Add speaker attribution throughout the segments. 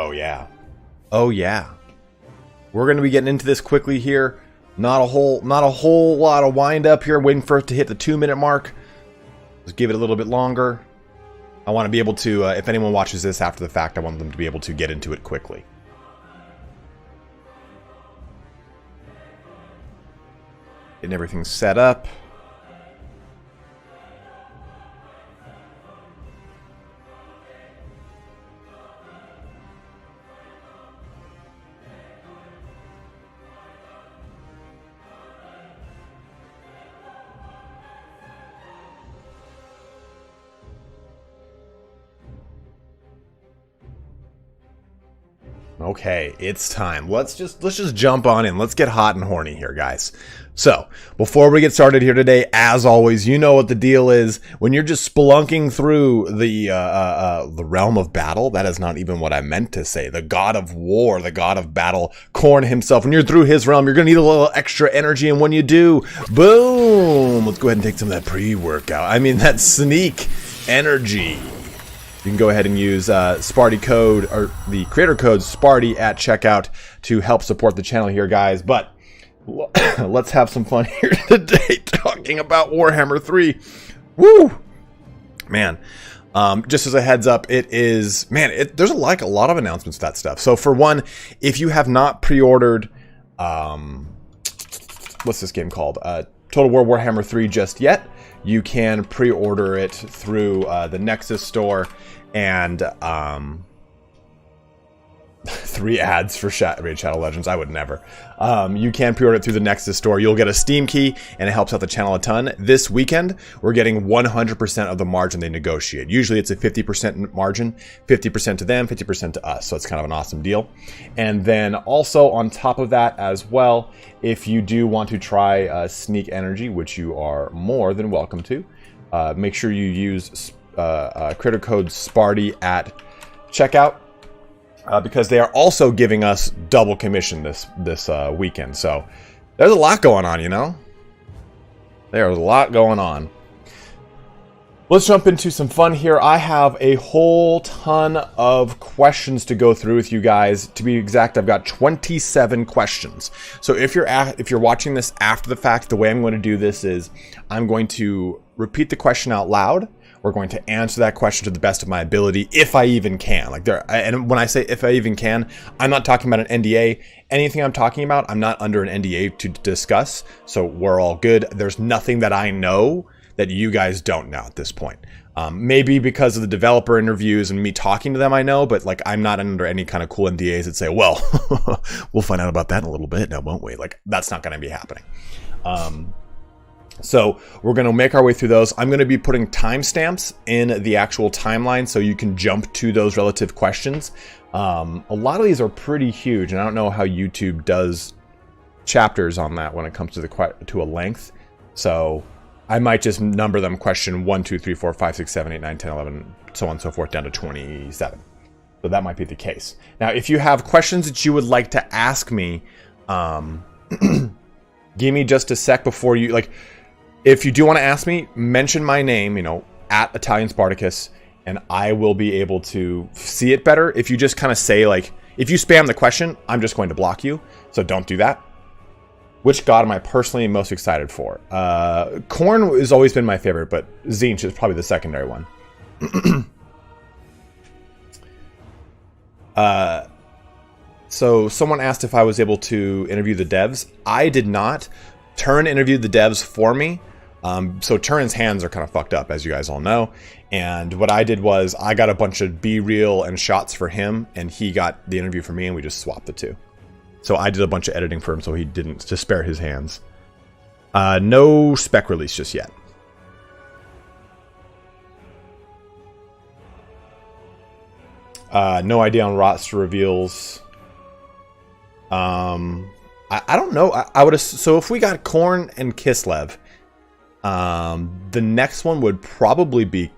Speaker 1: Oh yeah. Oh yeah. We're going to be getting into this quickly here. Not a whole lot of wind up here, waiting for it to hit the 2-minute mark. Let's give it a little bit longer. I want to be able to, if anyone watches this after the fact, I want them to be able to get into it quickly. Getting everything set up. Okay, it's time. Let's just jump on in. Let's get hot and horny here, guys. So, before we get started here today, as always, you know what the deal is. When you're just spelunking through the realm of battle, that is not even what I meant to say. The god of war, the god of battle, Khorne himself. When you're through his realm, you're going to need a little extra energy, and when you do, boom! Let's go ahead and take some of that pre-workout. I mean, that sneak energy. You can go ahead and use Sparty code, or the creator code Sparty at checkout to help support the channel here, guys. But let's have some fun here today talking about Warhammer 3. Woo! Man, just as a heads up, it is, man, there's a lot of announcements of that stuff. So for one, if you have not pre-ordered, what's this game called? Total War Warhammer 3 just yet, you can pre-order it through the Nexus store, and 3 ads for Raid Shadow Legends. I would never. You can pre-order it through the Nexus store. You'll get a Steam key, and it helps out the channel a ton. This weekend, we're getting 100% of the margin they negotiate. Usually it's a 50% margin, 50% to them, 50% to us. So it's kind of an awesome deal. And then also on top of that as well, if you do want to try Sneak Energy, which you are more than welcome to, make sure you use creator code Sparty at checkout. Because they are also giving us double commission this weekend. So there's a lot going on, you know? There's a lot going on. Let's jump into some fun here. I have a whole ton of questions to go through with you guys. To be exact, I've got 27 questions. So if you're watching this after the fact, the way I'm going to do this is I'm going to repeat the question out loud. We're going to answer that question to the best of my ability, if I even can. And when I say if I even can, I'm not talking about an NDA. Anything I'm talking about, I'm not under an NDA to discuss. So we're all good. There's nothing that I know that you guys don't know at this point. Maybe because of the developer interviews and me talking to them, I know, but like I'm not under any kind of cool NDAs that say, well, we'll find out about that in a little bit now, won't we? Like, that's not going to be happening. So we're going to make our way through those. I'm going to be putting timestamps in the actual timeline so you can jump to those relative questions. A lot of these are pretty huge, and I don't know how YouTube does chapters on that when it comes to a length. So I might just number them question 1, 2, 3, 4, 5, 6, 7, 8, 9, 10, 11, so on and so forth down to 27. So that might be the case. Now, if you have questions that you would like to ask me, give me just a sec before you, like, if you do want to ask me, mention my name, you know, at Italian Spartacus, and I will be able to see it better. If you just kind of say, like, if you spam the question, I'm just going to block you. So don't do that. Which god am I personally most excited for? Khorne has always been my favorite, but Tzeentch is probably the secondary one. So someone asked if I was able to interview the devs. I did not. Turn interviewed the devs for me. So Turin's hands are kind of fucked up, as you guys all know. And what I did was I got a bunch of B-reel and shots for him, and he got the interview for me, and we just swapped the two. So I did a bunch of editing for him so he didn't, to spare his hands. No spec release just yet. No idea on roster reveals. I don't know. I would. So if we got Khorne and Kislev, the next one would probably be.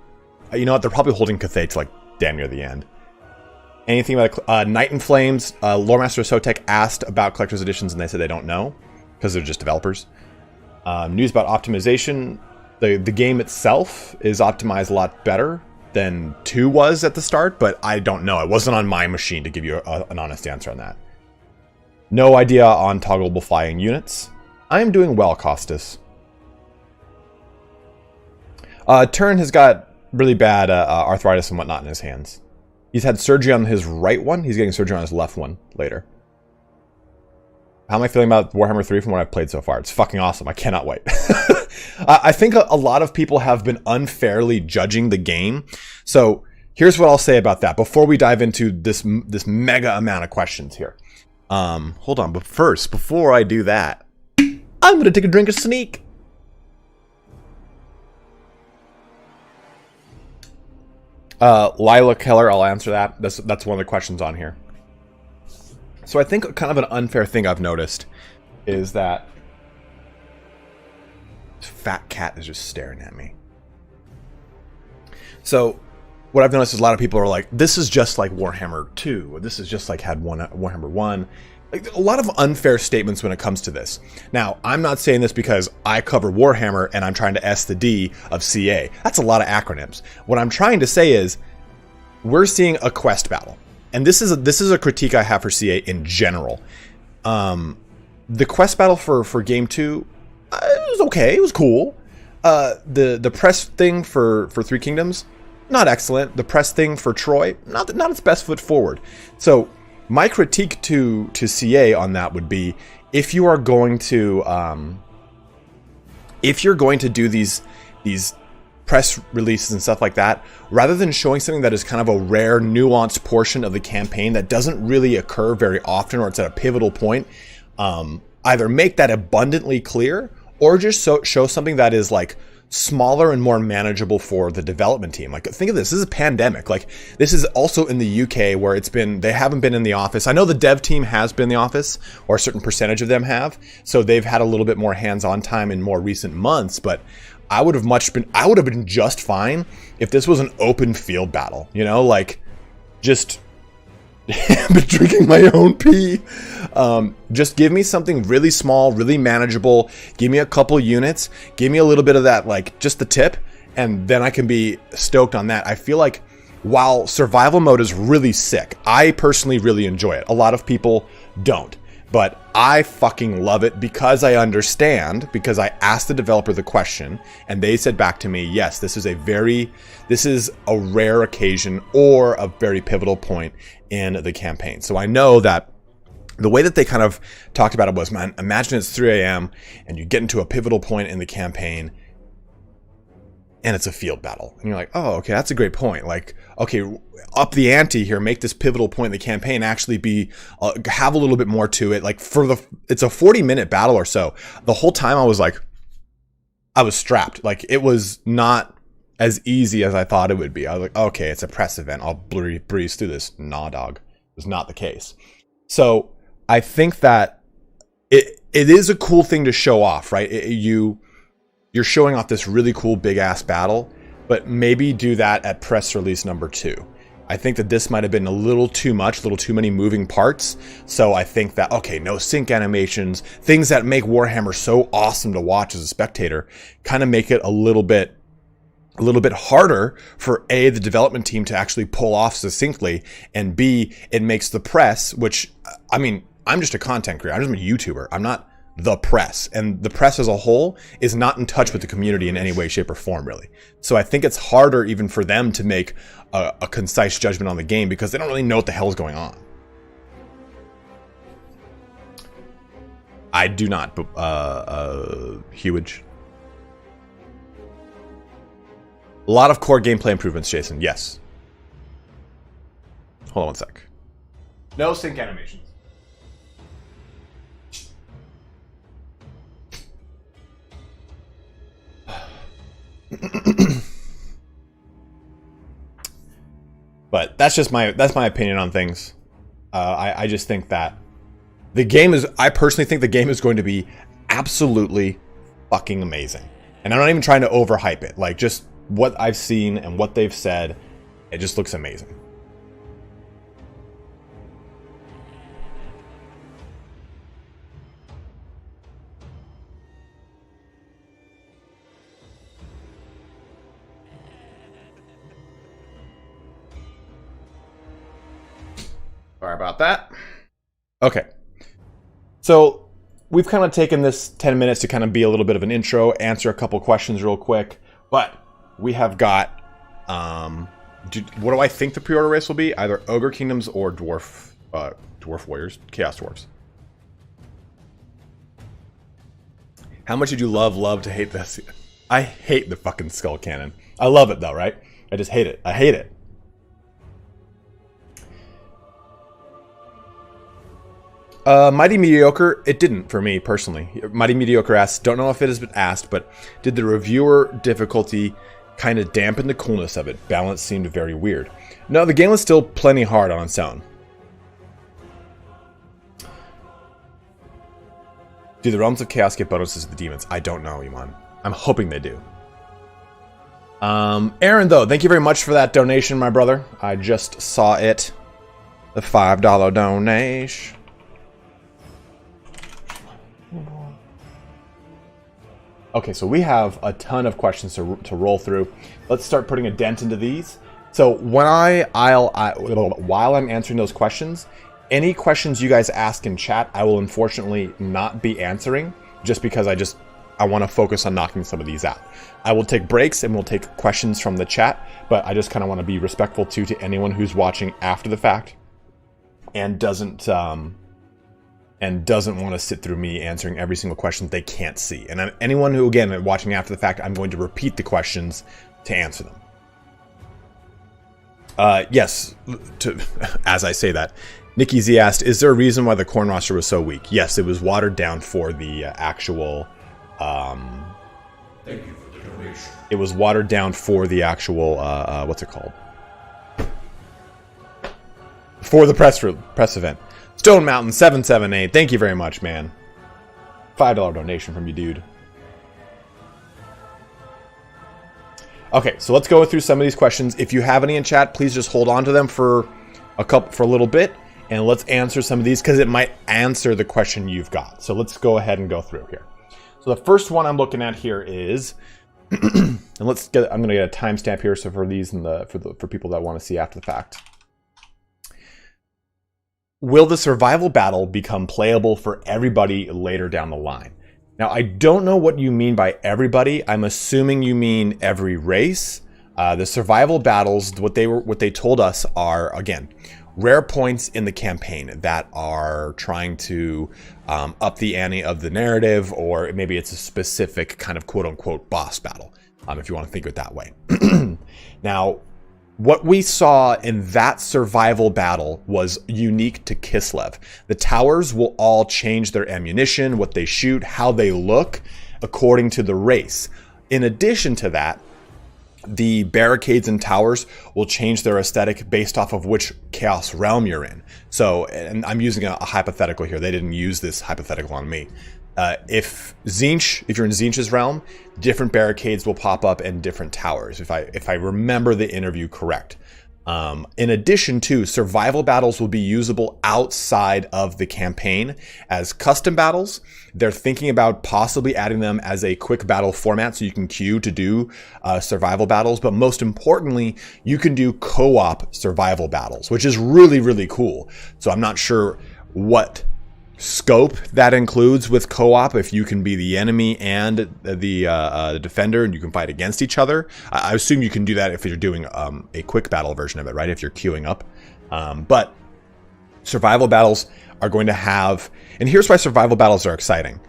Speaker 1: You know what? They're probably holding Cathay to like damn near the end. Anything about Night in Flames? Loremaster Sotek asked about collector's editions, and they said they don't know because they're just developers. News about optimization. The game itself is optimized a lot better than 2 was at the start, but I don't know. It wasn't on my machine to give you an honest answer on that. No idea on toggleable flying units. I am doing well, Costas. Turin has got really bad arthritis and whatnot in his hands. He's had surgery on his right one. He's getting surgery on his left one later. How am I feeling about Warhammer 3 from what I've played so far? It's fucking awesome. I cannot wait. I think a lot of people have been unfairly judging the game. So here's what I'll say about that before we dive into this mega amount of questions here. Hold on, but first, before I do that, I'm going to take a drink of Sneak. Lila Keller, I'll answer that. That's one of the questions on here. So I think kind of an unfair thing I've noticed is that this fat cat is just staring at me. So what I've noticed is a lot of people are like, this is just like Warhammer 2, or this is just like Warhammer 1. Like, a lot of unfair statements when it comes to this. Now, I'm not saying this because I cover Warhammer and I'm trying to S the D of CA. That's a lot of acronyms. What I'm trying to say is, we're seeing a quest battle. And this is a critique I have for CA in general. The quest battle for Game 2, it was okay. It was cool. The press thing for Three Kingdoms, not excellent. The press thing for Troy, not its best foot forward. So my critique to CA on that would be, if you are going to do these press releases and stuff like that, rather than showing something that is kind of a rare, nuanced portion of the campaign that doesn't really occur very often, or it's at a pivotal point, either make that abundantly clear, or just show something that is like smaller and more manageable for the development team. Like, think of this is a pandemic. Like, this is also in the UK where they haven't been in the office. I know the dev team has been in the office, or a certain percentage of them have, so they've had a little bit more hands-on time in more recent months, but I would have been just fine if this was an open field battle, you know, like, just been drinking my own pee. Just give me something really small, really manageable. Give me a couple units. Give me a little bit of that, like, just the tip, and then I can be stoked on that. I feel like while survival mode is really sick, I personally really enjoy it. A lot of people don't. But I fucking love it because I understand, because I asked the developer the question and they said back to me, yes, this is a rare occasion or a very pivotal point in the campaign. So I know that the way that they kind of talked about it was, man, imagine it's 3 a.m. and you get into a pivotal point in the campaign and it's a field battle. And you're like, oh, okay, that's a great point. Like, okay, up the ante here, make this pivotal point in the campaign actually be, have a little bit more to it. Like, it's a 40-minute battle or so. The whole time I was strapped. Like, it was not as easy as I thought it would be. I was like, okay, it's a press event. I'll breeze through this. Nah, dog. It was not the case. So I think that it is a cool thing to show off, right? You're showing off this really cool big ass battle, but maybe do that at press release number 2. I think that this might have been a little too much, a little too many moving parts. So I think that, okay, no sync animations, things that make Warhammer so awesome to watch as a spectator, kind of make it a little bit harder for A, the development team to actually pull off succinctly, and B, it makes the press, which, I mean, I'm just a content creator. I'm just a YouTuber. I'm not the press, and the press as a whole is not in touch with the community in any way, shape, or form, really. So I think it's harder even for them to make a concise judgment on the game because they don't really know what the hell is going on. I do not, huge. A lot of core gameplay improvements, Jason. Yes. Hold on one sec. No sync animations. But that's just my opinion on things. I just think that I personally think the game is going to be absolutely fucking amazing. And I'm not even trying to overhype it. Like, just what I've seen and what they've said, it just looks amazing. Sorry about that. Okay. So we've kind of taken this 10 minutes to kind of be a little bit of an intro, answer a couple questions real quick, but we have got, what do I think the pre-order race will be? Either Ogre Kingdoms or Dwarf Warriors, Chaos Dwarfs. How much did you love to hate this? I hate the fucking skull cannon. I love it though, right? I just hate it. I hate it. Mighty Mediocre, it didn't for me personally. Mighty Mediocre asks, don't know if it has been asked, but did the reviewer difficulty kind of dampen the coolness of it? Balance seemed very weird. No, the game was still plenty hard on its own. Do the Realms of Chaos get bonuses to the demons? I don't know, Iman. I'm hoping they do. Aaron, though, thank you very much for that donation, my brother. I just saw it. The $5 donation. Okay, so we have a ton of questions to roll through. Let's start putting a dent into these. So when while I'm answering those questions, any questions you guys ask in chat, I will unfortunately not be answering, just because I want to focus on knocking some of these out. I will take breaks and we'll take questions from the chat, but I just kind of want to be respectful to anyone who's watching after the fact and doesn't want to sit through me answering every single question they can't see. And anyone who, again, watching after the fact, I'm going to repeat the questions to answer them. Yes, as I say that, Nikki Z asked, is there a reason why the corn roster was so weak? Yes, it was watered down for the actual... Thank you for the donation. It was watered down for the actual, what's it called? For the press event. Stone Mountain 778, thank you very much, man. $5 donation from you, dude. Okay, so let's go through some of these questions. If you have any in chat, please just hold on to them for a little bit, and let's answer some of these because it might answer the question you've got. So let's go ahead and go through here. So the first one I'm looking at here is, and I'm going to get a timestamp here, so for these and for people that want to see after the fact. Will the survival battle become playable for everybody later down the line? Now, I don't know what you mean by everybody. I'm assuming you mean every race. The survival battles, what they told us are, again, rare points in the campaign that are trying to up the ante of the narrative, or maybe it's a specific kind of quote-unquote boss battle, if you want to think of it that way. Now, what we saw in that survival battle was unique to Kislev. The towers will all change their ammunition, what they shoot, how they look, according to the race. In addition to that, the barricades and towers will change their aesthetic based off of which Chaos Realm you're in. So, and I'm using a hypothetical here. They didn't use this hypothetical on me. If you're in Tzeentch's realm, different barricades will pop up and different towers, if I remember the interview correct. In addition to, survival battles will be usable outside of the campaign as custom battles. They're thinking about possibly adding them as a quick battle format so you can queue to do survival battles. But most importantly, you can do co-op survival battles, which is really, really cool. So I'm not sure what scope that includes with co-op, if you can be the enemy and the defender and you can fight against each other. I assume you can do that if you're doing a quick battle version of it, right? If you're queuing up. But survival battles are going to have, and here's why survival battles are exciting.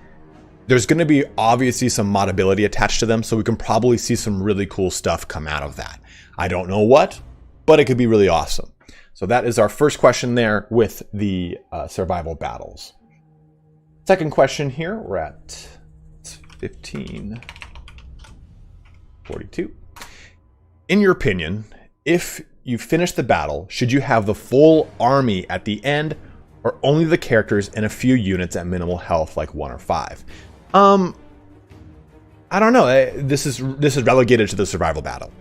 Speaker 1: There's going to be obviously some modability attached to them, so we can probably see some really cool stuff come out of that. I don't know what, but it could be really awesome. So that is our first question there with the survival battles. Second question here, we're at 15:42. In your opinion, if you finish the battle, should you have the full army at the end, or only the characters and a few units at minimal health, like 1 or 5? I don't know. This is relegated to the survival battle.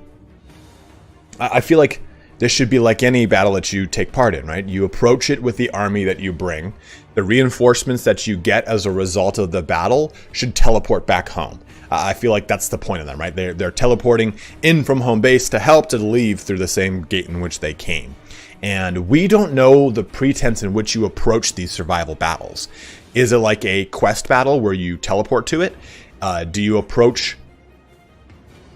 Speaker 1: I feel like this should be like any battle that you take part in, right? You approach it with the army that you bring. The reinforcements that you get as a result of the battle should teleport back home. I feel like that's the point of them, right? They're teleporting in from home base to help to leave through the same gate in which they came. And we don't know the pretense in which you approach these survival battles. Is it like a quest battle where you teleport to it? Do you approach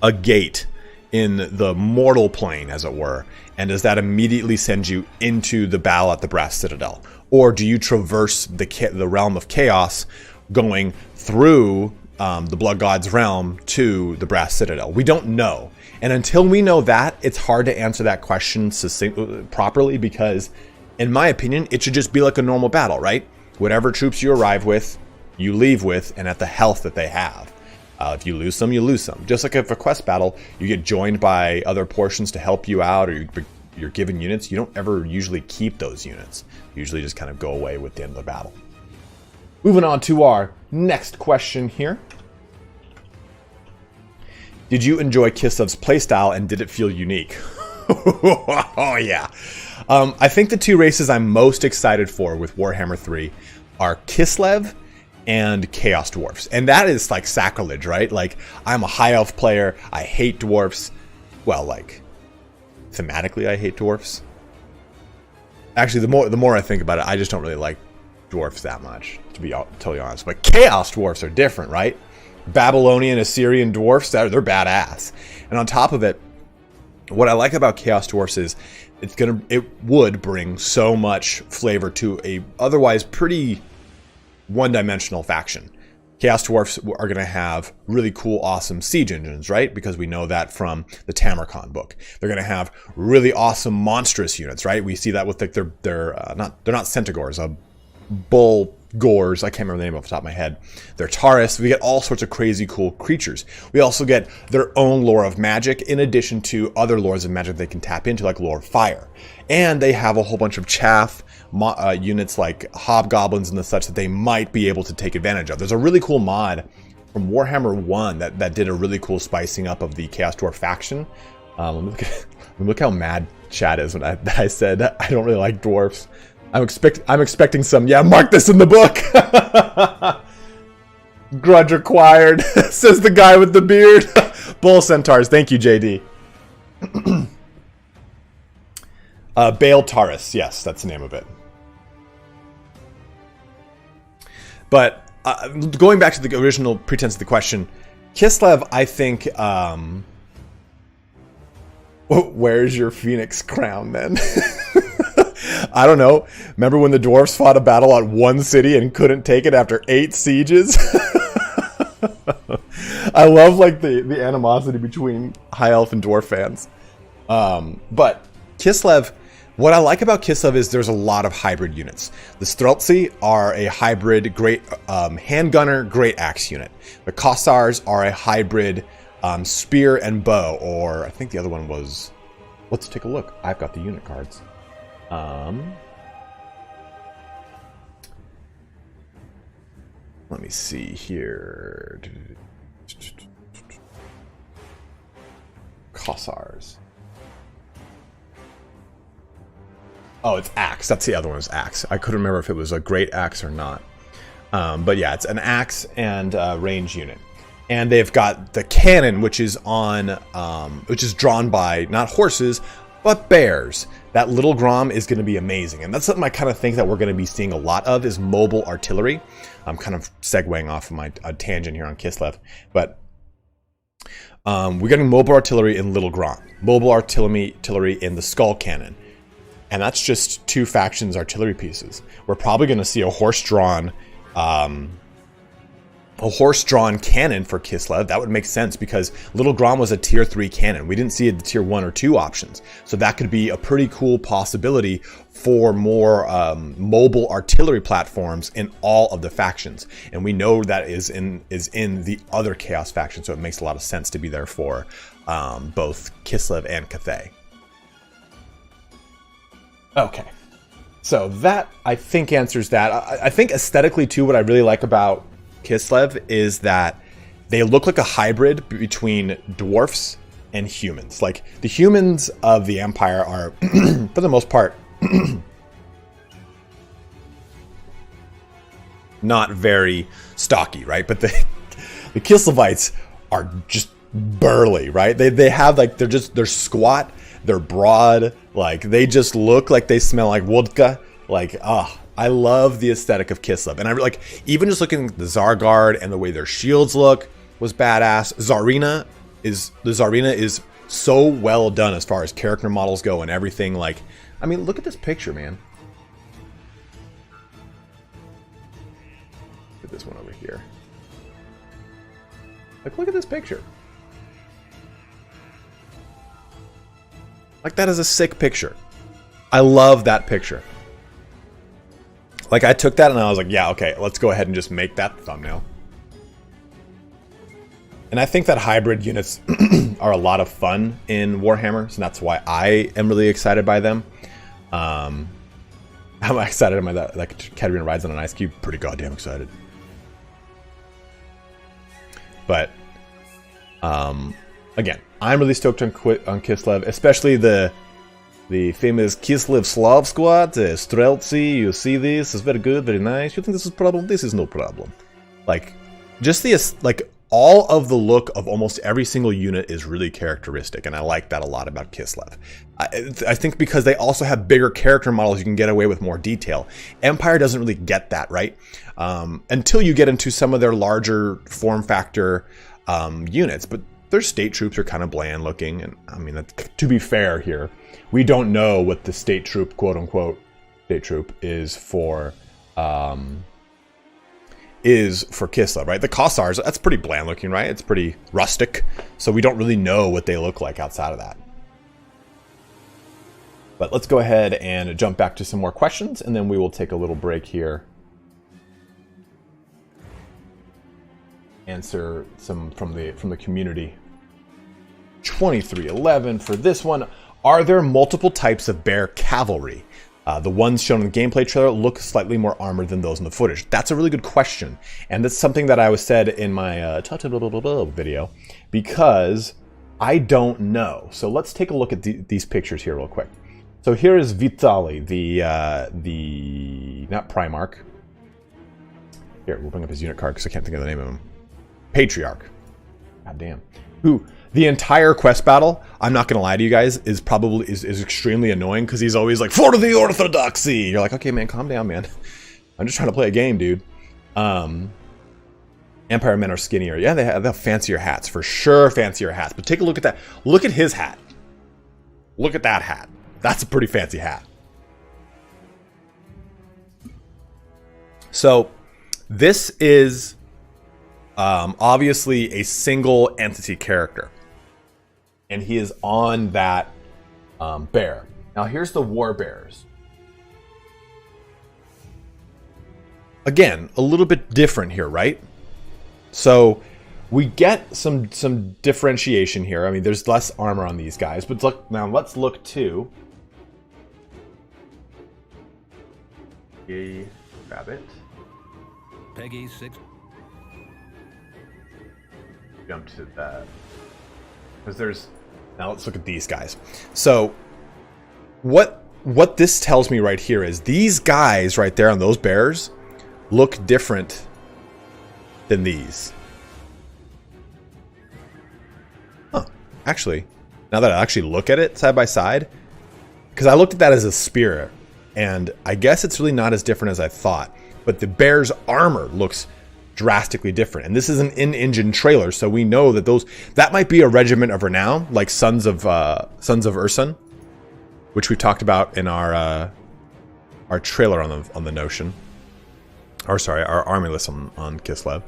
Speaker 1: a gate in the mortal plane, as it were, and does that immediately send you into the battle at the Brass Citadel? Or do you traverse the realm of chaos, going through the Blood God's realm to the Brass Citadel? We don't know. And until we know that, it's hard to answer that question properly, because, in my opinion, it should just be like a normal battle, right? Whatever troops you arrive with, you leave with, and at the health that they have. If you lose some, you lose some. Just like if a quest battle, you get joined by other portions to help you out, or you're given units, you don't ever usually keep those units. You usually just kind of go away with the end of the battle. Moving on to our next question here. Did you enjoy Kislev's playstyle and did it feel unique? Oh yeah. I think the two races I'm most excited for with Warhammer 3 are Kislev and Chaos Dwarfs. And that is like sacrilege, right? Like, I'm a high elf player. I hate dwarfs. Well, like, thematically I hate dwarfs. Actually, the more I think about it, I just don't really like dwarfs that much, to be totally honest. But Chaos Dwarfs are different, right? Babylonian, Assyrian dwarfs, they're badass. And on top of it, what I like about Chaos Dwarfs is it would bring so much flavor to a otherwise pretty one-dimensional faction. Chaos Dwarfs are going to have really cool, awesome siege engines, right? Because we know that from the Tamarkon book. They're going to have really awesome, monstrous units, right? We see that with like they're not Centaurs, bull gores. I can't remember the name off the top of my head. They're Taurus. We get all sorts of crazy cool creatures. We also get their own lore of magic, in addition to other lores of magic they can tap into, like lore of fire. And they have a whole bunch of chaff units like hobgoblins and the such that they might be able to take advantage of. There's a really cool mod from Warhammer 1 that did a really cool spicing up of the Chaos Dwarf faction. Look how mad Chad is when I said I don't really like dwarfs. I'm expecting some, yeah, mark this in the book. Grudge acquired, says the guy with the beard. Bull Centaurs, thank you, JD. Baal Taurus, yes, that's the name of it. But going back to the original pretense of the question, Kislev, I think, where's your phoenix crown then? I don't know. Remember when the dwarves fought a battle on one city and couldn't take it after 8 sieges? I love like the animosity between high elf and dwarf fans. But Kislev, what I like about Kislev is there's a lot of hybrid units. The Streltsy are a hybrid great handgunner, great axe unit. The Kossars are a hybrid spear and bow, or I think the other one was, let's take a look. I've got the unit cards. Let me see here. Kossars. Oh, it's axe. That's the other one, was axe. I couldn't remember if it was a great axe or not. But yeah, it's an axe and range unit. And they've got the cannon, which is drawn by not horses, but bears. That little Grom is going to be amazing. And that's something I kind of think that we're going to be seeing a lot of, is mobile artillery. I'm kind of segueing off of my tangent here on Kislev. But we're getting mobile artillery in Little Grom. Mobile artillery in the Skull Cannon. And that's just 2 factions artillery pieces. We're probably going to see a horse-drawn cannon for Kislev. That would make sense because Little Grom was a tier 3 cannon. We didn't see the tier 1 or 2 options. So that could be a pretty cool possibility for more mobile artillery platforms in all of the factions. And we know that is in the other Chaos faction, so it makes a lot of sense to be there for both Kislev and Cathay. Okay. So that, I think, answers that. I think aesthetically, too, what I really like about Kislev is that they look like a hybrid between dwarfs and humans. Like, the humans of the Empire are, for the most part, not very stocky, right? But the Kislevites are just burly, right? They have, like, they're squat. They're broad. Like, they just look like they smell like vodka. Like, I love the aesthetic of Kislev. And I like, even just looking at the Zargard and the way their shields look was badass. The Zarina is so well done as far as character models go and everything. Like, I mean, look at this picture, man. Look at this one over here. Like, look at this picture. Like, that is a sick picture. I love that picture. Like, I took that and I was like, yeah, okay, let's go ahead and just make that the thumbnail. And I think that hybrid units are a lot of fun in Warhammer, so that's why I am really excited by them. I'm excited by that. Like, Katarina rides on an ice cube. Pretty goddamn excited. But, again, I'm really stoked on Kislev, especially the famous Kislev Slav squad, Streltsy. You see this, it's very good, very nice. You think this is a problem? This is no problem. Like, just like, all of the look of almost every single unit is really characteristic, and I like that a lot about Kislev. I think because they also have bigger character models, you can get away with more detail. Empire doesn't really get that, right? Until you get into some of their larger form factor units, but their state troops are kind of bland looking, and I mean, to be fair here, we don't know what the state troop, quote unquote, state troop is for Kislev, right? The Kossars, that's pretty bland looking, right? It's pretty rustic, so we don't really know what they look like outside of that. But let's go ahead and jump back to some more questions, and then we will take a little break here. Answer some from the community. 2311 for this one. Are there multiple types of bear cavalry? The ones shown in the gameplay trailer look slightly more armored than those in the footage. That's a really good question, and that's something that I was said in my video, because I don't know. So let's take a look at these pictures here real quick. So here is Vitali, not Primarch. Here, we'll bring up his unit card because I can't think of the name of him. Patriarch. God damn. Who, the entire quest battle, I'm not going to lie to you guys, is extremely annoying because he's always like, for the orthodoxy! You're like, okay, man, calm down, man. I'm just trying to play a game, dude. Empire men are skinnier. Yeah, they have fancier hats. For sure, fancier hats. But take a look at that. Look at his hat. Look at that hat. That's a pretty fancy hat. So, this is obviously a single entity character. And he is on that bear. Now, here's the war bears. Again, a little bit different here, right? So we get some differentiation here. I mean, there's less armor on these guys, but look now. Let's look to a rabbit.
Speaker 2: Peggy 6.
Speaker 1: Jump to that because there's now. Let's look at these guys. So what this tells me right here is these guys right there on those bears look different than these. Huh. Actually, now that I actually look at it side by side, because I looked at that as a spear, and I guess it's really not as different as I thought. But the bear's armor looks drastically different, and this is an in-engine trailer, so we know that that might be a regiment of renown, like Sons of Ursun, which we talked about in our trailer on the Notion. Or sorry, our army list on Kislev.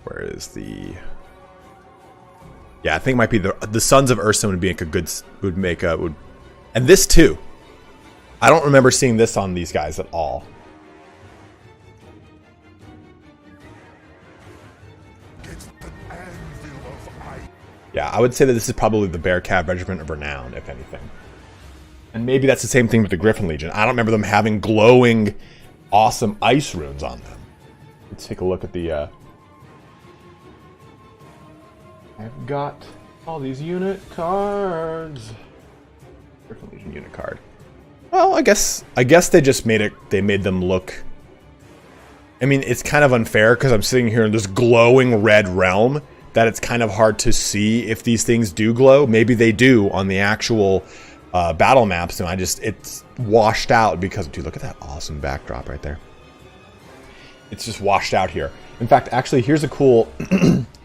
Speaker 1: Where is the? Yeah, I think it might be the Sons of Ursun would be like a good and this too. I don't remember seeing this on these guys at all. Yeah, I would say that this is probably the Bear Cav Regiment of Renown, if anything. And maybe that's the same thing with the Griffin Legion. I don't remember them having glowing, awesome ice runes on them. Let's take a look at the... I've got all these unit cards. Griffin Legion unit card. Well, I guess they just made them look... I mean, it's kind of unfair because I'm sitting here in this glowing red realm, that it's kind of hard to see if these things do glow. Maybe they do on the actual battle maps, and it's washed out because, dude, look at that awesome backdrop right there. It's just washed out here. In fact, actually, here's a cool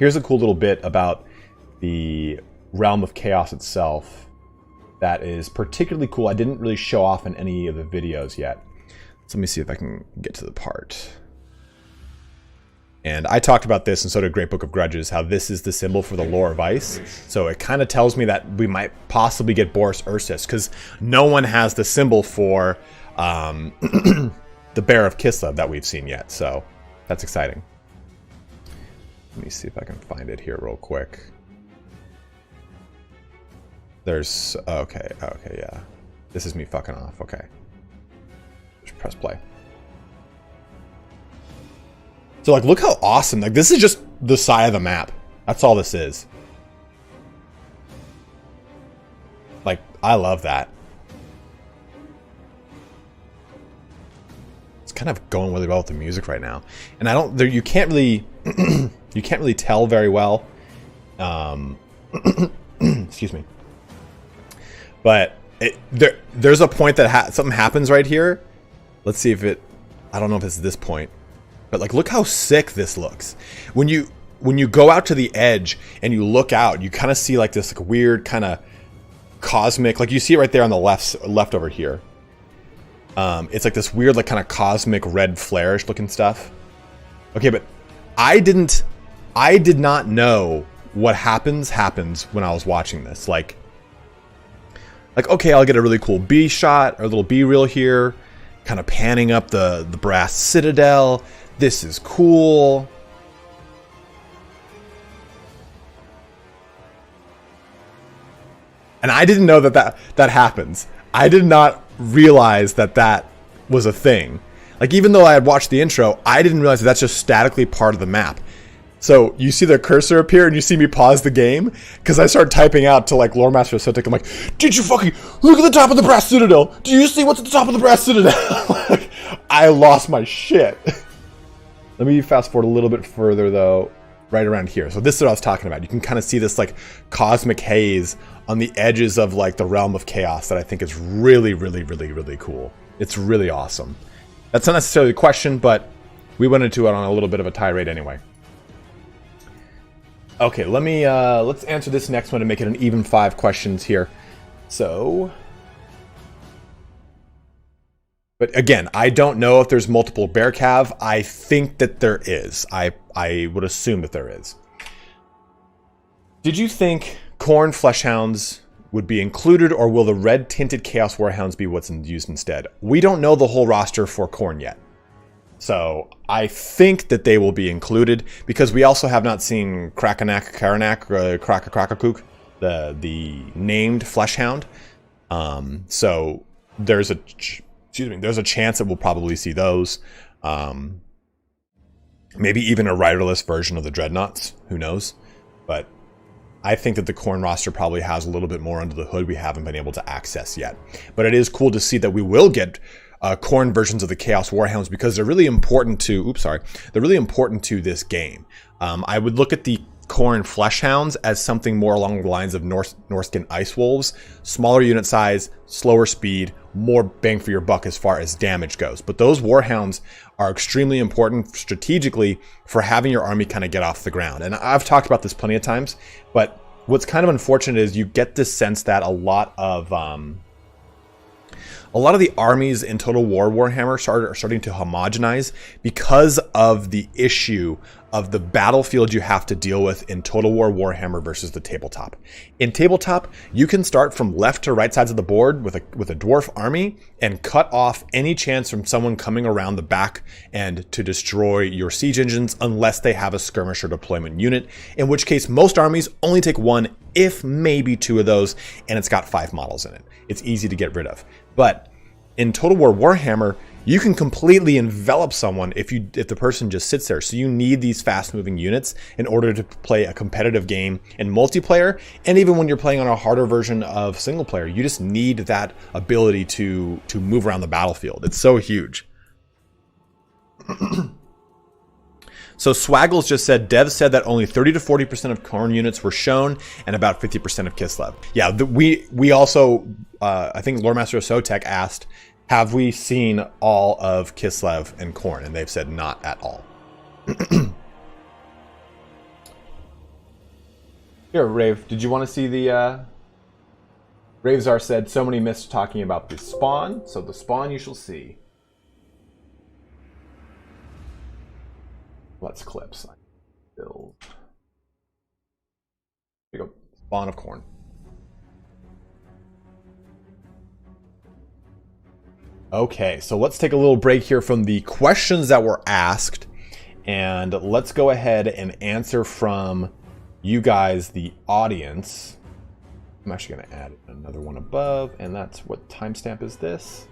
Speaker 1: little bit about the Realm of Chaos itself that is particularly cool. I didn't really show off in any of the videos yet. So let me see if I can get to the part. And I talked about this, and so did Great Book of Grudges, how this is the symbol for the lore of ice. So it kind of tells me that we might possibly get Boris Ursus, because no one has the symbol for the Bear of Kislev that we've seen yet. So that's exciting. Let me see if I can find it here real quick. There's... Okay, yeah. This is me fucking off. Okay. Just press play. So, like, look how awesome. Like, this is just the side of the map. That's all this is. Like, I love that. It's kind of going really well with the music right now. And I don't... you can't really... you can't really tell very well. Excuse me. But there's a point that something happens right here. Let's see if it... I don't know if it's this point. But like, look how sick this looks. When you go out to the edge and you look out, you kind of see like this like weird kind of cosmic, like you see it right there on the left over here. It's like this weird like kind of cosmic red flare-ish looking stuff. Okay, but I did not know what happens when I was watching this. Like okay, I'll get a really cool B shot or a little B reel here, kind of panning up the brass citadel. This is cool. And I didn't know that happens. I did not realize that was a thing. Like, even though I had watched the intro, I didn't realize that's just statically part of the map. So you see the cursor appear and you see me pause the game because I start typing out to like Lore Master Sotic. I'm like, did you fucking look at the top of the brass citadel? Do you see what's at the top of the brass citadel? Like, I lost my shit. Let me fast forward a little bit further though, right around here. So this is what I was talking about. You can kind of see this like cosmic haze on the edges of like the Realm of Chaos that I think is really, really, really, really cool. It's really awesome. That's not necessarily a question, but we went into it on a little bit of a tirade anyway. Okay, let's answer this next one and make it an even 5 questions here. So, but again, I don't know if there's multiple bear cav. I think that there is. I would assume that there is. Did you think Khorne Fleshhounds would be included, or will the red tinted Chaos Warhounds be what's used instead? We don't know the whole roster for Khorne yet. So I think that they will be included because we also have not seen Krakanak, Krakakook, the named Fleshhound. So there's a chance that we'll probably see those. Maybe even a riderless version of the Dreadnoughts. Who knows? But I think that the Khorne roster probably has a little bit more under the hood we haven't been able to access yet. But it is cool to see that we will get Khorne versions of the Chaos Warhounds because they're really important to. They're really important to this game. I would look at the Khorne Fleshhounds as something more along the lines of Norskin Ice Wolves, smaller unit size, slower speed, more bang for your buck as far as damage goes. But those Warhounds are extremely important strategically for having your army kind of get off the ground. And I've talked about this plenty of times, but what's kind of unfortunate is you get this sense that a lot of the armies in Total War Warhammer are starting to homogenize because of the issue of the battlefield you have to deal with in Total War Warhammer versus the tabletop. In tabletop, you can start from left to right sides of the board with a dwarf army and cut off any chance from someone coming around the back and to destroy your siege engines unless they have a skirmisher deployment unit, in which case most armies only take 1, if maybe 2 of those, and it's got 5 models in it. It's easy to get rid of. But in Total War Warhammer, you can completely envelop someone if the person just sits there. So you need these fast-moving units in order to play a competitive game in multiplayer, and even when you're playing on a harder version of single player, you just need that ability to move around the battlefield. It's so huge. So Swaggles just said, devs said that only 30 to 40% of Korn units were shown and about 50% of Kislev. Yeah, we also, I think Lore Master Sotek asked, have we seen all of Kislev and Korn? And they've said not at all. Here, Rave, did you want to see the... Ravesar said, so many missed talking about the spawn, so the spawn you shall see. Let's clips. Build. Here you go. Spawn of Korn. Okay, so let's take a little break here from the questions that were asked, and let's go ahead and answer from you guys, the audience. I'm actually going to add another one above, and that's what timestamp is this?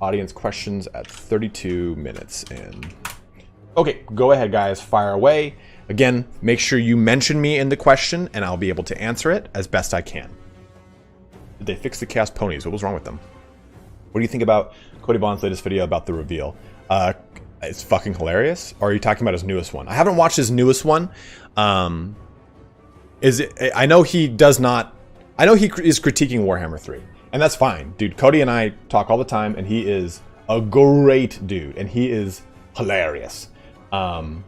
Speaker 1: Audience questions at 32 minutes in. Okay, go ahead, guys. Fire away. Again, make sure you mention me in the question, and I'll be able to answer it as best I can. Did they fix the Chaos Ponies? What was wrong with them? What do you think about Cody Bond's latest video about the reveal? It's fucking hilarious. Or are you talking about his newest one? I haven't watched his newest one. I know he does not... I know he is critiquing Warhammer 3, and that's fine. Dude, Cody and I talk all the time, and he is a great dude, and he is hilarious. My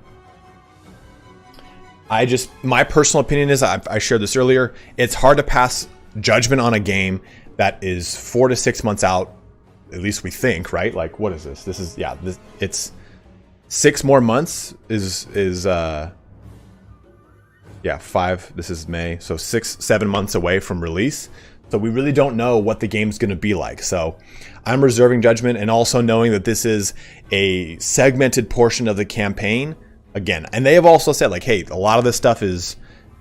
Speaker 1: personal opinion is, I shared this earlier, it's hard to pass judgment on a game that is 4 to 6 months out, at least we think, right? Like, what is this? This is, yeah, it's 6 more months yeah, 5, this is May, so 6-7 months away from release. So we really don't know what the game's going to be like. So I'm reserving judgment, and also knowing that this is a segmented portion of the campaign. Again, and they have also said, like, hey, a lot of this stuff is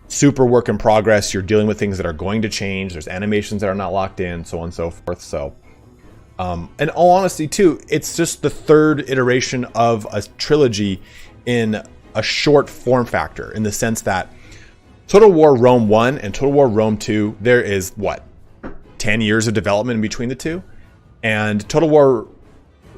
Speaker 1: super work in progress. You're dealing with things that are going to change. There's animations that are not locked in, so on and so forth. So, in all honesty, too, it's just the third iteration of a trilogy in a short form factor, in the sense that Total War Rome 1 and Total War Rome 2, there is, what, 10 years of development in between the two? And Total War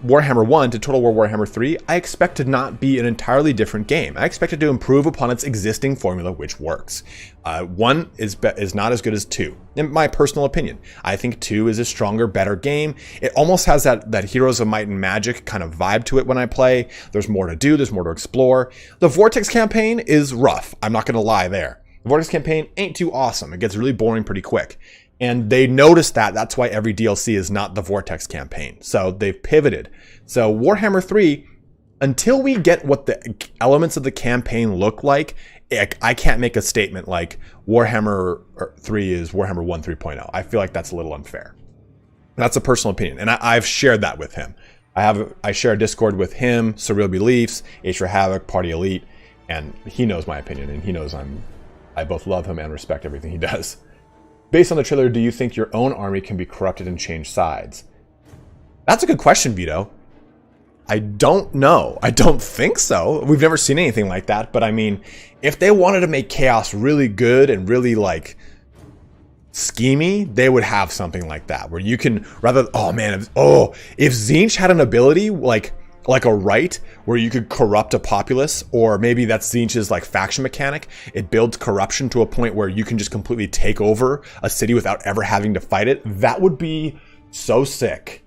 Speaker 1: Warhammer 1 to Total War Warhammer 3, I expect to not be an entirely different game. I expect it to improve upon its existing formula, which works. 1 is not as good as 2, in my personal opinion. I think 2 is a stronger, better game. It almost has that Heroes of Might and Magic kind of vibe to it when I play. There's more to do, there's more to explore. The Vortex campaign is rough, I'm not going to lie there. The Vortex campaign ain't too awesome. It gets really boring pretty quick. And they noticed that. That's why every DLC is not the Vortex campaign. So they've pivoted. So Warhammer 3, until we get what the elements of the campaign look like, I can't make a statement like Warhammer 3 is Warhammer 1 3.0. I feel like that's a little unfair. That's a personal opinion. And I've shared that with him. I share a Discord with him, Surreal Beliefs, H4 Havoc, Party Elite, and he knows my opinion, and he knows I both love him and respect everything he does. Based on the trailer, do you think your own army can be corrupted and change sides? That's a good question, Vito. I don't know. I don't think so. We've never seen anything like that. But I mean, if they wanted to make Chaos really good and really like schemy, they would have something like that where you can rather, if Tzeentch had an ability like a right where you could corrupt a populace, or maybe that's Tzeentch's like faction mechanic. It builds corruption to a point where you can just completely take over a city without ever having to fight it. That would be so sick.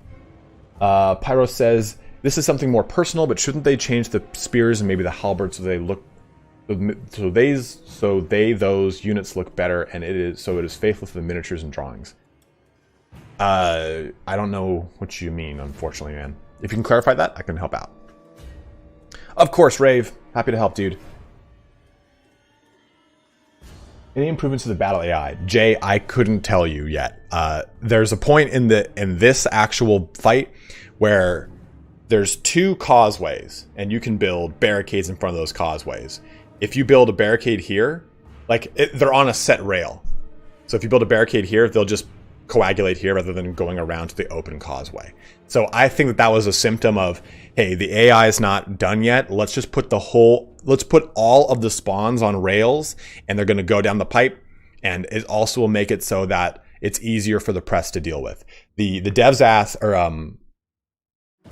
Speaker 1: Pyro says, this is something more personal, but shouldn't they change the spears and maybe the halberds so those units look better, and it is faithful to the miniatures and drawings? I don't know what you mean, unfortunately, man. If you can clarify that, I can help out. Of course, Rave. Happy to help, dude. Any improvements to the battle AI? Jay, I couldn't tell you yet. There's a point in this actual fight where there's 2 causeways, and you can build barricades in front of those causeways. If you build a barricade here, they're on a set rail. So if you build a barricade here, they'll just coagulate here rather than going around to the open causeway. So I think that was a symptom of, hey, the AI is not done yet. Let's just put all of the spawns on rails, and they're going to go down the pipe. And it also will make it so that it's easier for the press to deal with. The devs asked,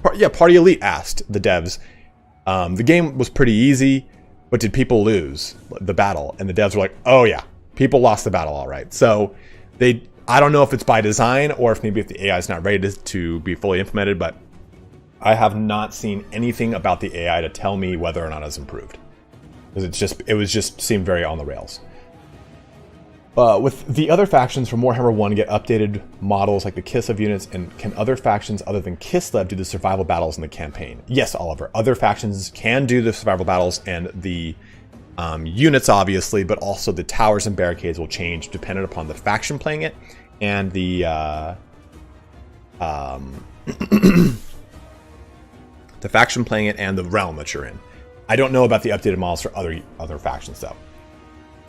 Speaker 1: Party Elite asked the devs. The game was pretty easy. but did people lose the battle? And the devs were like, oh yeah, people lost the battle all right. So I don't know if it's by design or if maybe if the AI is not ready to be fully implemented, but I have not seen anything about the AI to tell me whether or not it's improved. Because it seemed very on the rails. With the other factions from Warhammer 1 get updated models like the Kislev units, and can other factions other than Kislev do the survival battles in the campaign? Yes, Oliver. Other factions can do the survival battles and the units, obviously, but also the towers and barricades will change dependent upon the faction playing it and the the faction playing it and the realm that you're in. I don't know about the updated models for other factions though.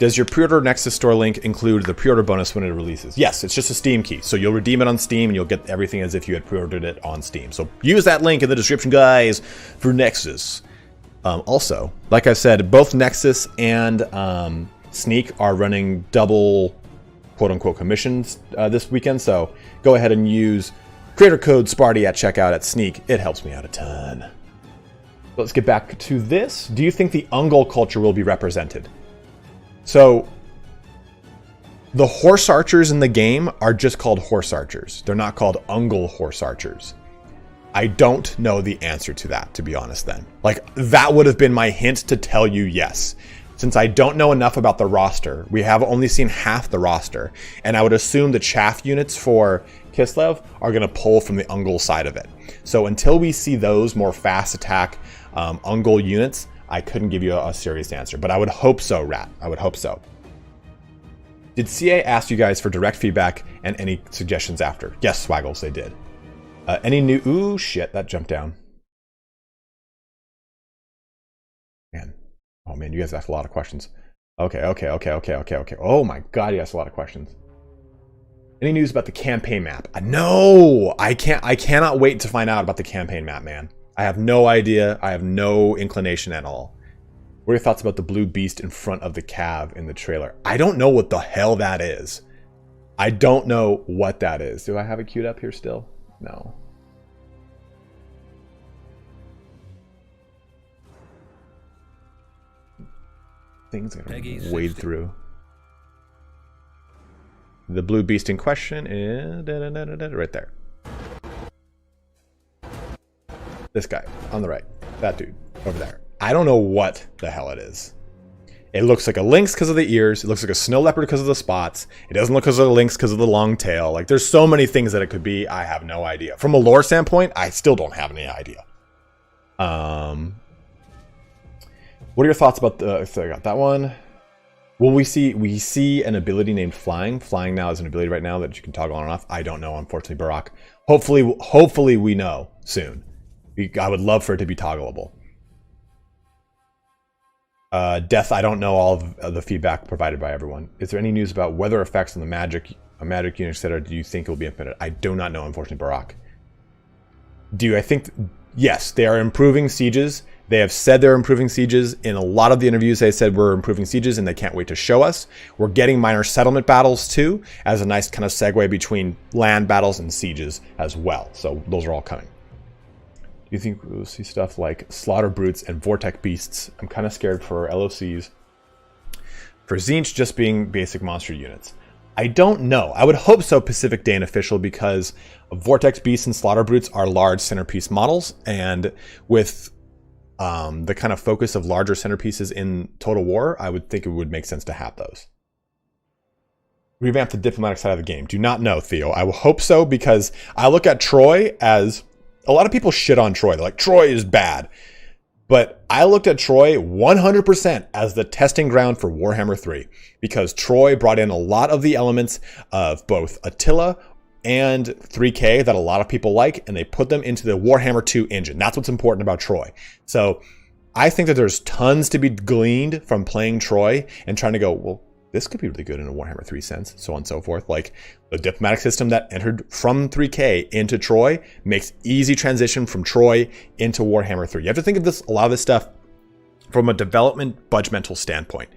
Speaker 1: Does your pre-order Nexus store link include the pre-order bonus when it releases? Yes, it's just a Steam key. So you'll redeem it on Steam and you'll get everything as if you had pre-ordered it on Steam. So use that link in the description, guys, for Nexus. Also, like I said, both Nexus and Sneak are running double quote-unquote commissions this weekend. So go ahead and use creator code SPARTY at checkout at Sneak. It helps me out a ton. Let's get back to this. Do you think the Ungol culture will be represented? So, the horse archers in the game are just called horse archers. They're not called Ungol horse archers. I don't know the answer to that, to be honest then. Like, that would have been my hint to tell you yes. Since I don't know enough about the roster, we have only seen half the roster, and I would assume the chaff units for Kislev are going to pull from the Ungol side of it. So until we see those more fast attack Ungol units, I couldn't give you a serious answer, but I would hope so, Rat. I would hope so. Did CA ask you guys for direct feedback and any suggestions after? Yes, Swaggles, they did. Any new... Ooh, shit, that jumped down. Man. Oh, man, you guys asked a lot of questions. Okay. Oh, my God, you asked a lot of questions. Any news about the campaign map? No! I cannot wait to find out about the campaign map, man. I have no idea. I have no inclination at all. What are your thoughts about the blue beast in front of the cav in the trailer? I don't know what the hell that is. I don't know what that is. Do I have it queued up here still? No. Things I'm gonna wade through. The blue beast in question is right there. This guy on the right, that dude over there. I don't know what the hell it is. It looks like a lynx because of the ears. It looks like a snow leopard because of the spots. It doesn't look as a lynx because of the long tail. Like, there's so many things that it could be. I have no idea. From a lore standpoint, I still don't have any idea. What are your thoughts about the... So I got that one. Well, we see an ability named Flying. Flying now is an ability right now that you can toggle on and off. I don't know, unfortunately, Barack. Hopefully we know soon. I would love for it to be toggleable. Death, I don't know all of the feedback provided by everyone. Is there any news about weather effects on the magic unit, etc.? Do you think it will be implemented? I do not know, unfortunately, Barack. I think... Yes, they are improving sieges. They have said they're improving sieges. In a lot of the interviews, they said we're improving sieges and they can't wait to show us. We're getting minor settlement battles too, as a nice kind of segue between land battles and sieges as well. So those are all coming. Do you think we'll see stuff like Slaughter Brutes and Vortex Beasts? I'm kind of scared for LOCs. For Tzeentch just being basic monster units. I don't know. I would hope so, Pacific Day and Official, because Vortex Beasts and Slaughter Brutes are large centerpiece models, and with the kind of focus of larger centerpieces in Total War, I would think it would make sense to have those. Revamp the diplomatic side of the game. Do not know, Theo. I will hope so, because I look at Troy as... A lot of people shit on Troy. They're like, Troy is bad. But I looked at Troy 100% as the testing ground for Warhammer 3, because Troy brought in a lot of the elements of both Attila and 3K that a lot of people like, and they put them into the Warhammer 2 engine. That's what's important about Troy. So I think that there's tons to be gleaned from playing Troy and trying to go, well, this could be really good in a Warhammer 3 sense, so on and so forth. Like, the diplomatic system that entered from 3K into Troy makes easy transition from Troy into Warhammer 3. You have to think of a lot of this stuff from a development budgemental standpoint.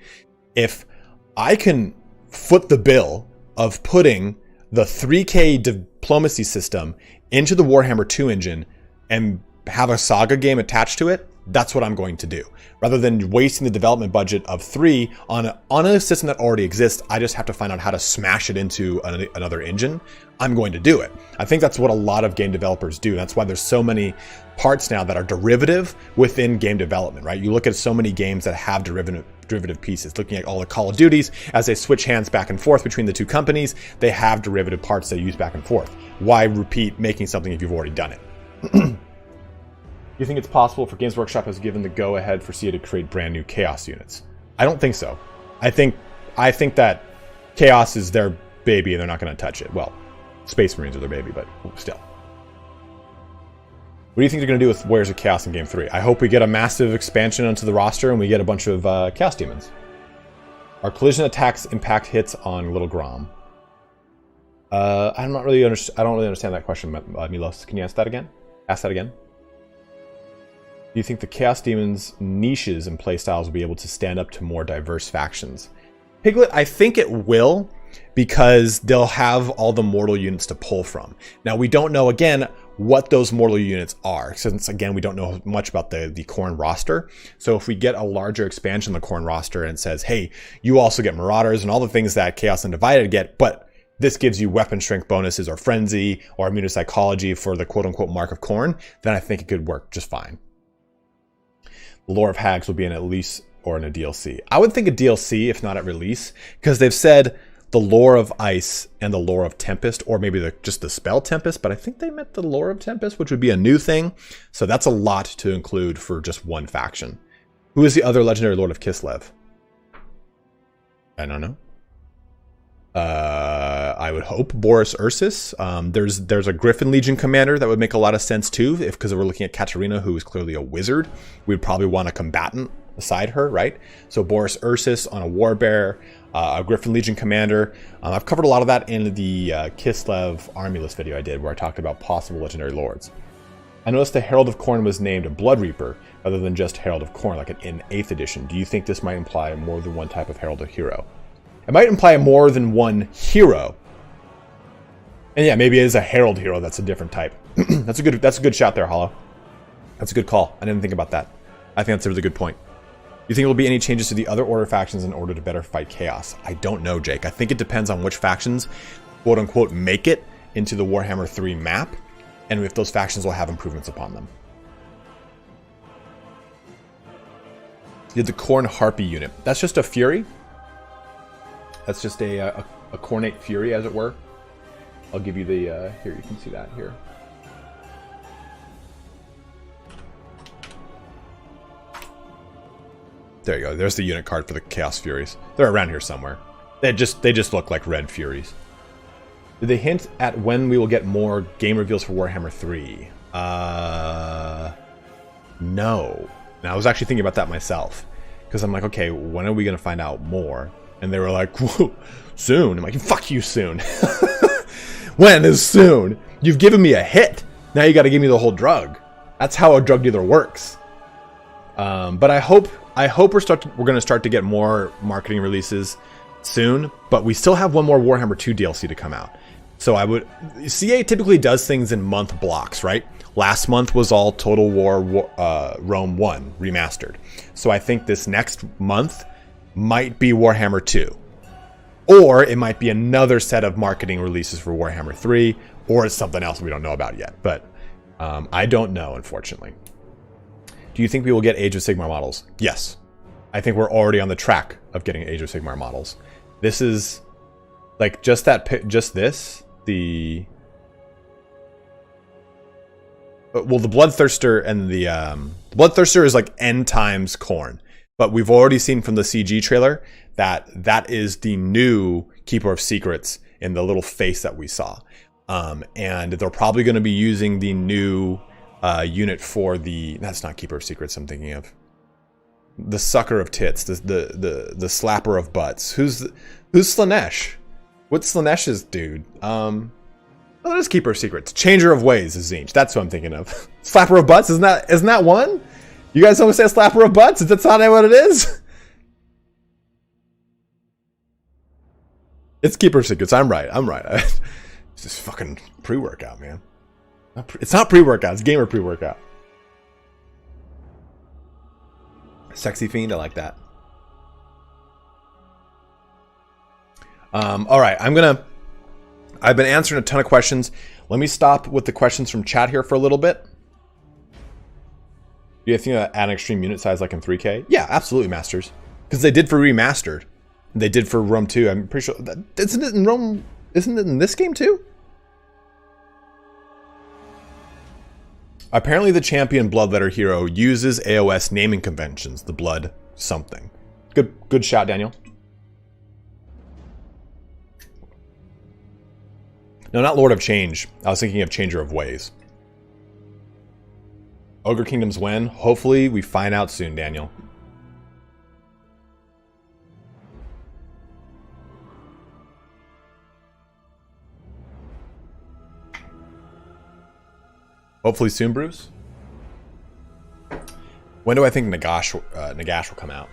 Speaker 1: If I can foot the bill of putting the 3K diplomacy system into the Warhammer 2 engine and have a Saga game attached to it, that's what I'm going to do. Rather than wasting the development budget of 3 on a system that already exists, I just have to find out how to smash it into another engine. I'm going to do it. I think that's what a lot of game developers do. That's why there's so many parts now that are derivative within game development, right? You look at so many games that have derivative pieces. Looking at all the Call of Duties, as they switch hands back and forth between the two companies, they have derivative parts they use back and forth. Why repeat making something if you've already done it? You think it's possible for Games Workshop has given the go-ahead for CA to create brand new Chaos units? I don't think so. I think that Chaos is their baby and they're not going to touch it. Well, Space Marines are their baby, but still. What do you think they're going to do with Warriors of Chaos in Game 3? I hope we get a massive expansion onto the roster and we get a bunch of Chaos Demons. Our collision attacks impact hits on Little Grom. I don't really understand that question, Milos. Can you ask that again? Do you think the Chaos Demons' niches and playstyles will be able to stand up to more diverse factions? Piglet, I think it will, because they'll have all the mortal units to pull from. Now, we don't know, again, what those mortal units are, since, again, we don't know much about the Khorne roster. So if we get a larger expansion of the Khorne roster and says, hey, you also get Marauders and all the things that Chaos Undivided get, but this gives you weapon strength bonuses or frenzy or immunopsychology for the quote-unquote Mark of Khorne, then I think it could work just fine. The lore of Hags will be in at least or in a DLC. I would think a DLC, if not at release, because they've said the lore of Ice and the lore of Tempest, or maybe just the spell Tempest, but I think they meant the lore of Tempest, which would be a new thing. So that's a lot to include for just one faction. Who is the other legendary Lord of Kislev? I don't know. I would hope Boris Ursus. There's a Griffin Legion commander that would make a lot of sense too, because we're looking at Katarina, who is clearly a wizard. We'd probably want a combatant beside her, right? So Boris Ursus on a Warbear, a Griffin Legion commander. I've covered a lot of that in the Kislev army list video I did, where I talked about possible legendary lords. I noticed the Herald of Khorne was named a Blood Reaper rather than just Herald of Khorne, like in 8th edition. Do you think this might imply more than one type of Herald of Hero? It might imply more than one hero. And yeah, maybe it is a Herald hero that's a different type. That's a good shot there, Hollow. That's a good call. I didn't think about that. I think that's a really good point. Do you think there will be any changes to the other order factions in order to better fight chaos? I don't know, Jake. I think it depends on which factions, quote unquote, make it into the Warhammer 3 map, and if those factions will have improvements upon them. Did the Khorne Harpy unit. That's just a Fury. That's just a Khornate Fury, as it were. I'll give you the, here, you can see that here. There you go. There's the unit card for the Chaos Furies. They're around here somewhere. They just look like red Furies. Did they hint at when we will get more game reveals for Warhammer 3? No. Now, I was actually thinking about that myself. Because I'm like, okay, when are we going to find out more? And they were like, whoa, soon. I'm like, fuck you, soon. When is soon? You've given me a hit. Now you got to give me the whole drug. That's how a drug dealer works. But I hope we're going to start to get more marketing releases soon. But we still have one more Warhammer 2 DLC to come out. So CA typically does things in month blocks, right? Last month was all Total War Rome 1 remastered. So I think this next month might be Warhammer 2. Or it might be another set of marketing releases for Warhammer 3, or it's something else we don't know about yet. But I don't know, unfortunately. Do you think we will get Age of Sigmar models? Yes. I think we're already on the track of getting Age of Sigmar models. This is like the Bloodthirster and the Bloodthirster is like End Times Khorne. But we've already seen from the CG trailer that is the new Keeper of Secrets in the little face that we saw. And they're probably going to be using the new unit for that's not Keeper of Secrets I'm thinking of. The Sucker of Tits, the Slapper of Butts. Who's Slanesh? What's Slanesh's dude? Oh, that is Keeper of Secrets. Changer of Ways is Zinch. That's what I'm thinking of. Slapper of Butts, isn't that one? You guys always say Slapper of Butts? That's not what it is? It's Keeper of Secrets. I'm right. It's just fucking pre-workout, man. It's not pre-workout. It's gamer pre-workout. Sexy Fiend, I like that. All right, I've been answering a ton of questions. Let me stop with the questions from chat here for a little bit. Do you think that add an extreme unit size like in 3K? Yeah, absolutely, Masters. Because they did for Remastered. They did for Rome 2. I'm pretty sure. Isn't it in Rome? Isn't it in this game too? Apparently the champion Bloodletter hero uses AOS naming conventions. The blood something. Good shot, Daniel. No, not Lord of Change. I was thinking of Changer of Ways. Ogre Kingdoms when? Hopefully we find out soon, Daniel. Hopefully soon, Bruce. When do I think Nagash will come out?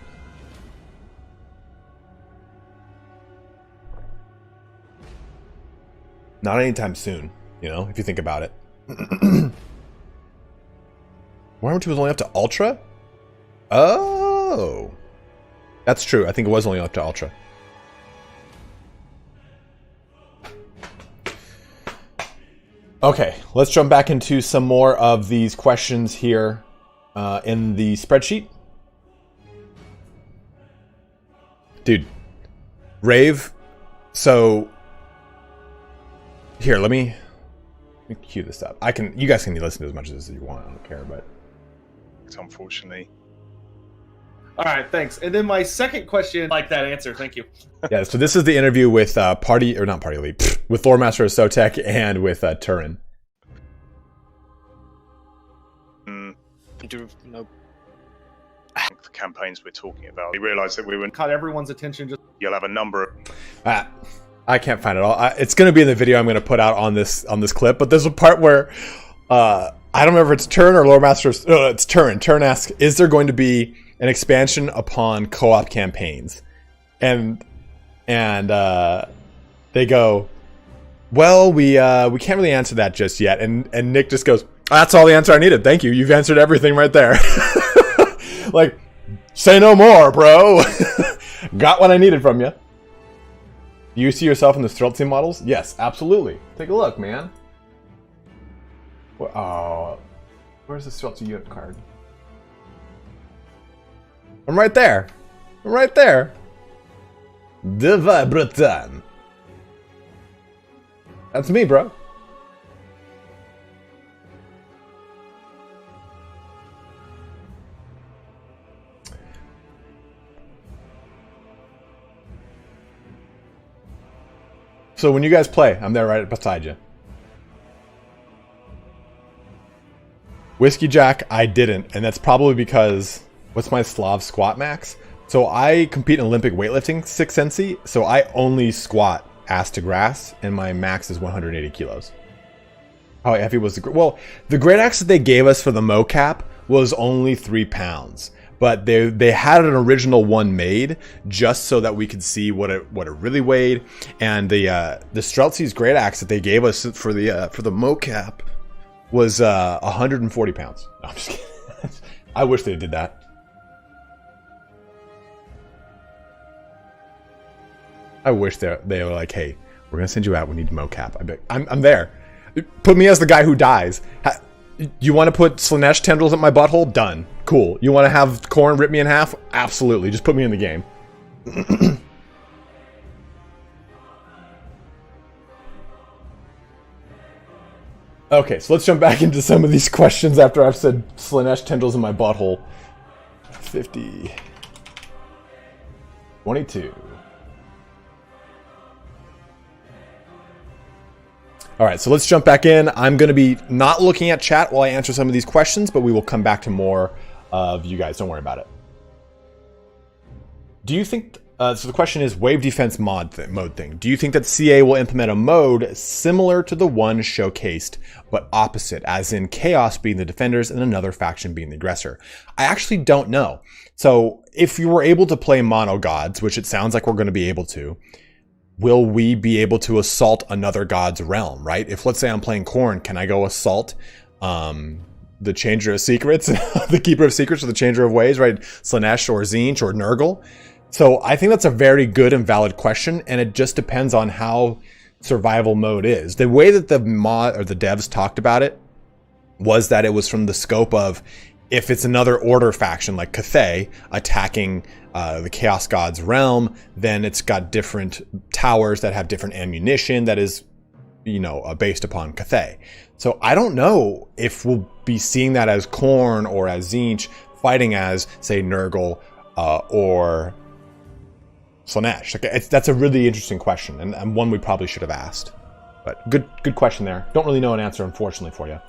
Speaker 1: Not anytime soon, you know, if you think about it. Warhammer 2 was only up to Ultra? Oh. That's true. I think it was only up to Ultra. Okay, let's jump back into some more of these questions here in the spreadsheet. Dude, Rave, so here, let me cue this up. You guys can listen to as much as you want, I don't care, but
Speaker 3: unfortunately.
Speaker 4: All right, thanks. And then my second question, like that answer, thank you.
Speaker 1: Yeah, so this is the interview with with Lore Master of Sotek and with Turin.
Speaker 3: No. The campaigns we're talking about, we realized that we were
Speaker 4: Caught everyone's attention. Just
Speaker 3: you'll have a number of
Speaker 1: I can't find it all. It's going to be in the video I'm going to put out on this clip, but there's a part where I don't remember if it's Turin or Lore Master. No, it's Turin. Turin asks, "Is there going to be an expansion upon co-op campaigns?" And they go, "Well, we can't really answer that just yet." And Nick just goes, "That's all the answer I needed. Thank you. You've answered everything right there." Like, say no more, bro. Got what I needed from you. Do you see yourself in the Streltsy models? Yes, absolutely. Take a look, man. Oh, where's the Streltsy unit card? I'm right there. I'm right there. Deva Breton. That's me, bro. So when you guys play, I'm there right beside you. Whiskey Jack, I didn't, and that's probably because, what's my Slav squat max? So I compete in Olympic weightlifting 6 Sensi, so I only squat ass to grass, and my max is 180 kilos. How heavy was the... Well, the great axe that they gave us for the mocap was only 3 pounds. But they had an original one made just so that we could see what it really weighed. And the Streltsy's great axe that they gave us for the mocap was 140 pounds. No, I'm just kidding. I wish they did that. I wish they were like, hey, we're gonna send you out. We need mocap. I'm there. Put me as the guy who dies. You want to put Slanesh tendrils at my butthole? Done. Cool. You want to have Korn rip me in half? Absolutely. Just put me in the game. Okay, so let's jump back into some of these questions after I've said Slanesh tendrils in my butthole. 50. 22. All right, so let's jump back in. I'm going to be not looking at chat while I answer some of these questions, but we will come back to more of you guys. Don't worry about it. Do you think... so the question is wave defense mode thing. Do you think that CA will implement a mode similar to the one showcased, but opposite, as in Chaos being the defenders and another faction being the aggressor? I actually don't know. So if you were able to play mono gods, which it sounds like we're going to be able to, will we be able to assault another god's realm, right? If, let's say I'm playing Khorne, can I go assault the Changer of Secrets, the Keeper of Secrets, or the Changer of Ways, right? Slanesh or Tzeentch or Nurgle. So I think that's a very good and valid question, and it just depends on how survival mode is. The way that the mod or the devs talked about it was that it was from the scope of, if it's another Order faction like Cathay attacking the Chaos God's realm, then it's got different towers that have different ammunition that is, based upon Cathay. So I don't know if we'll be seeing that as Khorne or as Tzeentch fighting as, say, Nurgle or Slanesh. That's a really interesting question, and one we probably should have asked. But good question there. Don't really know an answer, unfortunately, for you.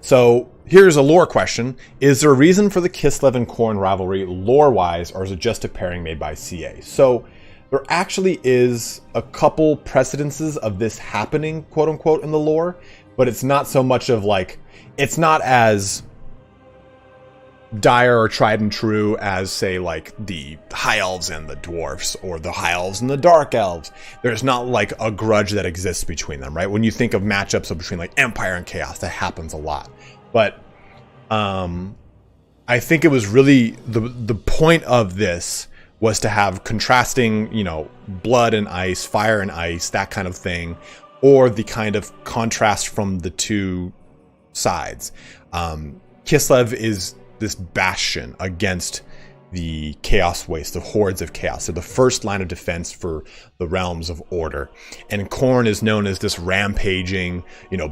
Speaker 1: So here's a lore question. Is there a reason for the Kislev and Khorne rivalry lore-wise, or is it just a pairing made by CA? So there actually is a couple precedences of this happening, quote-unquote, in the lore, but it's not so much of it's not as dire or tried and true as, say, like the High Elves and the Dwarfs, or the High Elves and the Dark Elves. There's not like a grudge that exists between them, right? When you think of matchups between like Empire and Chaos, that happens a lot. But I think it was really the point of this was to have contrasting, blood and ice, fire and ice, that kind of thing, or the kind of contrast from the two sides. Kislev is this bastion against the Chaos Waste, the hordes of chaos. They're the first line of defense for the realms of order. And Khorne is known as this rampaging,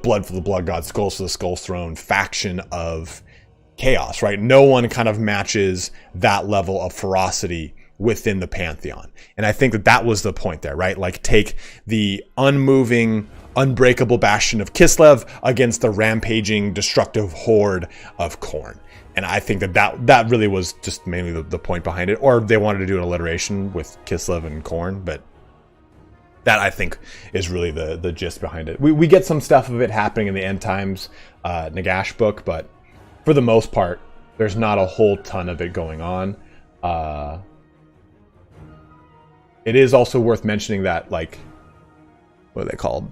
Speaker 1: blood for the blood god, skulls for the skull throne faction of chaos, right? No one kind of matches that level of ferocity within the pantheon. And I think that was the point there, right? Like, take the unmoving, unbreakable bastion of Kislev against the rampaging, destructive horde of Khorne. And I think that really was just mainly the point behind it. Or they wanted to do an alliteration with Kislev and Khorne, but that, I think, is really the gist behind it. We get some stuff of it happening in the End Times Nagash book, but for the most part, there's not a whole ton of it going on. It is also worth mentioning that, like, what are they called?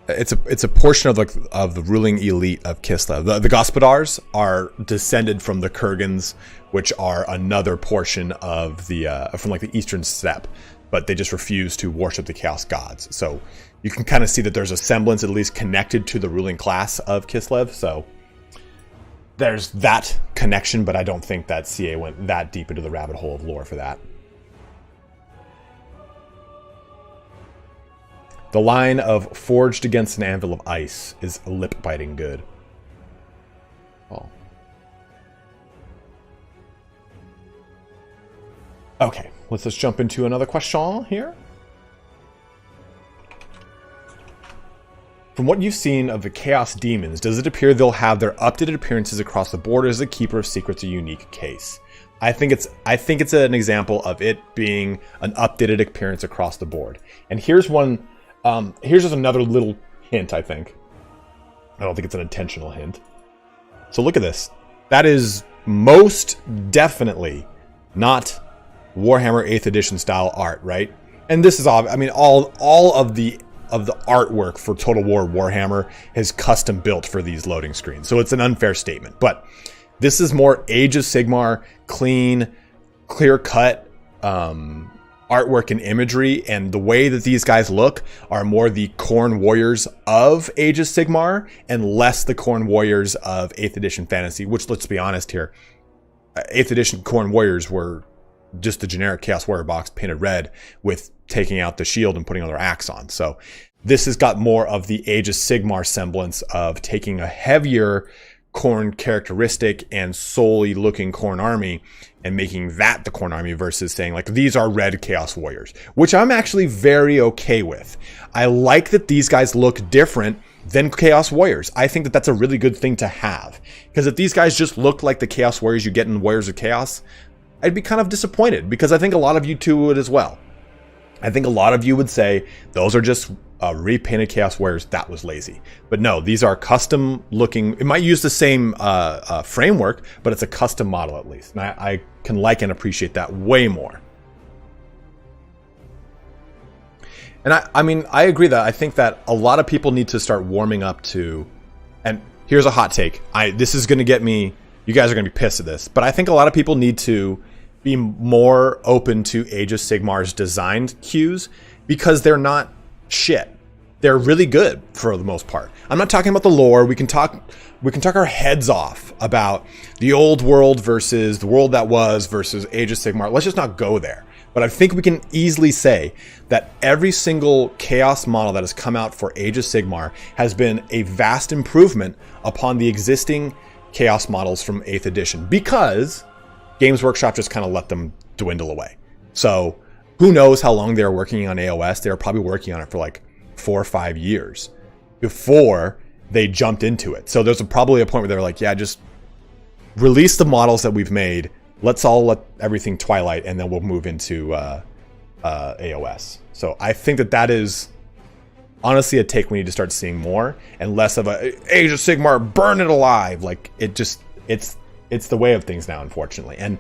Speaker 1: It's a portion of the ruling elite of Kislev. The Gospodars are descended from the Kurgans, which are another portion of from like the Eastern Steppe, but they just refuse to worship the Chaos Gods. So you can kind of see that there's a semblance, at least, connected to the ruling class of Kislev. So there's that connection, but I don't think that CA went that deep into the rabbit hole of lore for that. The line of forged against an anvil of ice is lip-biting good. Oh. Okay, let's just jump into another question here. From what you've seen of the Chaos Demons, does it appear they'll have their updated appearances across the board, or is the Keeper of Secrets a unique case? I think it's an example of it being an updated appearance across the board. And here's one. Here's just another little hint, I think. I don't think it's an intentional hint. So look at this. That is most definitely not Warhammer 8th edition style art, right? And this is all, I mean, all of the artwork for Total War Warhammer is custom built for these loading screens. So it's an unfair statement. But this is more Age of Sigmar, clean, clear-cut, artwork and imagery, and the way that these guys look are more the Khorne warriors of Age of Sigmar and less the Khorne warriors of 8th edition fantasy, which, let's be honest here, 8th edition Khorne warriors were just the generic Chaos Warrior box painted red with taking out the shield and putting another axe on. So this has got more of the Age of Sigmar semblance of taking a heavier Khorne characteristic and solely looking Khorne army and making that the Khorne army versus saying, like, these are red Chaos Warriors, which I'm actually very okay with. I like that these guys look different than Chaos Warriors. I think that that's a really good thing to have, because if these guys just looked like the Chaos Warriors you get in Warriors of Chaos, I'd be kind of disappointed, because I think a lot of you two would as well. I think a lot of you would say those are just repainted Chaos Warriors. That was lazy. But no, these are custom looking. It might use the same framework, but it's a custom model at least. And I can like and appreciate that way more. And I mean, I agree that I think that a lot of people need to start warming up to, and here's a hot take. This is going to get me, you guys are going to be pissed at this, but I think a lot of people need to be more open to Age of Sigmar's designed cues because they're not shit. They're really good for the most part. I'm not talking about the lore. We can talk our heads off about the old world versus the world that was versus Age of Sigmar. Let's just not go there. But I think we can easily say that every single Chaos model that has come out for Age of Sigmar has been a vast improvement upon the existing Chaos models from 8th edition because Games Workshop just kind of let them dwindle away. So who knows how long they were working on AOS? They were probably working on it for like 4 or 5 years before they jumped into it. So there's probably a point where they're like, yeah, just release the models that we've made. Let's all let everything Twilight, and then we'll move into AOS. So I think that is honestly a take we need to start seeing more, and less of a Age of Sigmar, burn it alive. Like it's the way of things now, unfortunately. And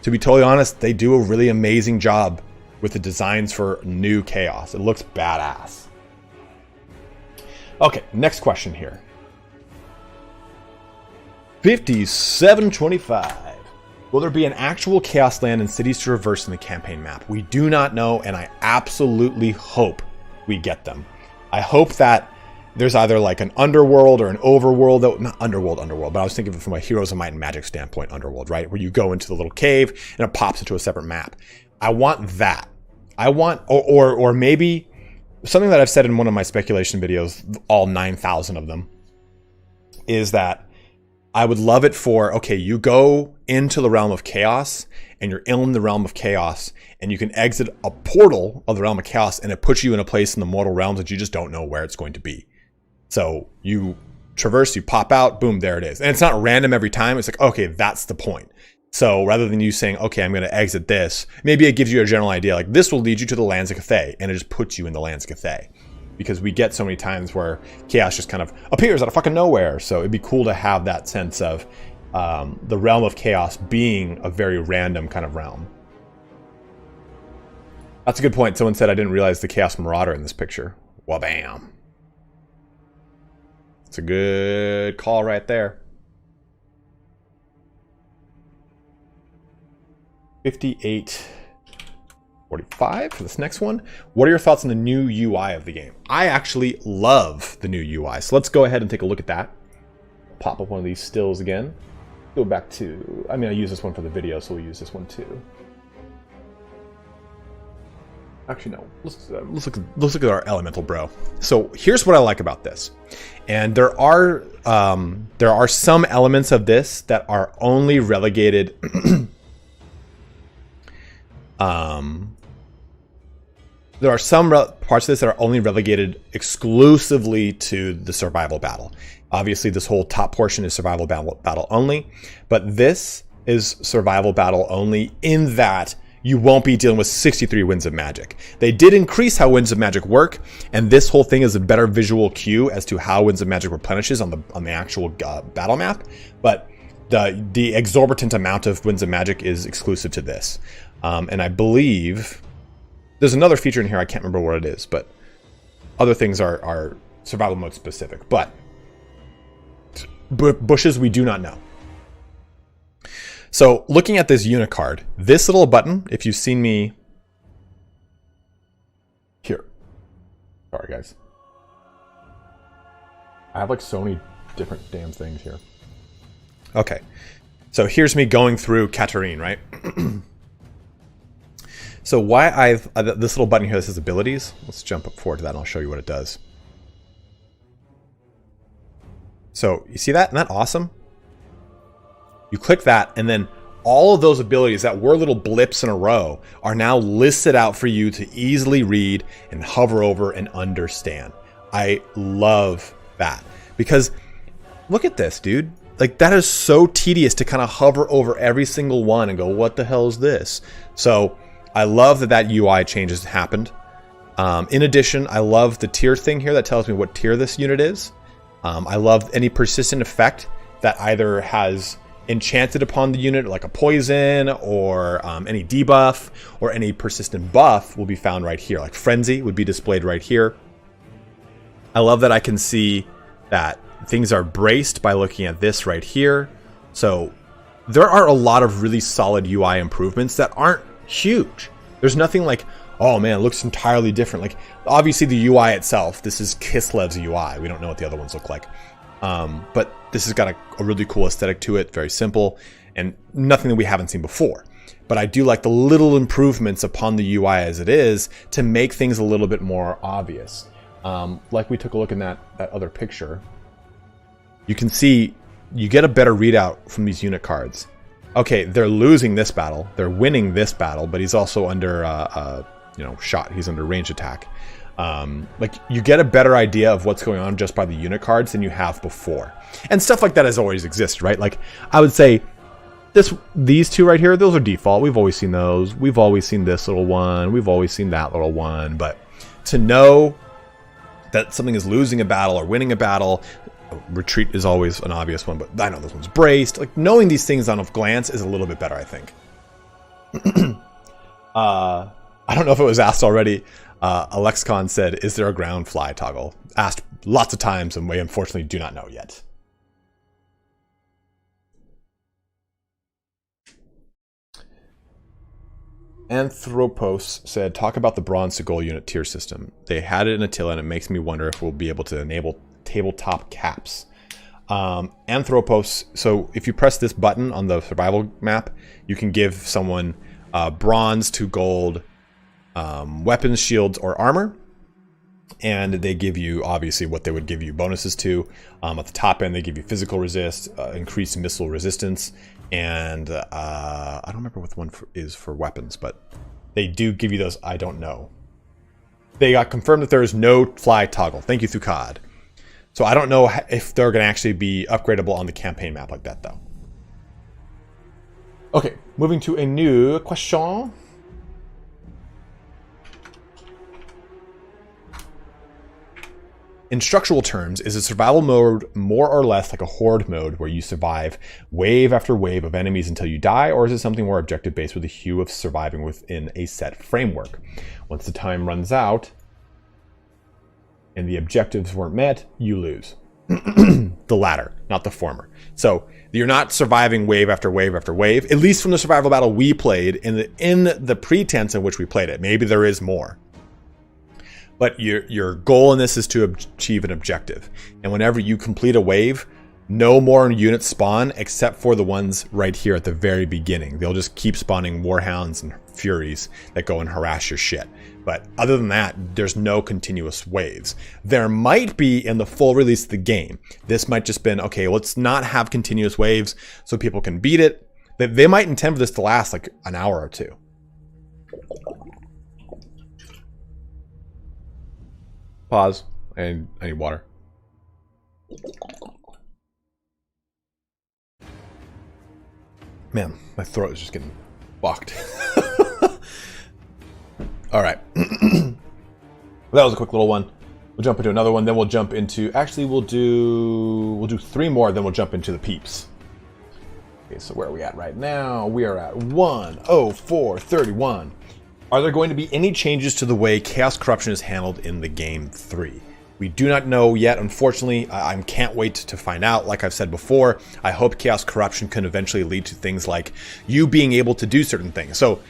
Speaker 1: to be totally honest, they do a really amazing job with the designs for new Chaos. It looks badass. Okay, next question here. 5725. Will there be an actual Chaos land and cities to reverse in the campaign map? We do not know, and I absolutely hope we get them. I hope that there's either like an underworld or an overworld, not underworld, but I was thinking of it from a Heroes of Might and Magic standpoint, underworld, right? Where you go into the little cave and it pops into a separate map. I want that. I want, or maybe something that I've said in one of my speculation videos, all 9,000 of them, is that I would love it for, okay, you go into the realm of chaos and you're in the realm of chaos and you can exit a portal of the realm of chaos and it puts you in a place in the mortal realms that you just don't know where it's going to be. So you traverse, you pop out, boom, there it is. And it's not random every time. It's like, okay, that's the point. So rather than you saying, okay, I'm going to exit this, maybe it gives you a general idea, like this will lead you to the lands of Cathay, and it just puts you in the lands of Cathay. Because we get so many times where chaos just kind of appears out of fucking nowhere. So it'd be cool to have that sense of the realm of chaos being a very random kind of realm. That's a good point. Someone said I didn't realize the Chaos Marauder in this picture. Well, bam. It's a good call right there. 5845 for this next one. What are your thoughts on the new UI of the game? I actually love the new UI. So let's go ahead and take a look at that. Pop up one of these stills again. Go back to, I mean, I use this one for the video, so we'll use this one too. Actually, no. Let's look at our elemental bro. So here's what I like about this, and there are some elements of this that are only relegated. There are some parts of this that are only relegated exclusively to the survival battle. Obviously, this whole top portion is survival battle only, but this is survival battle only in that you won't be dealing with 63 Winds of Magic. They did increase how Winds of Magic work, and this whole thing is a better visual cue as to how Winds of Magic replenishes on the actual battle map, but the exorbitant amount of Winds of Magic is exclusive to this. And I believe there's another feature in here, I can't remember what it is, but other things are survival mode specific. But bushes, we do not know. So looking at this unit card, this little button, if you've seen me here. Sorry, guys. I have like so many different damn things here. Okay. So here's me going through Katarine, right? So why I've this little button here that says abilities, let's jump up forward to that and I'll show you what it does. So you see that? Isn't that awesome? You click that and then all of those abilities that were little blips in a row are now listed out for you to easily read and hover over and understand. I love that because look at this, dude. Like that is so tedious to kind of hover over every single one and go, what the hell is this? So I love that UI change has happened. In addition, I love the tier thing here that tells me what tier this unit is. I love any persistent effect that either has enchanted upon the unit, like a poison or any debuff or any persistent buff will be found right here. Like Frenzy would be displayed right here. I love that I can see that things are braced by looking at this right here. So there are a lot of really solid UI improvements that aren't huge. There's nothing like, oh man, it looks entirely different. Like obviously the UI itself, this is Kislev's UI. We don't know what the other ones look like. But this has got a really cool aesthetic to it, very simple, and nothing that we haven't seen before. But I do like the little improvements upon the UI as it is to make things a little bit more obvious. Like we took a look in that other picture. You can see you get a better readout from these unit cards. Okay, they're losing this battle, they're winning this battle, but he's also under shot. He's under range attack. Like you get a better idea of what's going on just by the unit cards than you have before. And stuff like that has always existed, right? Like I would say these two right here, those are default. We've always seen those. We've always seen this little one. We've always seen that little one. But to know that something is losing a battle or winning a battle, retreat is always an obvious one, but I know this one's braced. Like knowing these things on a glance is a little bit better, I think. I don't know if it was asked already. Alexcon said, is there a ground fly toggle? Asked lots of times, and we unfortunately do not know yet. Anthropos said, talk about the bronze to gold unit tier system. They had it in Attila, and it makes me wonder if we'll be able to enable tabletop caps. Anthropos, so if you press this button on the survival map, you can give someone bronze to gold weapons, shields, or armor, and they give you obviously what they would give you bonuses to. At the top end, they give you physical resist, increased missile resistance, and I don't remember what the one is for weapons, but they do give you those. I don't know. They got confirmed that there is no fly toggle. Thank you, Thukad. So I don't know if they're going to actually be upgradable on the campaign map like that, though. Okay, moving to a new question. In structural terms, is a survival mode more or less like a horde mode where you survive wave after wave of enemies until you die, or is it something more objective-based with a hue of surviving within a set framework? Once the time runs out and the objectives weren't met, you lose. The latter, not the former. So you're not surviving wave after wave after wave, at least from the survival battle we played in the pretense in which we played it. Maybe there is more. But your goal in this is to achieve an objective. And whenever you complete a wave, no more units spawn except for the ones right here at the very beginning. They'll just keep spawning Warhounds and Furies that go and harass your shit. But other than that, there's no continuous waves. There might be in the full release of the game. This might just been, okay, let's not have continuous waves so people can beat it. They might intend for this to last like an hour or two. Pause. I need water. Man, my throat is just getting fucked. All right. That was a quick little one. We'll jump into another one, then we'll jump into... Actually, we'll do 3 more, then we'll jump into the peeps. Okay, so where are we at right now? We are at 1:04:31. Are there going to be any changes to the way Chaos Corruption is handled in the Game 3? We do not know yet, unfortunately. I can't wait to find out. Like I've said before, I hope Chaos Corruption can eventually lead to things like you being able to do certain things. So,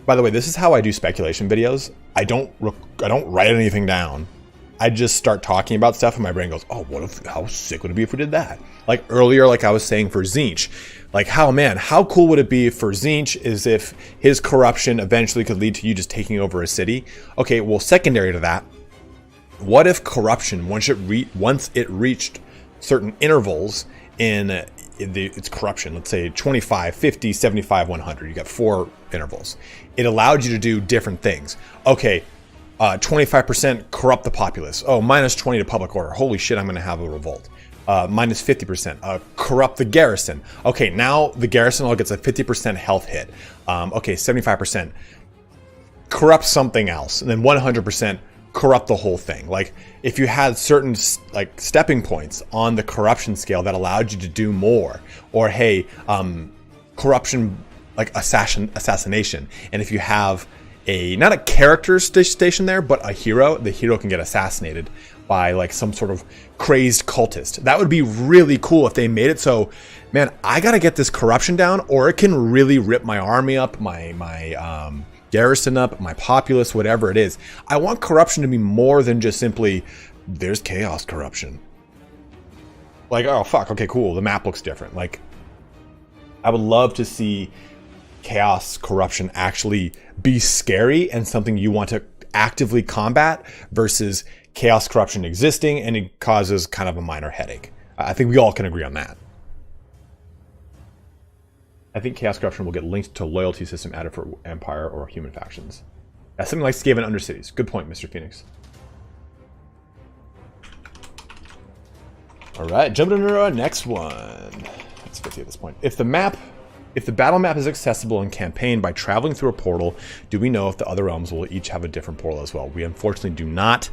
Speaker 1: by the way, this is how I do speculation videos. I don't write anything down. I just start talking about stuff and my brain goes, oh, how sick would it be if we did that? Like earlier, like I was saying for Tzeentch, like how cool would it be for Tzeentch is if his corruption eventually could lead to you just taking over a city? Okay, well, secondary to that, what if corruption, once it reached certain intervals in its corruption, let's say 25, 50, 75, 100, you got 4 intervals. It allowed you to do different things. Okay, 25% corrupt the populace. Oh, minus 20 to public order. Holy shit, I'm going to have a revolt. Minus 50%. Corrupt the garrison. Okay, now the garrison all gets a 50% health hit. Okay, 75%. Corrupt something else. And then 100% corrupt the whole thing. Like if you had certain like stepping points on the corruption scale that allowed you to do more, or hey, corruption like assassination, and if you have not a character station there, but a hero, the hero can get assassinated by like some sort of crazed cultist. That would be really cool if they made it so, man, I gotta get this corruption down, or it can really rip my army up, my garrison up, my populace, whatever it is. I want corruption to be more than just simply, there's chaos corruption. Like, oh fuck, okay, cool, the map looks different. Like, I would love to see chaos corruption actually be scary and something you want to actively combat versus chaos corruption existing and it causes kind of a minor headache. I think we all can agree on that. I think chaos corruption will get linked to loyalty system added for Empire or human factions. That's something like Skaven Undercities. Good point, Mr. Phoenix. All right, jumping into our next one. That's 50 at this point. If the battle map is accessible in campaign by traveling through a portal, do we know if the other realms will each have a different portal as well? We unfortunately do not.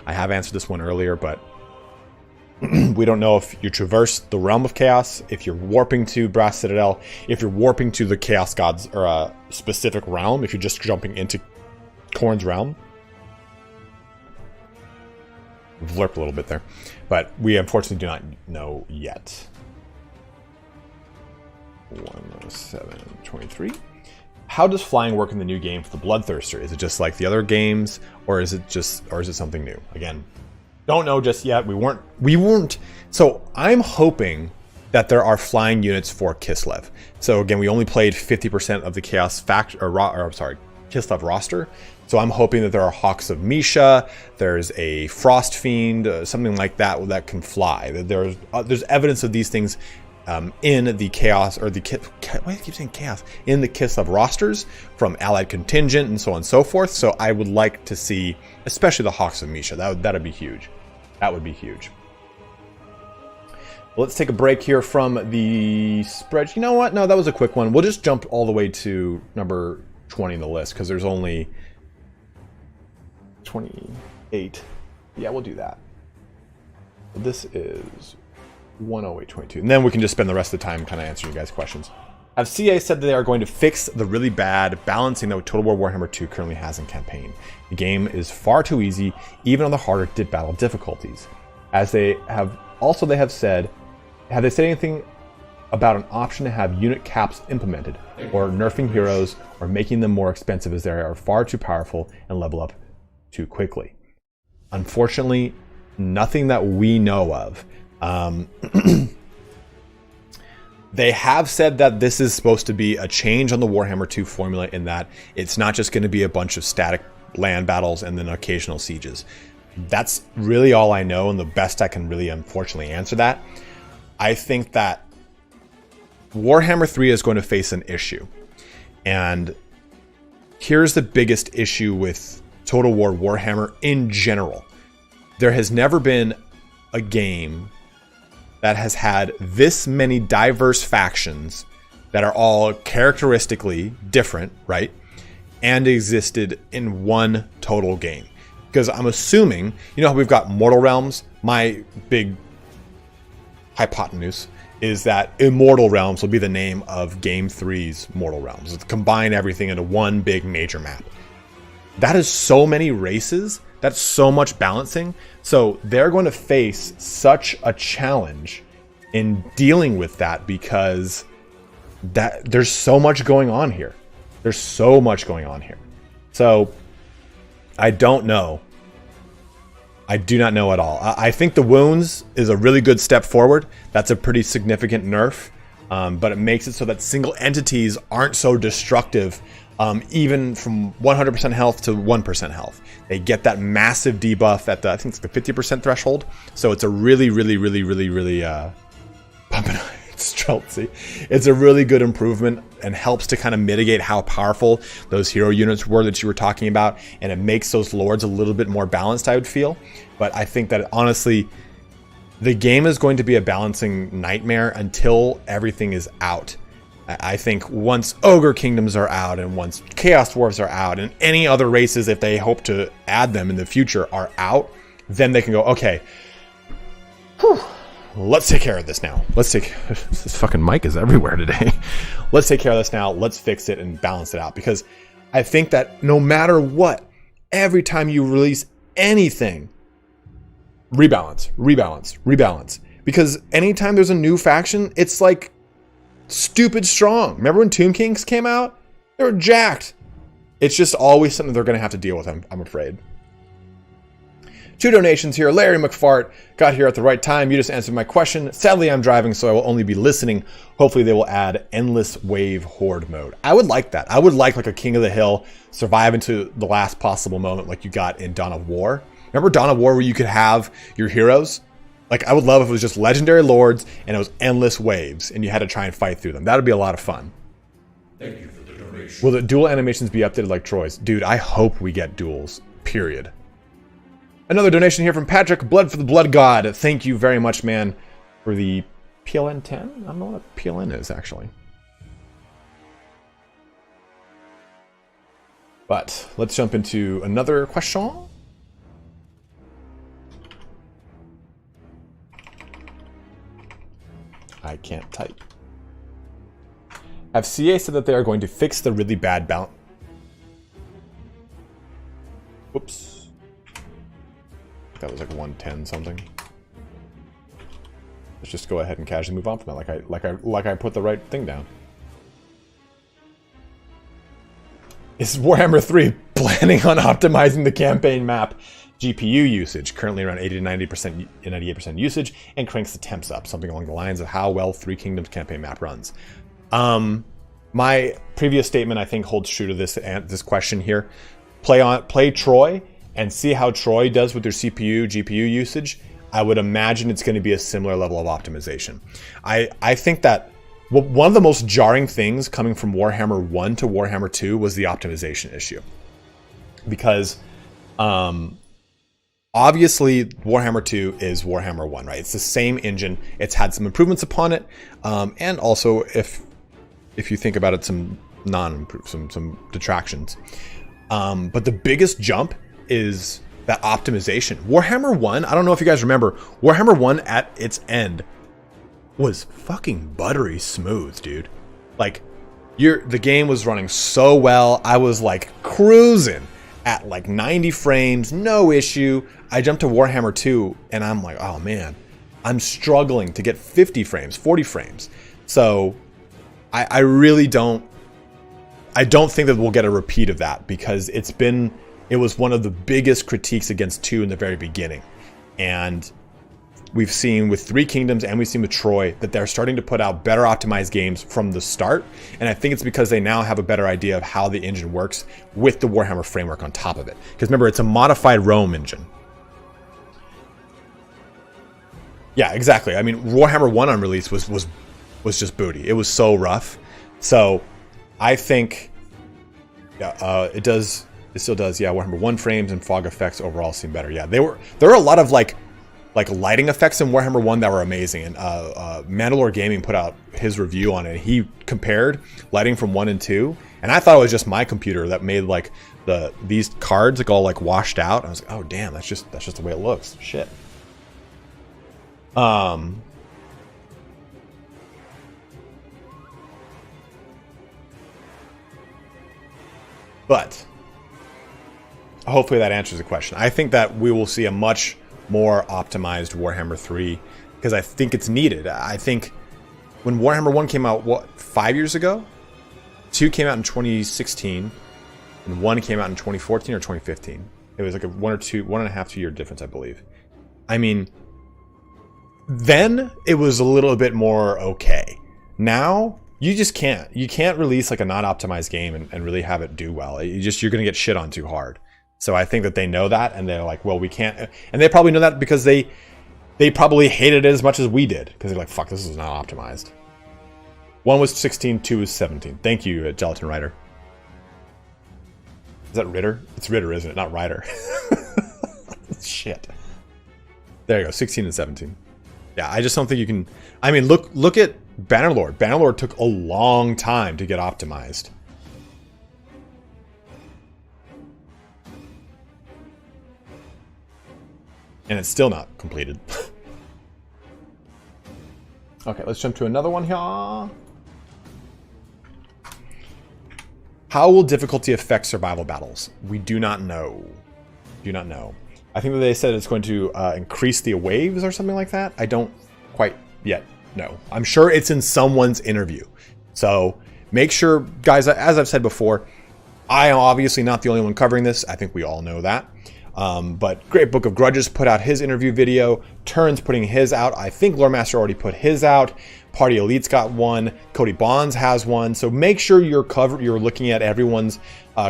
Speaker 1: I have answered this one earlier, but we don't know if you traverse the realm of chaos, if you're warping to Brass Citadel, if you're warping to the Chaos Gods or a specific realm, if you're just jumping into Khorne's realm. Vlerp a little bit there, but we unfortunately do not know yet. 107.23. How does flying work in the new game for the Bloodthirster? Is it just like the other games, or is it something new? Again, don't know just yet. We weren't. So I'm hoping that there are flying units for Kislev. So again, we only played 50% of the Chaos Kislev roster. So I'm hoping that there are Hawks of Misha, there's a Frost Fiend, something like that that can fly. There's evidence of these things in the Chaos, or the why do I keep saying Chaos? In the Kislev rosters from Allied Contingent and so on and so forth. So I would like to see, especially the Hawks of Misha. That'd be huge. That would be huge. Let's take a break here from the spread. You know what? No, that was a quick one. We'll just jump all the way to number 20 in the list because there's only 28. Yeah, we'll do that. This is 108.22. And then we can just spend the rest of the time kind of answering you guys' questions. Have CA said that they are going to fix the really bad balancing that Total War Warhammer 2 currently has in campaign. The game is far too easy, even on the harder battle difficulties. As they have said, have they said anything about an option to have unit caps implemented, or nerfing heroes, or making them more expensive as they are far too powerful and level up too quickly? Unfortunately, nothing that we know of. They have said that this is supposed to be a change on the Warhammer 2 formula, in that it's not just going to be a bunch of static land battles and then occasional sieges. That's really all I know, and the best I can really unfortunately answer that. I think that Warhammer 3 is going to face an issue. And here's the biggest issue with Total War Warhammer in general. There has never been a game that has had this many diverse factions that are all characteristically different, right? And existed in one total game. Because I'm assuming, you know how we've got Mortal Realms? My big hypotenuse is that Immortal Realms will be the name of Game 3's Mortal Realms. It's combine everything into one big major map. That is so many races. That's so much balancing. So they're going to face such a challenge in dealing with that, because there's so much going on here. There's so much going on here. So I don't know. I do not know at all. I think the wounds is a really good step forward. That's a pretty significant nerf, but it makes it so that single entities aren't so destructive, even from 100% health to 1% health. They get that massive debuff at I think it's the 50% threshold. So it's a really it's a really good improvement, and helps to kind of mitigate how powerful those hero units were that you were talking about, and it makes those lords a little bit more balanced, I would feel. But I think that honestly, the game is going to be a balancing nightmare until everything is out. I think once Ogre Kingdoms are out and once Chaos Dwarves are out and any other races, if they hope to add them in the future, are out, then they can go, okay, whew, let's take care of this now. This fucking mic is everywhere today. Let's take care of this now. Let's fix it and balance it out. Because I think that no matter what, every time you release anything, rebalance, rebalance, rebalance. Because anytime there's a new faction, it's like stupid strong. Remember when Tomb Kings came out? They were jacked. It's just always something they're going to have to deal with, I'm afraid. 2 donations here. Larry McFart got here at the right time. You just answered my question. Sadly, I'm driving, so I will only be listening. Hopefully, they will add Endless Wave Horde mode. I would like that. I would like a King of the Hill, survive into the last possible moment like you got in Dawn of War. Remember Dawn of War where you could have your heroes? Like, I would love if it was just legendary lords and it was endless waves and you had to try and fight through them. That would be a lot of fun.
Speaker 2: Thank you for the donation.
Speaker 1: Will the dual animations be updated like Troy's? Dude, I hope we get duels. Period. Another donation here from Patrick. Blood for the Blood God. Thank you very much, man, for the PLN 10. I don't know what PLN is, actually. But let's jump into another question. I can't type. FCA said that they are going to fix the really bad balance. Whoops. That was like 110 something. Let's just go ahead and casually move on from that, like I put the right thing down. Is Warhammer 3 planning on optimizing the campaign map GPU usage? Currently around 80 to 90%, 98% usage, and cranks the temps up. Something along the lines of how well Three Kingdoms campaign map runs. My previous statement, I think, holds true to this question here. Play Troy and see how Troy does with their CPU, GPU usage. I would imagine it's going to be a similar level of optimization. I think that one of the most jarring things coming from Warhammer 1 to Warhammer 2 was the optimization issue. Because obviously Warhammer 2 is Warhammer 1, right? It's the same engine. It's had some improvements upon it. And also, if you think about it, some detractions. But the biggest jump is that optimization. Warhammer 1, I don't know if you guys remember, Warhammer 1 at its end was fucking buttery smooth, dude. Like, the game was running so well. I was like cruising at like 90 frames, no issue. I jumped to Warhammer 2 and I'm like, oh man, I'm struggling to get 50 frames, 40 frames. So I really don't think that we'll get a repeat of that, because it was one of the biggest critiques against 2 in the very beginning. And we've seen with Three Kingdoms and we've seen with Troy that they're starting to put out better optimized games from the start. And I think it's because they now have a better idea of how the engine works with the Warhammer framework on top of it. Because remember, it's a modified Rome engine. Yeah, exactly. I mean, Warhammer 1 on release was just booty. It was so rough. So I think it still does. Yeah, Warhammer 1 frames and fog effects overall seem better. Yeah, there were a lot of like lighting effects in Warhammer 1 that were amazing. And Mandalore Gaming put out his review on it. He compared lighting from 1 and 2, and I thought it was just my computer that made like these cards like all like washed out. I was like, oh damn, that's just the way it looks. Shit. But hopefully that answers the question. I think that we will see a much more optimized Warhammer 3, because I think it's needed. I think when Warhammer 1 came out, 5 years ago? 2 came out in 2016, and 1 came out in 2014 or 2015. It was like a 1.5 2 year difference, I believe. I mean, then it was a little bit more okay. Now, you just can't. You can't release like a not optimized game and really have it do well. You're going to get shit on too hard. So I think that they know that, and they're like, well, we can't. And they probably know that because they probably hated it as much as we did, because they're like, fuck, this is not optimized. 1 was 16, 2 was 17. Thank you, Gelatin Rider. Is that Ritter? It's Ritter, isn't it? Not Rider. Shit. There you go, 16 and 17. Yeah, I just don't think you can. I mean, look at Bannerlord. Bannerlord took a long time to get optimized. And it's still not completed. Okay, let's jump to another one here. How will difficulty affect survival battles? We do not know. Do not know. I think that they said it's going to increase the waves or something like that. I don't quite yet know. I'm sure it's in someone's interview. So make sure, guys, as I've said before, I am obviously not the only one covering this. I think we all know that. But Great Book of Grudges put out his interview video. Turn's putting his out. I think Loremaster already put his out. Party Elite's got one. Cody Bonds has one. So make sure you're looking at everyone's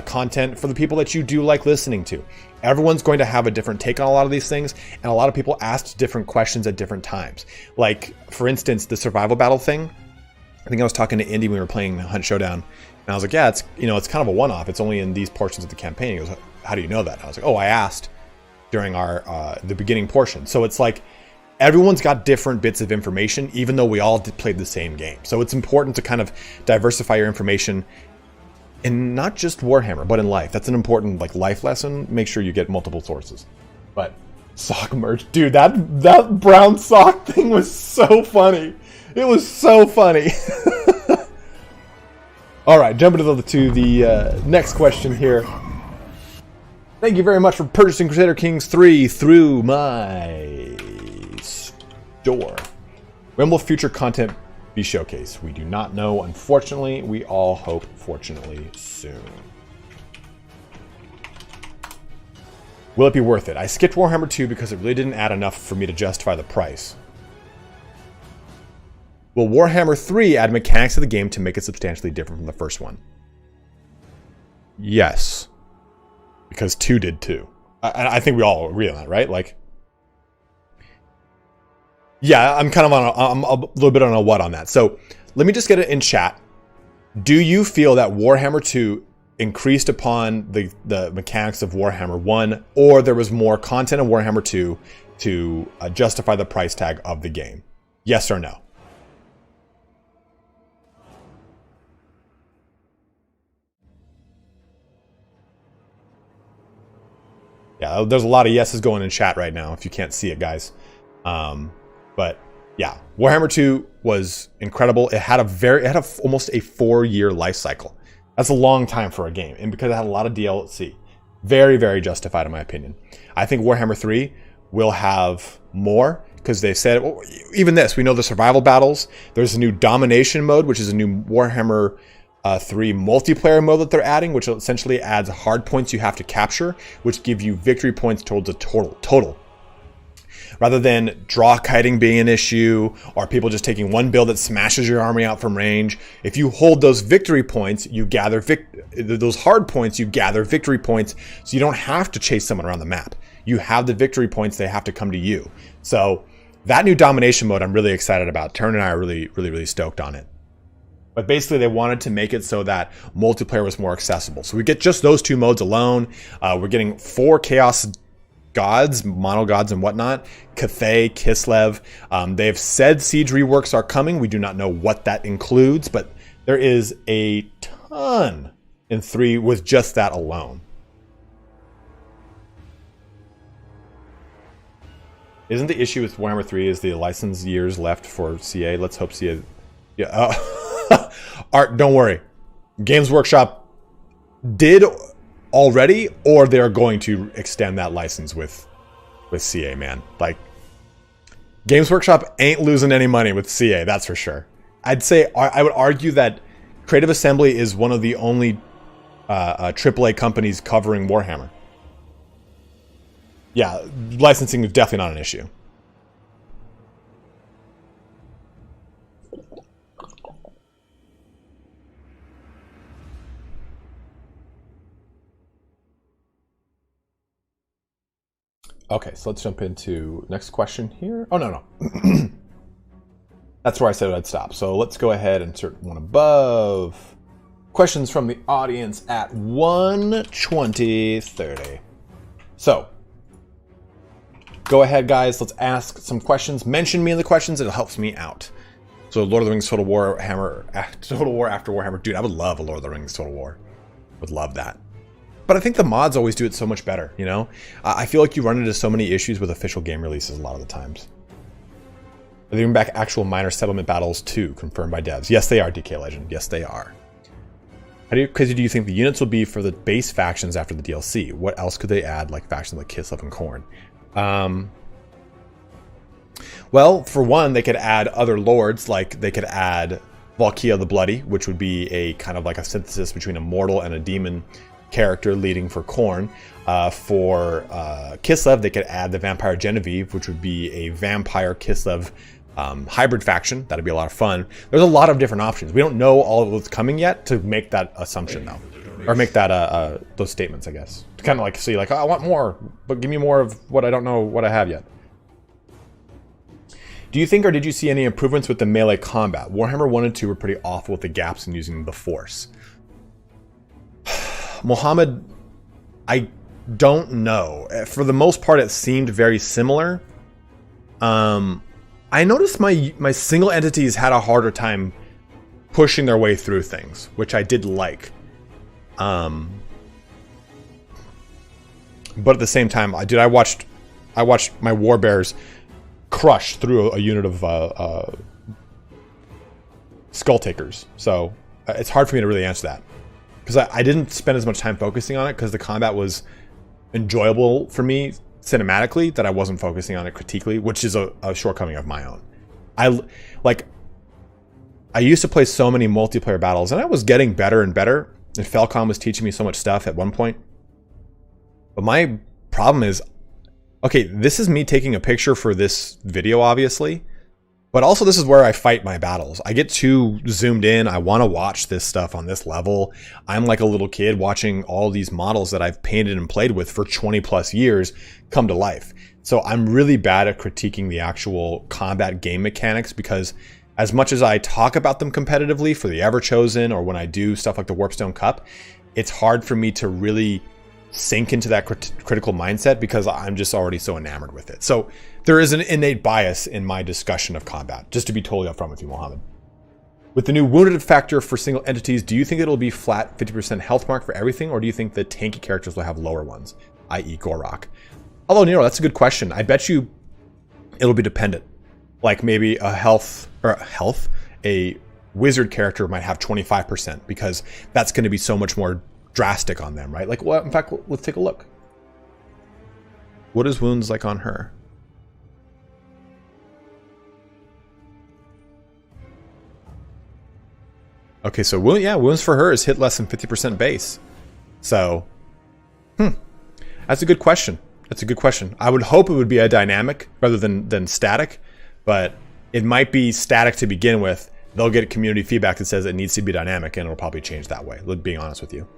Speaker 1: content for the people that you do like listening to. Everyone's going to have a different take on a lot of these things, and a lot of people asked different questions at different times. Like, for instance, the survival battle thing. I think I was talking to Indy when we were playing Hunt Showdown, and I was like, yeah, it's it's kind of a one-off. It's only in these portions of the campaign. He goes, how do you know that? And I was like, oh, I asked during our the beginning portion. So it's like everyone's got different bits of information, even though we all played the same game. So it's important to kind of diversify your information in not just Warhammer, but in life. That's an important life lesson. Make sure you get multiple sources. But sock merch, dude, that brown sock thing was so funny. It was so funny. All right, jumping to the next question here. Thank you very much for purchasing Crusader Kings 3 through my store. When will future content be showcased? We do not know, unfortunately. We all hope, fortunately, soon. Will it be worth it? I skipped Warhammer 2 because it really didn't add enough for me to justify the price. Will Warhammer 3 add mechanics to the game to make it substantially different from the first one? Yes. Because 2 did too. I think we all agree on that, right? Yeah, I'm kind of I'm a little bit on a what on that. So let me just get it in chat. Do you feel that Warhammer 2 increased upon the mechanics of Warhammer 1, or there was more content in Warhammer 2 to justify the price tag of the game? Yes or no? Yeah, there's a lot of yeses going in chat right now if you can't see it, guys. But yeah, Warhammer 2 was incredible. It had almost a 4-year life cycle. That's a long time for a game, and because it had a lot of DLC. Very, very justified in my opinion. I think Warhammer 3 will have more, because they said, well, even this, we know the survival battles. There's a new domination mode, which is a new Warhammer 3 multiplayer mode that they're adding, which essentially adds hard points you have to capture, which give you victory points towards a total. Rather than draw kiting being an issue, or people just taking one build that smashes your army out from range. If you hold those victory points, you gather those hard points, you gather victory points, so you don't have to chase someone around the map. You have the victory points, they have to come to you. So that new domination mode I'm really excited about. Turn and I are really stoked on it. But basically they wanted to make it so that multiplayer was more accessible. So we get just those 2 modes alone. We're getting 4 Chaos gods, mono gods and whatnot. Cathay, Kislev. They've said siege reworks are coming. We do not know what that includes, but there is a ton in 3 with just that alone. Isn't the issue with Warhammer 3 is the license years left for CA? Let's hope CA... Yeah. Art, don't worry. Games Workshop did already, or they're going to extend that license with CA, man. Games Workshop ain't losing any money with CA, that's for sure. I would argue that Creative Assembly is one of the only AAA companies covering Warhammer. Yeah, licensing is definitely not an issue. Okay, so let's jump into next question here. Oh, no. That's where I said I'd stop. So let's go ahead and insert one above. Questions from the audience at 1:20:30. So, go ahead, guys. Let's ask some questions. Mention me in the questions. It helps me out. So Lord of the Rings Total War After Warhammer. Dude, I would love a Lord of the Rings Total War. Would love that. But I think the mods always do it so much better, you know? I feel like you run into so many issues with official game releases a lot of the times. Are they bringing back actual minor settlement battles too, confirmed by devs? Yes, they are, DK Legend. Yes, they are. How crazy do you think the units will be for the base factions after the DLC? What else could they add, like factions like Kislev and Khorne? Well, for one, they could add other lords, like they could add Valkia the Bloody, which would be a kind of like a synthesis between a mortal and a demon character leading for Khorne. For Kislev, they could add the Vampire Genevieve, which would be a vampire Kislev hybrid faction. That'd be a lot of fun. There's a lot of different options. We don't know all of what's coming yet to make that assumption, though. Or make that those statements, I guess. To kind of like see, like, oh, I want more, but give me more of what I don't know what I have yet. Do you think, or did you see any improvements with the melee combat? Warhammer 1 and 2 were pretty awful with the gaps in using the Force. Mohammed, I don't know. For the most part, it seemed very similar. I noticed my single entities had a harder time pushing their way through things, which I did like. But at the same time, I watched my Warbears crush through a unit of Skull Takers. So it's hard for me to really answer that, because I didn't spend as much time focusing on it because the combat was enjoyable for me cinematically that I wasn't focusing on it critically, which is a shortcoming of my own. I used to play so many multiplayer battles, and I was getting better and better, and Falcom was teaching me so much stuff at one point. But my problem is, okay, this is me taking a picture for this video, obviously, but also this is where I fight my battles. I get too zoomed in. I want to watch this stuff on this level. I'm like a little kid watching all these models that I've painted and played with for 20 plus years come to life. So I'm really bad at critiquing the actual combat game mechanics, because as much as I talk about them competitively for the Everchosen or when I do stuff like the Warpstone Cup, it's hard for me to really sink into that critical mindset because I'm just already so enamored with it. So there is an innate bias in my discussion of combat, just to be totally upfront with you, Mohammed. With the new wounded factor for single entities, do you think it'll be flat 50% health mark for everything, or do you think the tanky characters will have lower ones, i.e. Gorok? Although, Nero, that's a good question. I bet you it'll be dependent. Like maybe a wizard character might have 25% because that's going to be so much more drastic on them, right? Like, well, in fact, let's take a look. What is wounds like on her? Okay, so wounds for her is hit less than 50% base. So, that's a good question. That's a good question. I would hope it would be a dynamic rather than static, but it might be static to begin with. They'll get community feedback that says it needs to be dynamic, and it'll probably change that way. Being honest with you.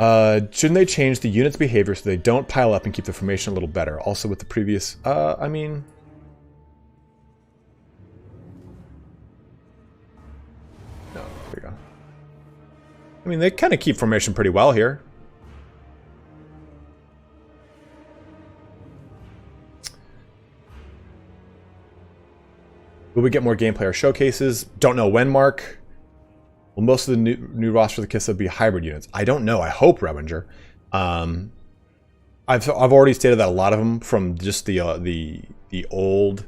Speaker 1: Shouldn't they change the unit's behavior so they don't pile up and keep the formation a little better? Also with the previous, I mean... No, there we go. I mean, they kind of keep formation pretty well here. Will we get more gameplay or showcases? Don't know when, Mark. Will most of the new roster of the Kislev be hybrid units? I don't know. I hope, Revenger. I've already stated that a lot of them from just the old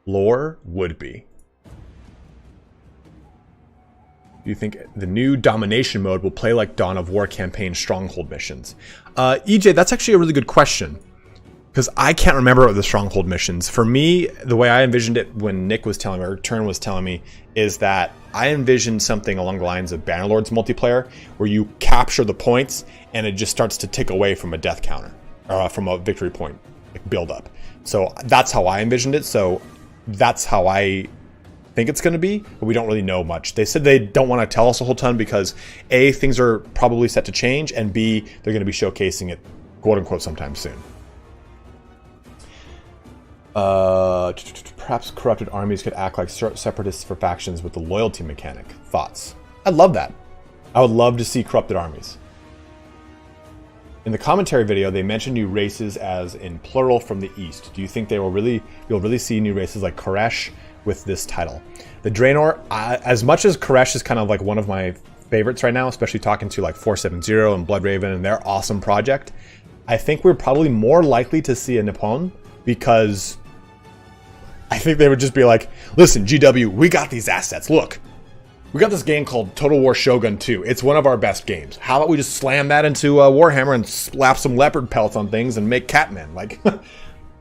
Speaker 1: lore would be. Do you think the new domination mode will play like Dawn of War campaign stronghold missions? EJ, that's actually a really good question, because I can't remember the stronghold missions. For me, the way I envisioned it when Nick was telling me, or Turn was telling me, is that I envisioned something along the lines of Bannerlords multiplayer, where you capture the points and it just starts to tick away from a death counter, or from a victory point build up. So that's how I envisioned it. So that's how I think it's going to be, but we don't really know much. They said they don't want to tell us a whole ton because A, things are probably set to change, and B, they're going to be showcasing it, quote unquote, sometime soon. Perhaps corrupted armies could act like separatists for factions with the loyalty mechanic. Thoughts? I'd love that. I would love to see corrupted armies. In the commentary video, they mentioned new races as in plural from the east. Do you think you'll really see new races like Koresh with this title? The Draenor, as much as Koresh is kind of like one of my favorites right now, especially talking to like 470 and Bloodraven and their awesome project, I think we're probably more likely to see a Nippon, because I think they would just be like, listen, GW, we got these assets. Look, we got this game called Total War Shogun 2. It's one of our best games. How about we just slam that into Warhammer and slap some leopard pelts on things and make Catmen? Like,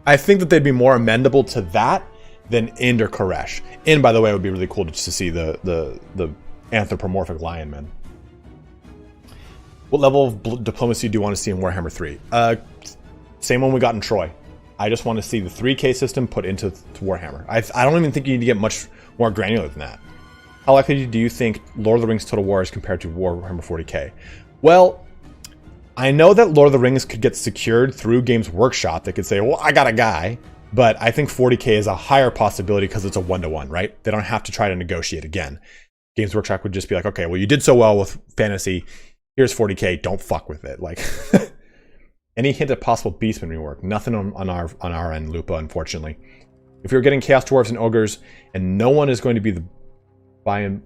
Speaker 1: I think that they'd be more amendable to that than Ind or Koresh. Ind, by the way, would be really cool just to see the anthropomorphic lion men. What level of diplomacy do you want to see in Warhammer 3? Same one we got in Troy. I just want to see the 3K system put into Warhammer. I don't even think you need to get much more granular than that. How likely do you think Lord of the Rings Total War is compared to Warhammer 40K? Well, I know that Lord of the Rings could get secured through Games Workshop. They could say, well, I got a guy. But I think 40K is a higher possibility because it's a 1-to-1, right? They don't have to try to negotiate again. Games Workshop would just be like, okay, well, you did so well with fantasy. Here's 40K. Don't fuck with it. Like, any hint at possible Beastman rework? Nothing on our end, Lupa, unfortunately. If you're getting Chaos Dwarves and Ogres, and one is going to be the buy-in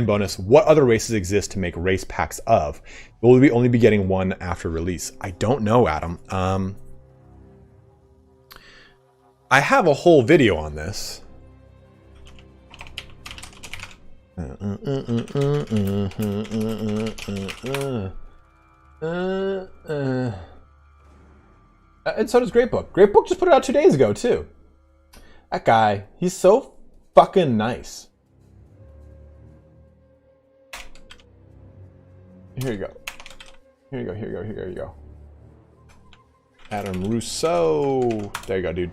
Speaker 1: bonus, what other races exist to make race packs of? Will we only be getting one after release? I don't know, Adam. I have a whole video on this. And so does Great Book. Great Book just put it out 2 days ago, too. That guy, he's so fucking nice. Here you go. Here you go. Adam Rousseau. There you go, dude.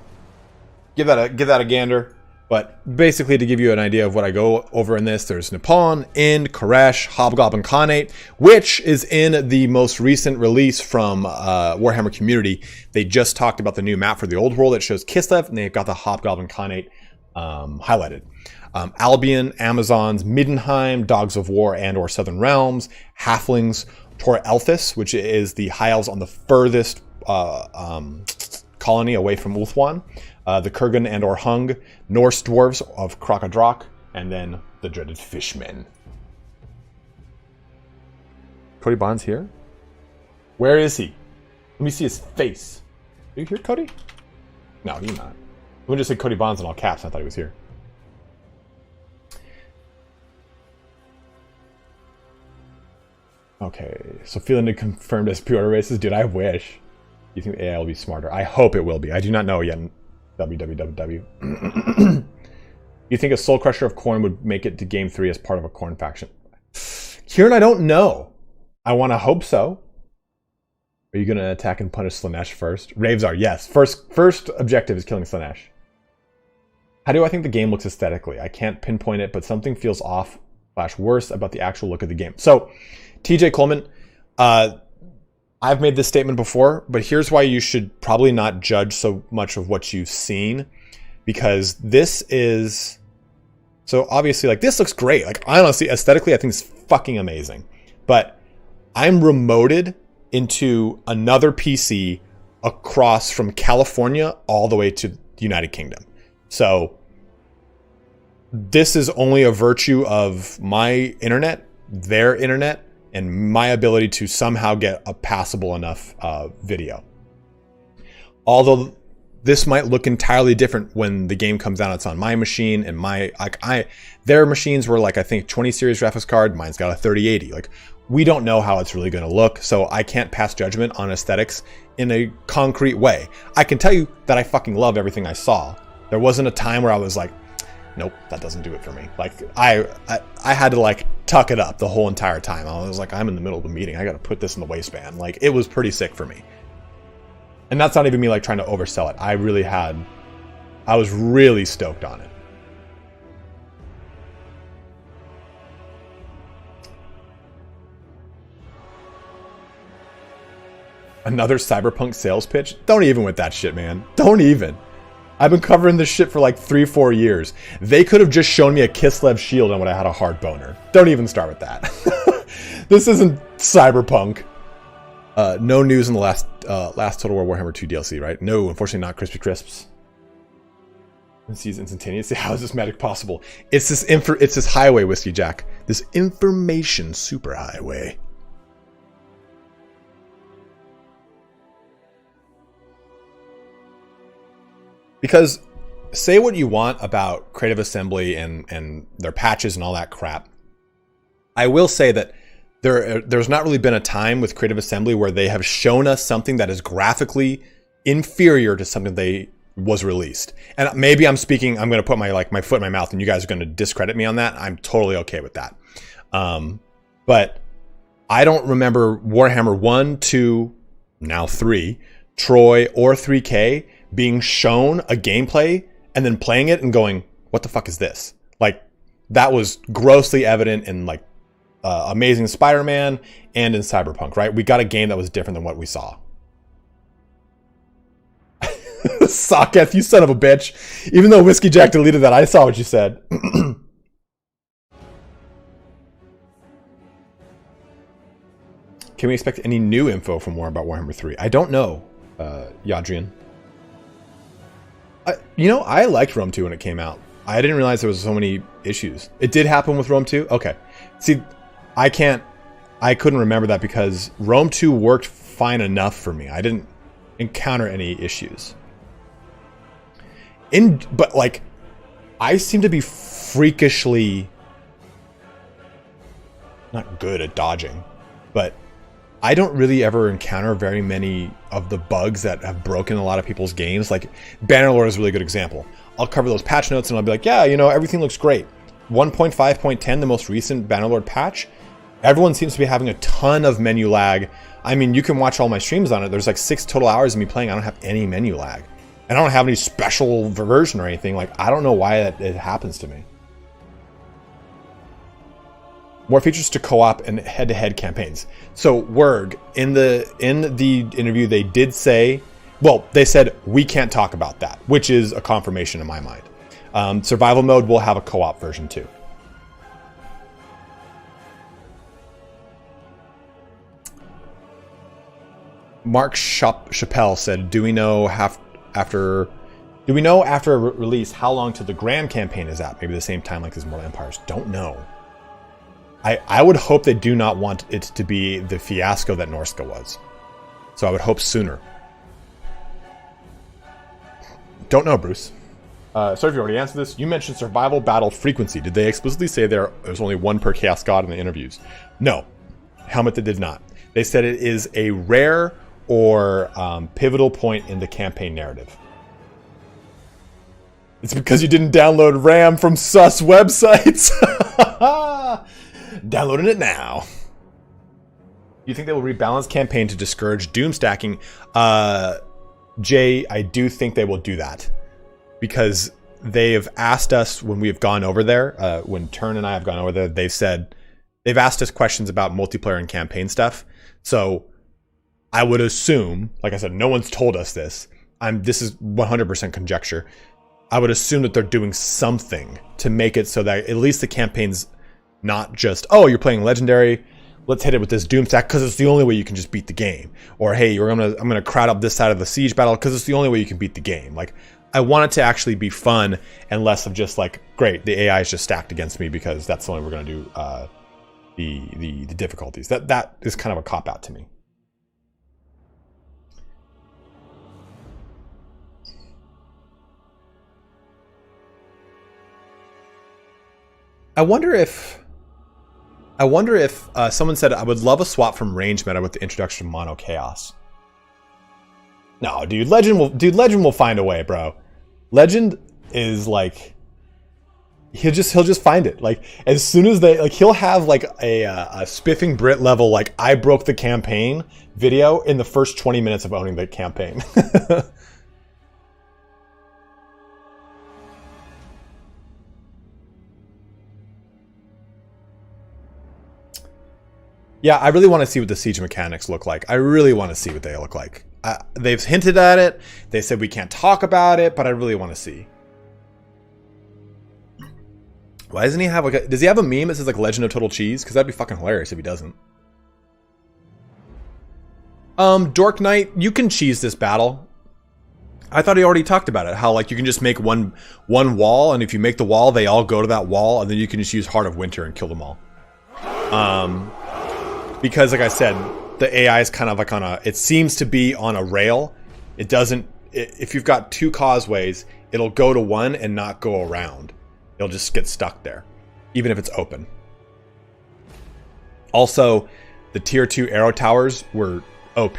Speaker 1: Give that a gander. But basically, to give you an idea of what I go over in this, there's Nippon, Ind, Koresh, Hobgoblin Khanate, which is in the most recent release from Warhammer Community. They just talked about the new map for the old world that shows Kislev, and they've got the Hobgoblin Khanate highlighted. Albion, Amazons, Middenheim, Dogs of War and or Southern Realms, Halflings, Tor Elthis, which is the High Elves on the furthest colony away from Ulthuan, the Kurgan and or Hung, Norse Dwarves of Krokadrak, and then the dreaded Fishmen. Cody Bond's here? Where is he? Let me see his face. Are you here, Cody? No, you're not. Let me just say Cody Bonds in all caps. I thought he was here. Okay, so feeling confirmed as pre-order races? Dude, I wish. You think the AI will be smarter? I hope it will be. I do not know yet. www. You think a Soul Crusher of Khorne would make it to Game 3 as part of a Khorne faction? Kieran, I don't know. I want to hope so. Are you going to attack and punish Slaanesh first? Raves are, yes. First objective is killing Slaanesh. How do I think the game looks aesthetically? I can't pinpoint it, but something feels off / worse about the actual look of the game. So, TJ Coleman, I've made this statement before, but here's why you should probably not judge so much of what you've seen, because this is... So obviously, like, this looks great. Like, honestly, aesthetically, I think it's fucking amazing. But I'm remoted into another PC across from California all the way to the United Kingdom. So this is only a virtue of my internet, their internet, and my ability to somehow get a passable enough video. Although this might look entirely different when the game comes out. It's on my machine, and their machines were like, I think 20 series graphics card. Mine's got a 3080. Like, we don't know how it's really going to look, so I can't pass judgment on aesthetics in a concrete way. I can tell you that I fucking loved everything I saw. There wasn't a time where I was like, nope, that doesn't do it for me. Like, I had to like tuck it up the whole entire time. I was like, I'm in the middle of a meeting. I got to put this in the waistband. Like, it was pretty sick for me. And that's not even me like trying to oversell it. I was really stoked on it. Another Cyberpunk sales pitch? Don't even with that shit, man. Don't even. I've been covering this shit for like 3-4 years. They could have just shown me a Kislev shield and would have had a hard boner. Don't even start with that. This isn't Cyberpunk. No news in the last Total War Warhammer 2 DLC, right? No, unfortunately not Crispy Crisps. It sees instantaneously. How is this magic possible? It's this highway, Whiskey Jack. This information superhighway. Because say what you want about Creative Assembly and their patches and all that crap. I will say that there's not really been a time with Creative Assembly where they have shown us something that is graphically inferior to something they was released. And maybe I'm going to put my foot in my mouth and you guys are going to discredit me on that. I'm totally okay with that. But I don't remember Warhammer 1, 2, now 3, Troy, or 3K being shown a gameplay and then playing it and going, what the fuck is this? Like, that was grossly evident in like Amazing Spider-Man and in Cyberpunk, right? We got a game that was different than what we saw. Socketh, you son of a bitch. Even though Whiskey Jack deleted that, I saw what you said. Can we expect any new info from more about Warhammer 3? I don't know, Yadrian. I liked Rome 2 when it came out. I didn't realize there was so many issues. It did happen with Rome 2? Okay. See, I couldn't remember that because Rome 2 worked fine enough for me. I didn't encounter any issues. But like, I seem to be freakishly not good at dodging, but I don't really ever encounter very many of the bugs that have broken a lot of people's games. Like Bannerlord is a really good example. I'll cover those patch notes and I'll be like, yeah, everything looks great. 1.5.10, the most recent Bannerlord patch, everyone seems to be having a ton of menu lag. I mean, you can watch all my streams on it. There's like 6 total hours of me playing. I don't have any menu lag. And I don't have any special version or anything. Like, I don't know why it happens to me. More features to co-op and head-to-head campaigns. So Werg, in the interview, they did say, well, they said we can't talk about that, which is a confirmation in my mind. Survival mode will have a co-op version too. Mark Chappelle said, "Do we know after release how long till the Grand campaign is at? Maybe the same time like as Mortal Empires. Don't know. I would hope they do not want it to be the fiasco that Norska was. So I would hope sooner. Don't know, Bruce. Sorry if you already answered this. You mentioned survival battle frequency. Did they explicitly say there's only one per Chaos God in the interviews? No. Helmet did not. They said it is a rare or pivotal point in the campaign narrative. It's because you didn't download RAM from sus websites. Downloading it now. You think they will rebalance campaign to discourage doom stacking? Jay, I do think they will do that. Because they have asked us when we have gone over there, when Turn and I have gone over there, they've asked us questions about multiplayer and campaign stuff. So I would assume, like I said, no one's told us this. This is 100% conjecture. I would assume that they're doing something to make it so that at least the campaign's not just, oh, you're playing Legendary, let's hit it with this Doom stack because it's the only way you can just beat the game. Or, hey, I'm gonna crowd up this side of the siege battle because it's the only way you can beat the game. Like, I want it to actually be fun and less of just like, great, the AI is just stacked against me because that's the only way we're gonna do the difficulties. That is kind of a cop-out to me. I wonder if someone said, I would love a swap from range meta with the introduction of mono chaos. No, dude, Legend will find a way, bro. Legend is like, he'll just find it. Like, as soon as he'll have like a spiffing Brit level, like, I broke the campaign video in the first 20 minutes of owning the campaign. Yeah, I really want to see what the siege mechanics look like. I really want to see what they look like. They've hinted at it. They said we can't talk about it, but I really want to see. Why doesn't he have does he have a meme that says like Legend of Total Cheese? Because that'd be fucking hilarious if he doesn't. Dork Knight, you can cheese this battle. I thought he already talked about it, how like you can just make one wall, and if you make the wall, they all go to that wall, and then you can just use Heart of Winter and kill them all. Because like I said, the AI is kind of like it seems to be on a rail. It doesn't, if you've got two causeways, it'll go to one and not go around. It'll just get stuck there, even if it's open. Also, the tier 2 arrow towers were OP.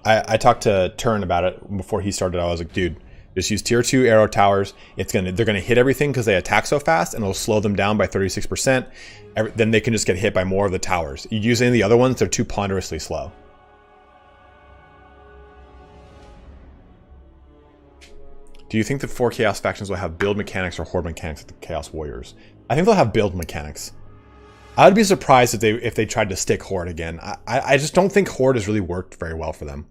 Speaker 1: I talked to Turn about it before he started. I was like, dude, just use tier 2 arrow towers. They're gonna hit everything because they attack so fast, and it'll slow them down by 36%. Then they can just get hit by more of the towers. You use any of the other ones, they're too ponderously slow. Do you think the 4 Chaos factions will have build mechanics or horde mechanics with the Chaos Warriors? I think they'll have build mechanics. I would be surprised if they tried to stick Horde again. I just don't think Horde has really worked very well for them.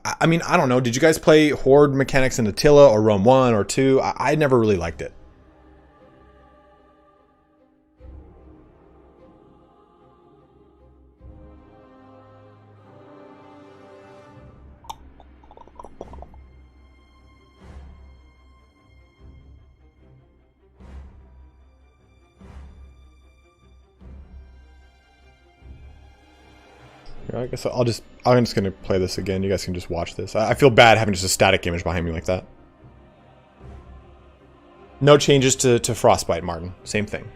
Speaker 1: I mean, I don't know. Did you guys play Horde mechanics in Attila or Rome 1 or 2? I never really liked it. I guess I'm just gonna play this again. You guys can just watch this. I feel bad having just a static image behind me like that. No changes to Frostbite, Martin. Same thing.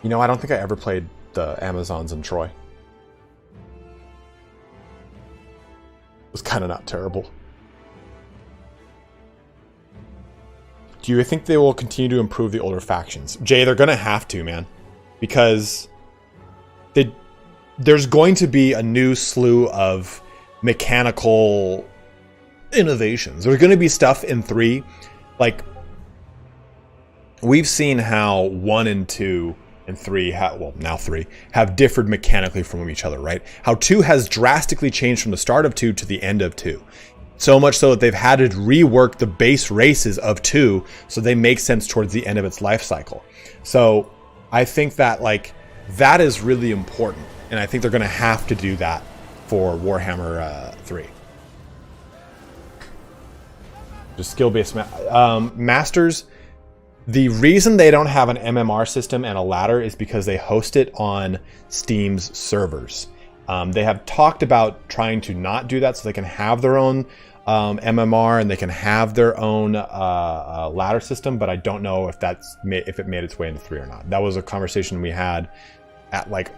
Speaker 1: You know, I don't think I ever played the Amazons in Troy. It was kind of not terrible. Do you think they will continue to improve the older factions? Jay, they're gonna have to, man. Because there's going to be a new slew of mechanical innovations. There's going to be stuff in 3. Like, we've seen how 1 and 2 and 3, well, now 3, have differed mechanically from each other, right? How 2 has drastically changed from the start of 2 to the end of 2. So much so that they've had to rework the base races of 2 so they make sense towards the end of its life cycle. So I think that, like, that is really important. And I think they're going to have to do that for Warhammer 3. Just skill-based Masters. The reason they don't have an MMR system and a ladder is because they host it on Steam's servers. They have talked about trying to not do that so they can have their own MMR and they can have their own ladder system, but I don't know if it made its way into 3 or not. That was a conversation we had at like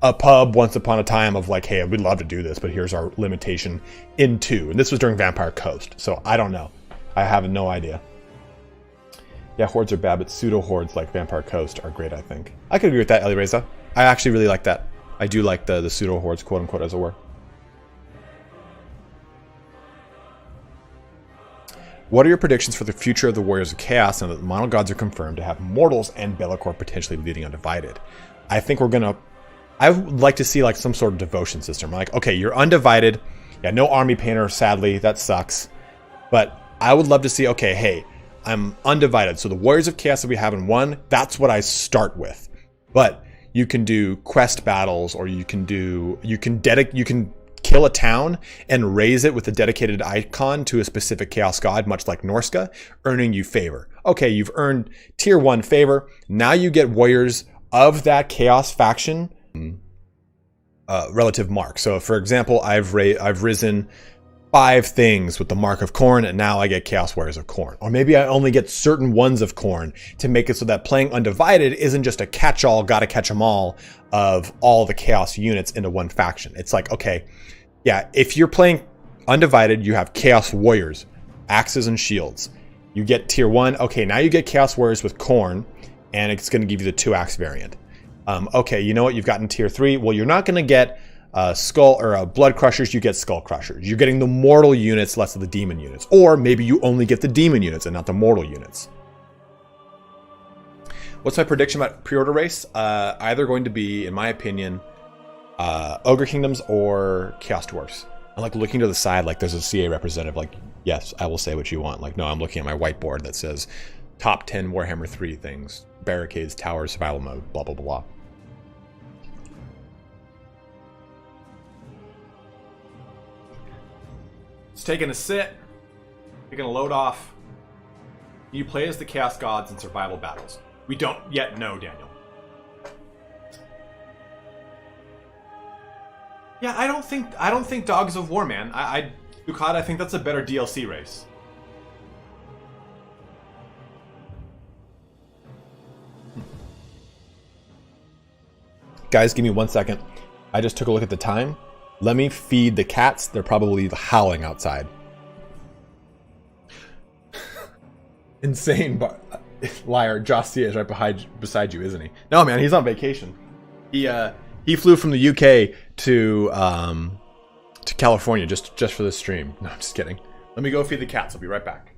Speaker 1: a pub once upon a time of like, hey, we'd love to do this, but here's our limitation in 2. And this was during Vampire Coast, so I don't know. I have no idea. Yeah, hordes are bad, but pseudo hordes like Vampire Coast are great, I think. I could agree with that, Eli Reza. I actually really like that. I do like the pseudo hordes, quote unquote, as it were. What are your predictions for the future of the Warriors of Chaos now that the Mono Gods are confirmed to have Mortals and Bellicor potentially leading Undivided? I think I would like to see like some sort of devotion system. Like, okay, you're Undivided. Yeah, no Army Painter, sadly, that sucks. But I would love to see, okay, hey, I'm Undivided. So the Warriors of Chaos that we have in 1, that's what I start with. But you can do quest battles, or you can kill a town and raise it with a dedicated icon to a specific Chaos God, much like Norska, earning you favor. Okay, you've earned tier 1 favor. Now you get warriors of that Chaos faction relative mark. So for example, I've risen 5 things with the mark of Khorne, and now I get Chaos Warriors of Khorne. Or maybe I only get certain ones of Khorne to make it so that playing Undivided isn't just a catch-all, gotta catch them all of all the Chaos units into one faction. It's like, okay, yeah, if you're playing Undivided, you have Chaos Warriors, axes and shields. You get tier 1. Okay, now you get Chaos Warriors with Khorne, and it's going to give you the 2-axe variant. Okay, you know what? You've gotten tier 3. Well, you're not going to get Skull or Blood Crushers. You get Skull Crushers. You're getting the mortal units, less of the demon units. Or maybe you only get the demon units and not the mortal units. What's my prediction about pre-order race? Either going to be, in my opinion, Ogre Kingdoms or Chaos Dwarfs. I'm like looking to the side like there's a CA representative like, yes, I will say what you want. Like, no, I'm looking at my whiteboard that says top 10 Warhammer 3 things. Barricades, towers, survival mode, blah, blah, blah. Just taking a sit. You're gonna load off. You play as the Chaos Gods in survival battles. We don't yet know, Daniel. Yeah, I don't think Dogs of War, man. Ducat, I think that's a better DLC race. Guys, give me 1 second. I just took a look at the time. Let me feed the cats. They're probably howling outside. Insane, but liar. Josh C is right beside you, isn't he? No, man, he's on vacation. He flew from the UK to California just for this stream. No, I'm just kidding. Let me go feed the cats. I'll be right back.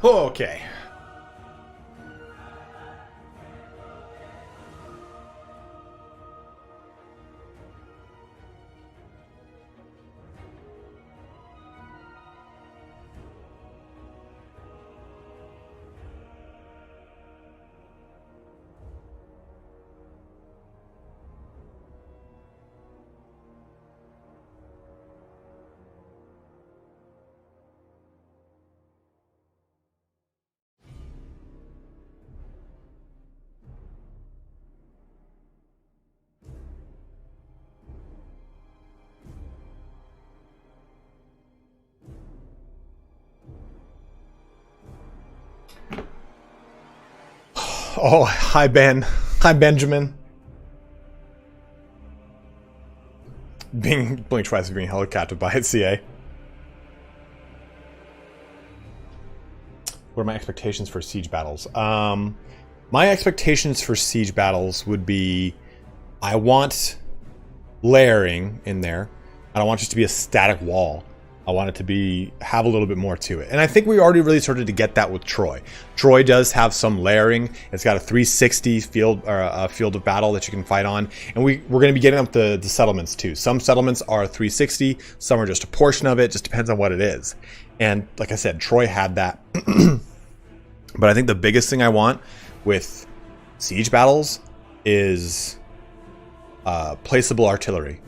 Speaker 1: Okay. Oh, hi, Ben. Hi, Benjamin. Being blinked twice for being helicoptered by it, CA. What are my expectations for siege battles? My expectations for siege battles would be, I want layering in there. I don't want it just to be a static wall. I want it to have a little bit more to it. And I think we already really started to get that with Troy. Troy does have some layering. It's got a 360 field of battle that you can fight on. And we're going to be getting up the settlements too. Some settlements are 360, some are just a portion of it. Just depends on what it is. And like I said, Troy had that. But I think the biggest thing I want with siege battles is placeable artillery.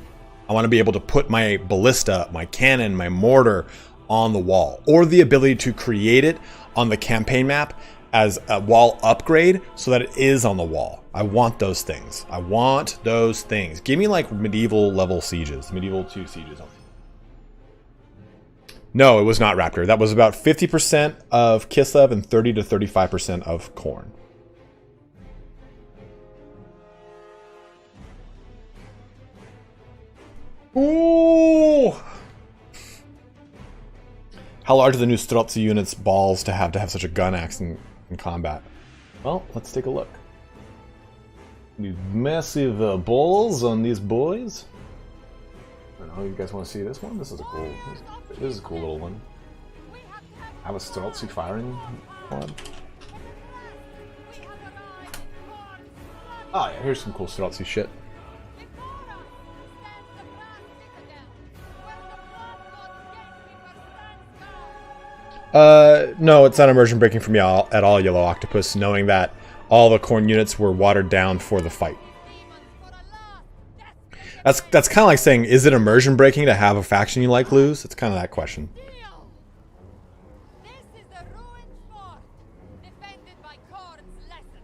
Speaker 1: I want to be able to put my ballista, my cannon, my mortar on the wall, or the ability to create it on the campaign map as a wall upgrade so that it is on the wall. I want those things. I want those things. Give me like medieval level sieges, medieval 2 sieges. No, it was not Raptor. That was about 50% of Kislev and 30 to 35% of Khorne. Ooh! How large are the new Streltsy units' balls to have such a gun axe in combat? Well, let's take a look. These massive balls on these boys. I don't know, you guys want to see this one? This is a cool little one. Have a Streltsy firing pod. Oh yeah, here's some cool Streltsy shit. No, it's not immersion breaking for me at all, Yellow Octopus, knowing that all the Khorne units were watered down for the fight. That's kind of like saying, is it immersion breaking to have a faction you like lose? It's kind of that question.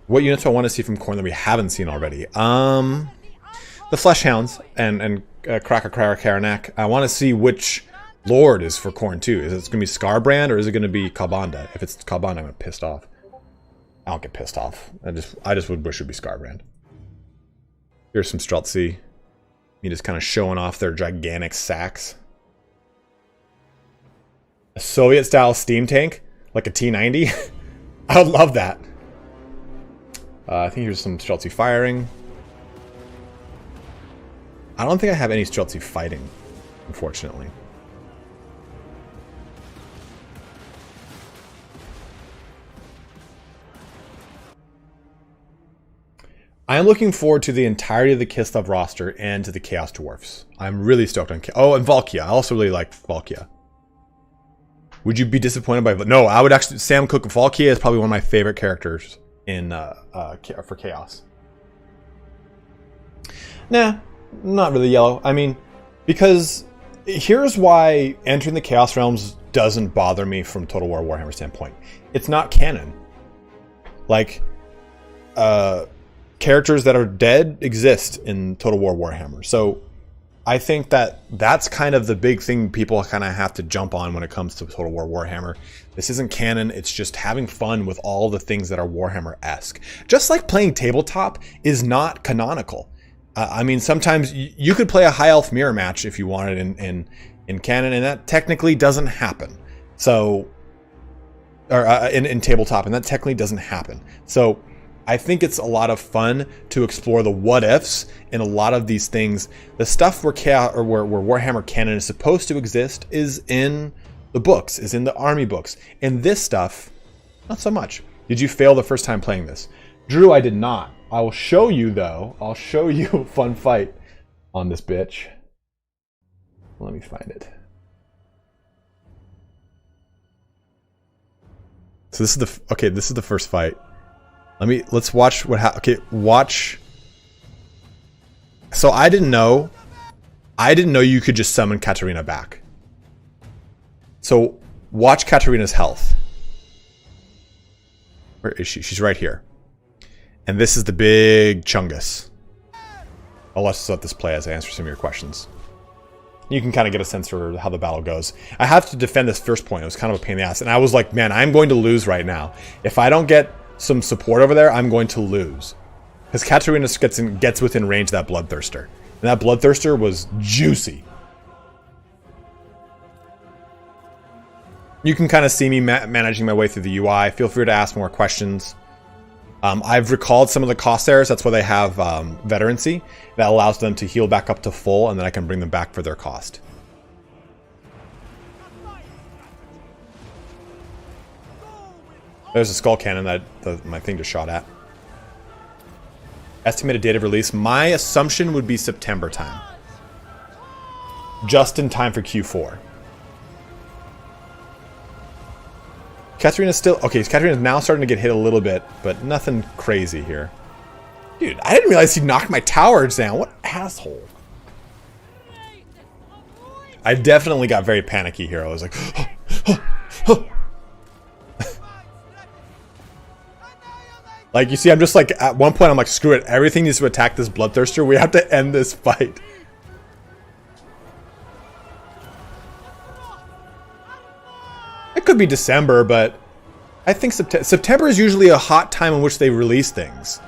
Speaker 1: What units do I want to see from Khorne that we haven't seen already? The Fleshhounds and Cracker Karanak. I want to see which Lord is for Khorne too. Is it going to be Scarbrand or is it going to be Kalbanda? If it's Kalbanda, I'm pissed off. I don't get pissed off. I just would wish it would be Scarbrand. Here's some Streltsy. You just kind of showing off their gigantic sacks. A Soviet-style steam tank, like a T-90. I would love that. I think here's some Streltsy firing. I don't think I have any Streltsy fighting, unfortunately. I am looking forward to the entirety of the Kislev roster and to the Chaos Dwarfs. I'm really stoked on Oh, and Valkia. I also really like Valkia. Would you be disappointed by... No, I would actually... Sam Cook Valkia is probably one of my favorite characters in for Chaos. Nah, not really Yellow. I mean, because here's why entering the Chaos Realms doesn't bother me from Total War Warhammer standpoint. It's not canon. Like, characters that are dead exist in Total War Warhammer. So I think that that's kind of the big thing people kind of have to jump on when it comes to Total War Warhammer. This isn't canon. It's just having fun with all the things that are Warhammer-esque. Just like playing tabletop is not canonical. I mean, sometimes you could play a High Elf mirror match if you wanted in canon, and that technically doesn't happen. So, or in tabletop, and that technically doesn't happen. So I think it's a lot of fun to explore the what ifs in a lot of these things. The stuff where Warhammer canon is supposed to exist is in the books, is in the army books. And this stuff, not so much. Did you fail the first time playing this? Drew, I did not. I will show you though. I'll show you a fun fight on this bitch. Let me find it. So this is the first fight. Let's watch what watch. So I didn't know you could just summon Katarina back. So watch Katarina's health. Where is she? She's right here. And this is the big Chungus. I'll just let this play as I answer some of your questions. You can kind of get a sense for how the battle goes. I have to defend this first point. It was kind of a pain in the ass. And I was like, man, I'm going to lose right now. If I don't get some support over there, I'm going to lose. Because Katarina gets within range of that Bloodthirster. And that Bloodthirster was juicy. You can kind of see me managing my way through the UI. Feel free to ask more questions. I've recalled some of the cost errors. That's why they have veterancy. That allows them to heal back up to full, and then I can bring them back for their cost. There's a skull cannon that my thing just shot at. Estimated date of release. My assumption would be September time. Just in time for Q4. Katarina's still... Okay, Katarina's now starting to get hit a little bit, but nothing crazy here. Dude, I didn't realize he knocked my towers down. What asshole. I definitely got very panicky here. I was like... Like, you see, I'm just like, at one point, I'm like, screw it. Everything needs to attack this Bloodthirster. We have to end this fight. It could be December, but I think September is usually a hot time in which they release things.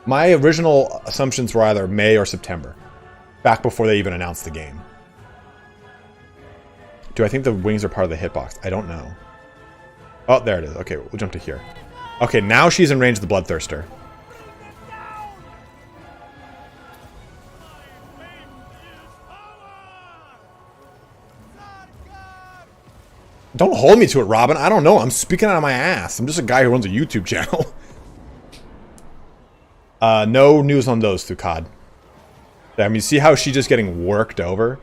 Speaker 1: My original assumptions were either May or September, back before they even announced the game. Do I think the wings are part of the hitbox? I don't know. Oh, there it is. Okay, we'll jump to here. Okay, now she's in range of the Bloodthirster. Don't hold me to it, Robin. I don't know. I'm speaking out of my ass. I'm just a guy who runs a YouTube channel. No news on those through COD. I mean, see how she's just getting worked over?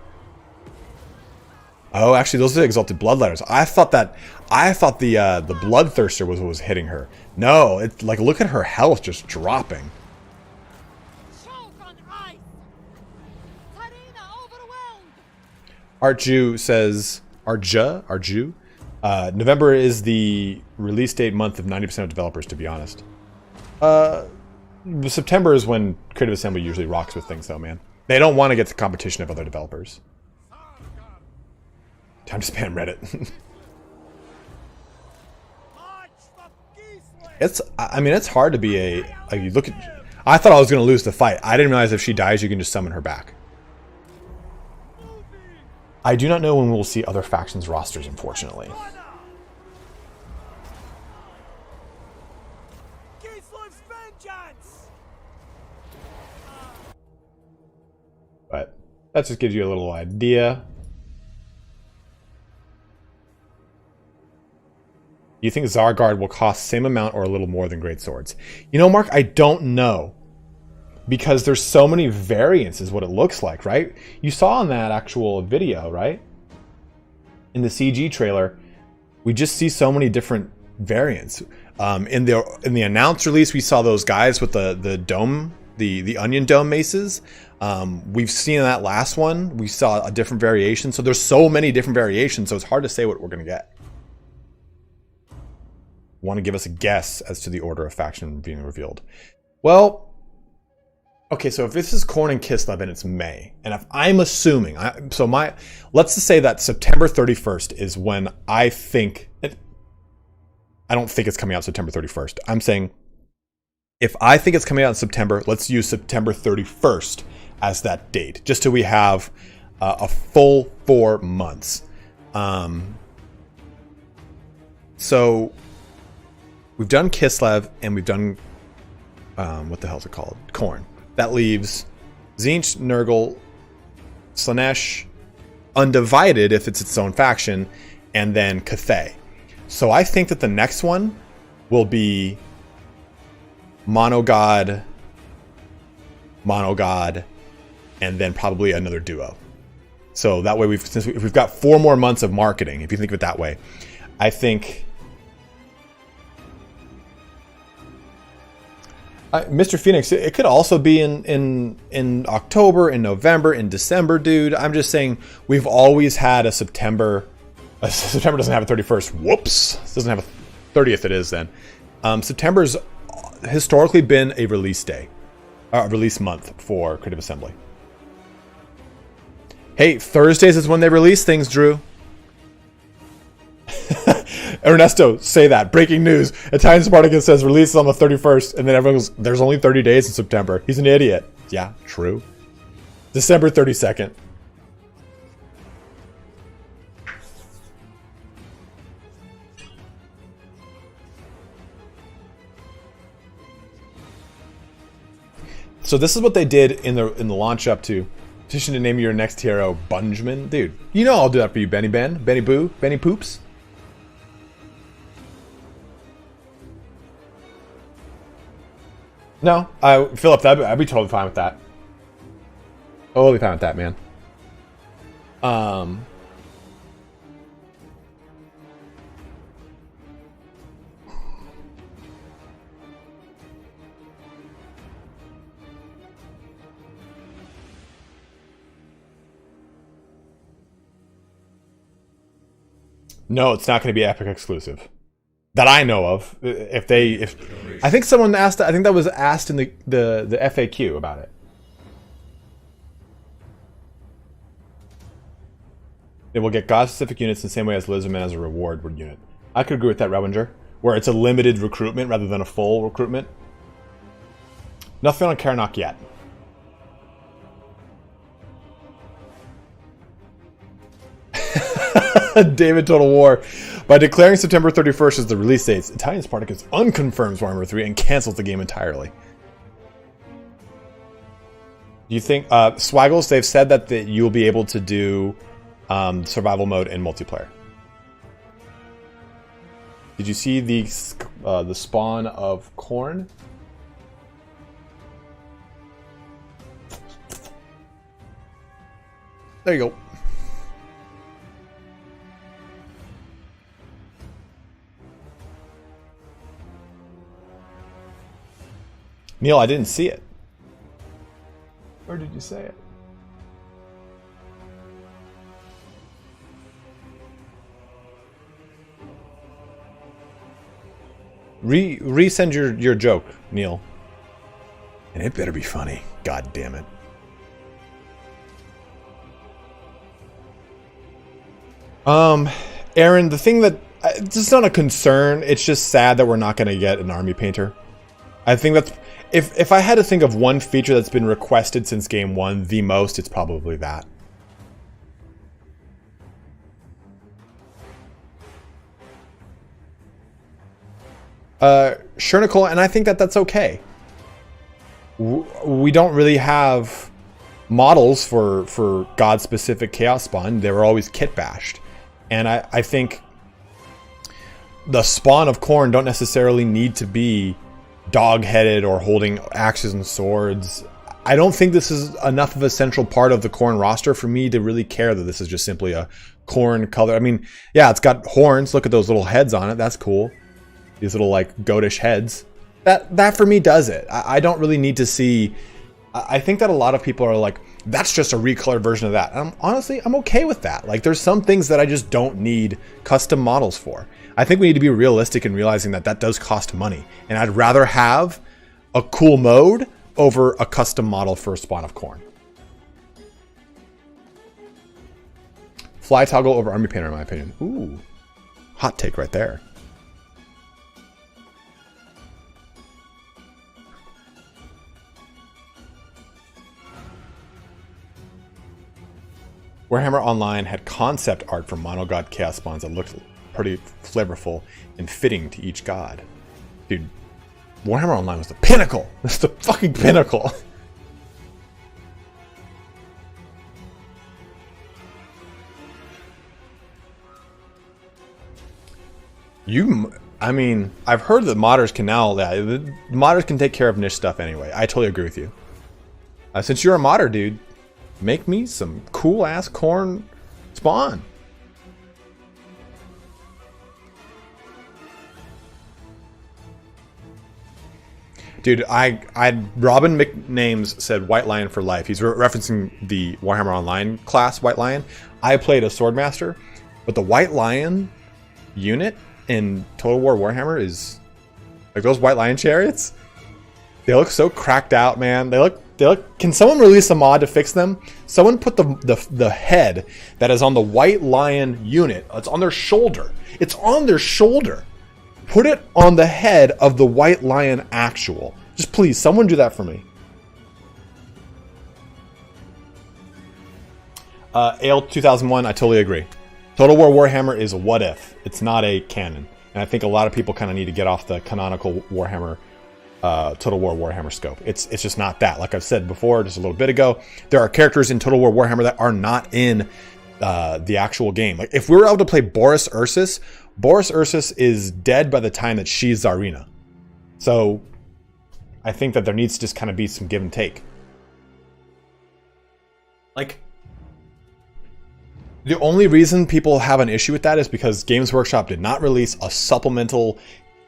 Speaker 1: Oh, actually, those are the Exalted Bloodletters. I thought the Bloodthirster was what was hitting her. No, it's like, look at her health just dropping. Arju says, Arju? November is the release date month of 90% of developers, to be honest. September is when Creative Assembly usually rocks with things, though, man. They don't want to get the competition of other developers. Time to spam Reddit. I mean, it's hard to be you look at... I thought I was going to lose the fight. I didn't realize if she dies, you can just summon her back. I do not know when we'll see other factions' rosters, unfortunately. But that just gives you a little idea. Do you think Zargard will cost same amount or a little more than Great Swords? You know, Mark, I don't know. Because there's so many variants is what it looks like, right? You saw in that actual video, right? In the CG trailer, we just see so many different variants. In the announced release, we saw those guys with the dome, the onion dome maces. We've seen that last one. We saw a different variation. So there's so many different variations, so it's hard to say what we're going to get. Want to give us a guess as to the order of faction being revealed? Well, okay, so if this is Khorne and Kislev and it's May, and if I'm assuming, let's just say that September 31st is when I think, I don't think it's coming out September 31st. I'm saying, if I think it's coming out in September, let's use September 31st as that date, just till we have a full 4 months. So we've done Kislev and we've done, what the hell is it called? Khorne. That leaves Tzeentch, Nurgle, Slaanesh, Undivided if it's its own faction, and then Cathay. So I think that the next one will be Monogod, and then probably another duo. So that way we've got 4 more months of marketing, if you think of it that way. I think Mr. Phoenix, it could also be in October, in November, in December, dude. I'm just saying we've always had a September. September doesn't have a 31st. Whoops. It doesn't have a 30th. It is then. September's historically been a release day, release month for Creative Assembly. Hey, Thursdays is when they release things, Drew. Ernesto, say that. Breaking news. Italian Spartacus says releases on the 31st, and then everyone goes, there's only 30 days in September. He's an idiot. Yeah, true. December 32nd. So this is what they did in the launch up to petition to name your next hero Bungeman. Dude, you know I'll do that for you, Benny Ben, Benny Boo, Benny Poops. No, Philip, I'd be totally fine with that. Totally fine with that, man. No, it's not going to be Epic exclusive. That I know of. If I think someone asked, I think that was asked in the FAQ about it. It will get God-specific units in the same way as Lizardman as a reward unit. I could agree with that, Revenger. Where it's a limited recruitment rather than a full recruitment. Nothing on Karnak yet. David Total War. By declaring September 31st as the release date, Italian Spartacus unconfirms Warhammer 3 and cancels the game entirely. Do you think, Swaggles, they've said that you'll be able to do survival mode and multiplayer. Did you see the spawn of Khorne? There you go. Neil, I didn't see it. Where did you say it? Resend your joke, Neil. And it better be funny. God damn it. Aaron, the thing that it's not a concern, it's just sad that we're not going to get an army painter. I think that's if I had to think of one feature that's been requested since game one the most, it's probably that. Sure, Nicole, and I think that that's okay. We don't really have models for God-specific Chaos Spawn. They were always kit bashed. And I think the spawn of Khorne don't necessarily need to be dog-headed or holding axes and swords. I don't think this is enough of a central part of the Khorne roster for me to really care that this is just simply a Khorne color. I mean, yeah, it's got horns. Look at those little heads on it. That's cool. These little, like, goatish heads. That for me does it. I don't really need to see... I think that a lot of people are like, that's just a recolored version of that. And honestly, I'm okay with that. Like, there's some things that I just don't need custom models for. I think we need to be realistic in realizing that that does cost money. And I'd rather have a cool mode over a custom model for a spawn of Khorne. Fly toggle over army painter, in my opinion. Ooh, hot take right there. Warhammer Online had concept art for monogod chaos spawns that looked pretty flavorful and fitting to each god. Dude, Warhammer Online was the pinnacle! That's the fucking pinnacle! I mean, I've heard that modders can now, modders can take care of niche stuff anyway. I totally agree with you. Since you're a modder, dude, make me some cool ass Khorne spawn. Dude, Robin McNames said White Lion for life. He's referencing the Warhammer Online class White Lion. I played a Swordmaster, but the White Lion unit in Total War Warhammer is like those White Lion chariots. They look so cracked out, man. They look. Can someone release a mod to fix them? Someone put the head that is on the White Lion unit. It's on their shoulder. It's on their shoulder. Put it on the head of the White Lion actual. Just please, someone do that for me. Ale 2001, I totally agree. Total War Warhammer is a what if. It's not a canon. And I think a lot of people kind of need to get off the canonical Warhammer, Total War Warhammer scope. It's just not that. Like I've said before, just a little bit ago, there are characters in Total War Warhammer that are not in the actual game. Like if we were able to play Boris Ursus is dead by the time that she's Tsarina. So I think that there needs to just kind of be some give and take. Like, the only reason people have an issue with that is because Games Workshop did not release a supplemental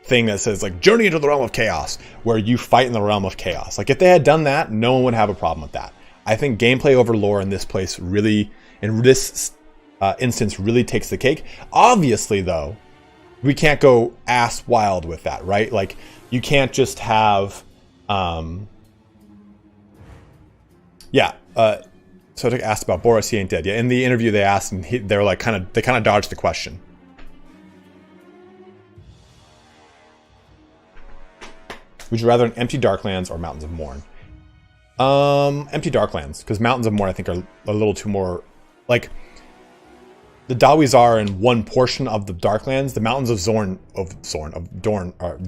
Speaker 1: thing that says like Journey into the Realm of Chaos, where you fight in the realm of chaos. Like if they had done that, no one would have a problem with that. I think gameplay over lore in this place really, in this instance, really takes the cake. Obviously, though, we can't go ass wild with that, right? Like you can't just have, So I asked about Boris. He ain't dead yet. In the interview, they asked, and they were like, they kind of dodged the question. Would you rather an empty Darklands or Mountains of Morn? Empty Darklands, because Mountains of Morn I think are a little too more like. the Dawis are in one portion of the Darklands. The mountains of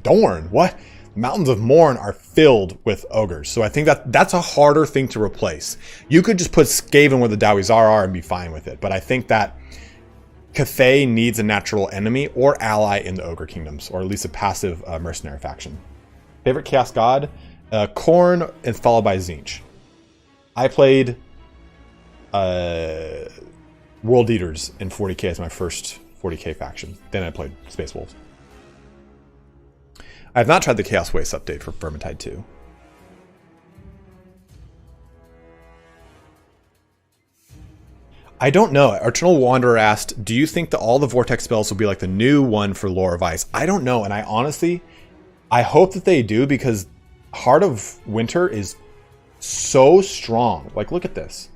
Speaker 1: Dorn. What? Mountains of Morn are filled with ogres. So I think that's a harder thing to replace. You could just put Skaven where the Dawis are and be fine with it. But I think that Cathay needs a natural enemy or ally in the Ogre Kingdoms, or at least a passive mercenary faction. Favorite Chaos God? Khorne, and followed by Tzeentch. I played World Eaters in 40k as my first 40k faction. Then I played Space Wolves. I have not tried the Chaos Waste update for Vermintide 2. I don't know. Eternal Wanderer asked, do you think that all the Vortex spells will be like the new one for Lore of Ice? I don't know, and I honestly, I hope that they do, because Heart of Winter is so strong. Like, look at this.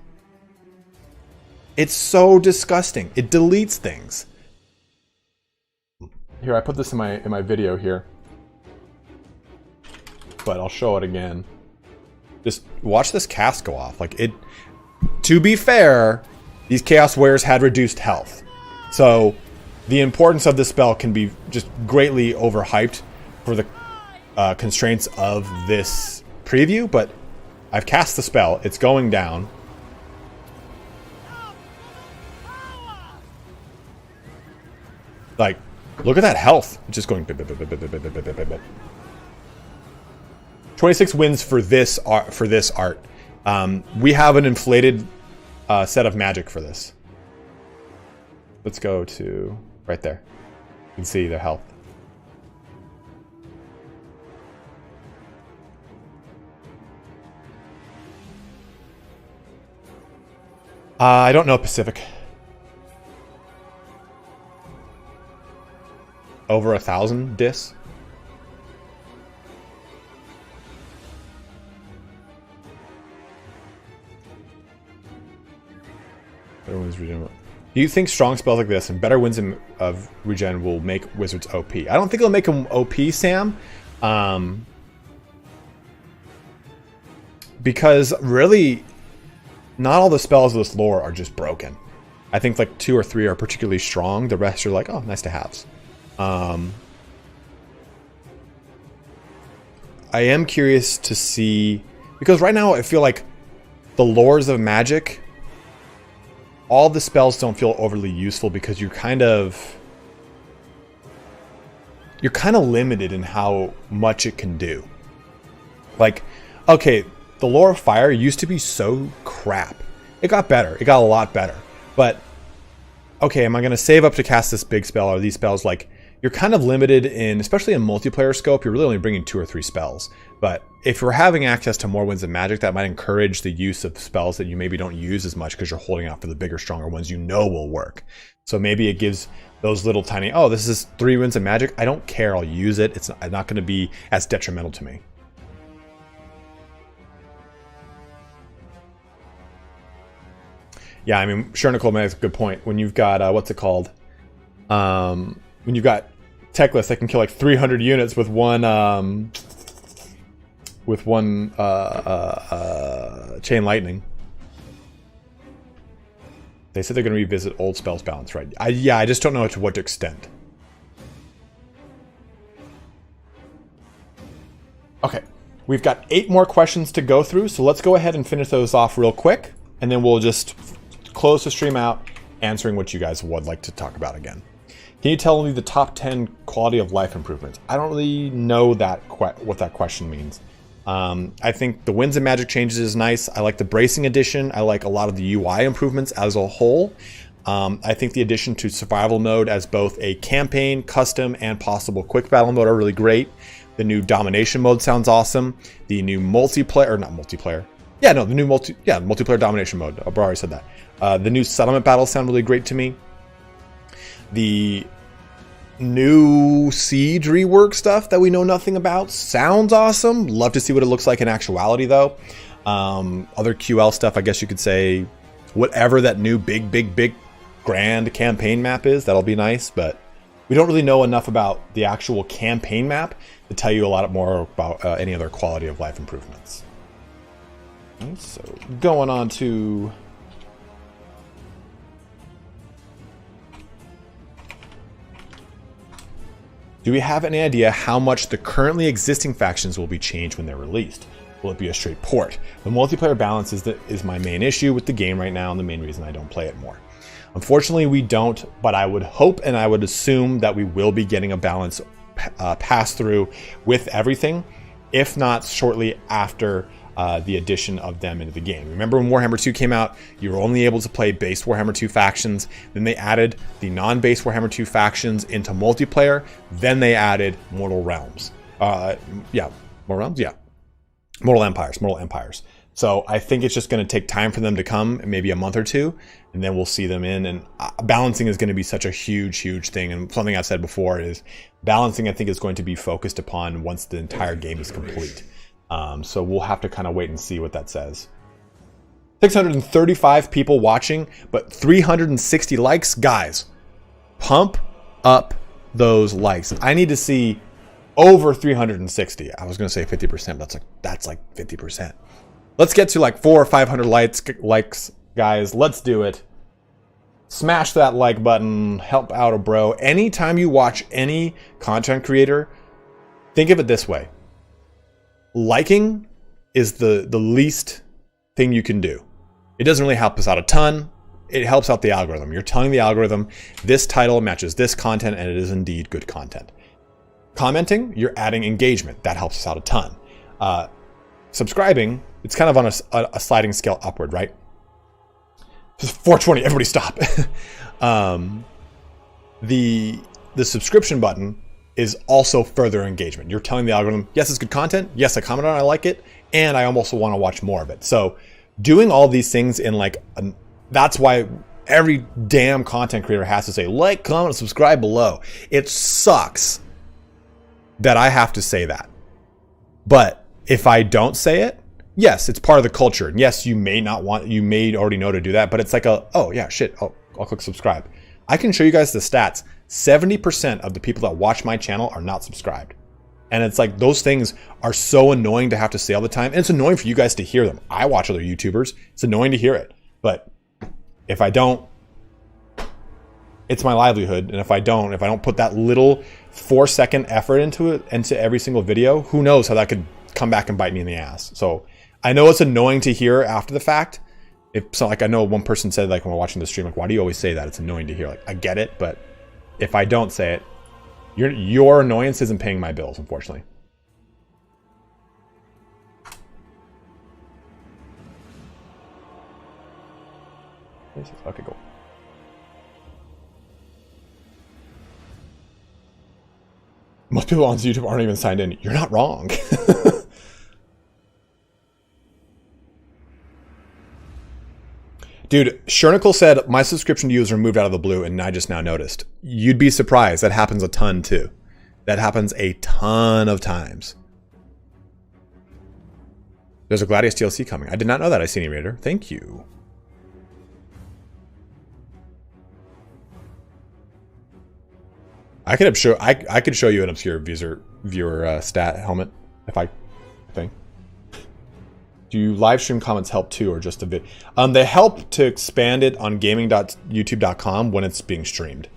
Speaker 1: It's so disgusting. It deletes things. Here, I put this in my video here, but I'll show it again. Just watch this cast go off. Like, it, to be fair, these Chaos Warriors had reduced health. So the importance of this spell can be just greatly overhyped for the constraints of this preview, but I've cast the spell. It's going down. Like, look at that health. It's just going... 26 wins for this art. We have an inflated set of magic for this. Let's go to right there. You can see the health. I don't know Pacific. Over 1,000 dis. Do you think strong spells like this and better wins of regen will make wizards OP? I don't think it'll make them OP, Sam. Because really, not all the spells of this lore are just broken. I think like 2 or 3 are particularly strong. The rest are like, oh, nice to haves. I am curious to see, because right now I feel like the lores of magic, all the spells don't feel overly useful because you're kind of limited in how much it can do. Like, okay, the lore of fire used to be so crap. It got better. It got a lot better. But okay, am I going to save up to cast this big spell or these spells? Like, you're kind of limited in, especially in multiplayer scope, you're really only bringing 2 or 3 spells. But if you're having access to more Winds of Magic, that might encourage the use of spells that you maybe don't use as much because you're holding out for the bigger, stronger ones you know will work. So maybe it gives those little tiny, oh, this is 3 Winds of Magic. I don't care. I'll use it. It's not going to be as detrimental to me. Yeah, I mean, sure, Nicole makes a good point. When you've got, what's it called? When you've got Techless that can kill like 300 units with one chain lightning. They said they're going to revisit old spells balance, right? Yeah, I just don't know to what extent. Okay, we've got 8 more questions to go through, so let's go ahead and finish those off real quick, and then we'll just close the stream out answering what you guys would like to talk about again. Can you tell me the top 10 quality of life improvements? I don't really know what that question means. I think the Winds of Magic changes is nice. I like the Bracing Edition. I like a lot of the UI improvements as a whole. I think the addition to Survival Mode as both a campaign, custom, and possible quick battle mode are really great. The new Domination Mode sounds awesome. The new multiplayer, or not multiplayer. Yeah, no, the new multiplayer Domination Mode. I've already said that. The new Settlement Battles sound really great to me. The new Siege rework stuff that we know nothing about sounds awesome. Love to see what it looks like in actuality, though. Other QL stuff, I guess you could say, whatever that new big grand campaign map is, that'll be nice. But we don't really know enough about the actual campaign map to tell you a lot more about any other quality of life improvements. Okay, so going on to Do we have any idea how much the currently existing factions will be changed when they're released? Will it be a straight port? The multiplayer balance is my main issue with the game right now and the main reason I don't play it more. Unfortunately, we don't, but I would hope and I would assume that we will be getting a balance pass through with everything, if not shortly after the addition of them into the game. Remember when Warhammer 2 came out, you were only able to play base Warhammer 2 factions. Then they added the non-base Warhammer 2 factions into multiplayer. Then they added Mortal Realms. Mortal Empires. So I think it's just going to take time for them to come, maybe a month or two, and then we'll see them in. And balancing is going to be such a huge thing. And something I've said before is balancing, I think, is going to be focused upon once the entire game is complete. So we'll have to kind of wait and see what that says. 635 people watching, but 360 likes. Guys, pump up those likes. I need to see over 360. I was going to say 50%, but that's like 50%. Let's get to like 400 or 500 likes, guys. Let's do it. Smash that like button. Help out a bro. Anytime you watch any content creator, think of it this way. Liking is the least thing you can do. It doesn't really help us out a ton. It helps out the algorithm. You're telling the algorithm this title matches this content and it is indeed good content. Commenting, you're adding engagement. That helps us out a ton. Subscribing, it's kind of on a sliding scale upward, right? 420, everybody stop. The subscription button is also further engagement. You're telling the algorithm, yes, it's good content. Yes, I commented on it, I like it. And I almost want to watch more of it. So doing all these things in that's why every damn content creator has to say, like, comment, subscribe below. It sucks that I have to say that. But if I don't say it, yes, it's part of the culture. And yes, you may already know to do that, but it's like oh yeah, shit, I'll click subscribe. I can show you guys the stats. 70% of the people that watch my channel are not subscribed. And it's like those things are so annoying to have to say all the time. And it's annoying for you guys to hear them. I watch other YouTubers. It's annoying to hear it. But if I don't, it's my livelihood. And if I don't put that little 4-second effort into every single video, who knows how that could come back and bite me in the ass. So I know it's annoying to hear after the fact. I know one person said, like, when we're watching the stream, like, why do you always say that? It's annoying to hear. Like, I get it, but if I don't say it, your annoyance isn't paying my bills, unfortunately. Okay, cool. Most people on YouTube aren't even signed in. You're not wrong. Dude, Shernicle said, my subscription to you was removed out of the blue and I just now noticed. You'd be surprised. That happens a ton too. That happens a ton of times. There's a Gladius DLC coming. I did not know that, Iceni Raider. Thank you. I could show you an obscure viewer stat helmet if I think. Do live stream comments help too, or just a bit? They help to expand it on gaming.youtube.com when it's being streamed.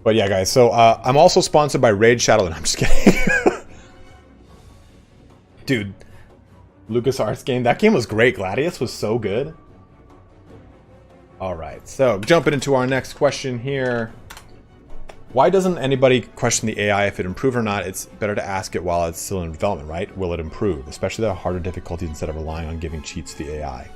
Speaker 1: But yeah, guys. So I'm also sponsored by Raid Shadow, and I'm just kidding. Dude, LucasArts game. That game was great. Gladius was so good. All right. So jumping into our next question here. Why doesn't anybody question the AI if it improved or not? It's better to ask it while it's still in development, right? Will it improve? Especially the harder difficulties instead of relying on giving cheats to the AI.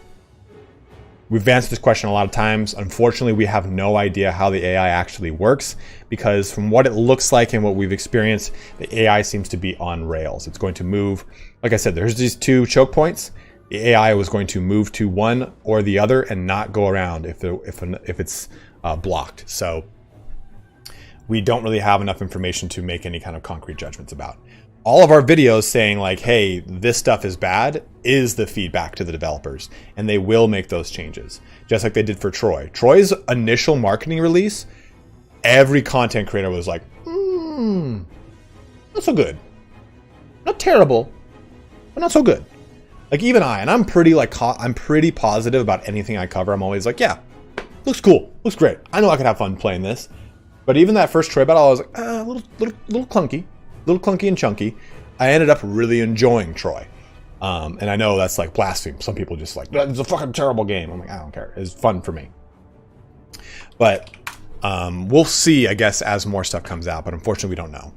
Speaker 1: We've answered this question a lot of times. Unfortunately, we have no idea how the AI actually works because from what it looks like and what we've experienced, the AI seems to be on rails. It's going to move. Like I said, there's these two choke points. The AI was going to move to one or the other and not go around if it's blocked. So we don't really have enough information to make any kind of concrete judgments about. All of our videos saying like, hey, this stuff is bad is the feedback to the developers, and they will make those changes, just like they did for Troy. Troy's initial marketing release, every content creator was like, not so good. Not terrible, but not so good. Like even I'm pretty positive about anything I cover. I'm always like, yeah, looks cool, looks great. I know I could have fun playing this. But even that first Troy battle, I was like, a little clunky and chunky. I ended up really enjoying Troy. And I know that's like blasphemy. Some people just like, it's a fucking terrible game. I'm like, I don't care. It's fun for me. But we'll see, I guess, as more stuff comes out. But unfortunately, we don't know.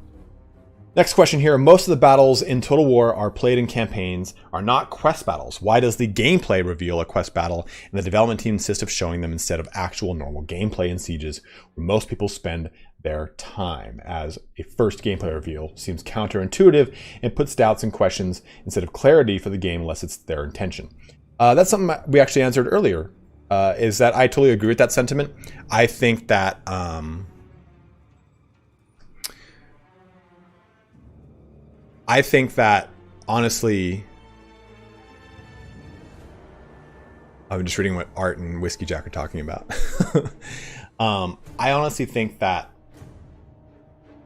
Speaker 1: Next question here. Most of the battles in Total War are played in campaigns, are not quest battles. Why does the gameplay reveal a quest battle and the development team insist of showing them instead of actual normal gameplay in sieges where most people spend their time? As a first gameplay reveal seems counterintuitive and puts doubts and questions instead of clarity for the game unless it's their intention. That's something we actually answered earlier, is that I totally agree with that sentiment. I think that... honestly, I'm just reading what Art and Whiskey Jack are talking about. I honestly think that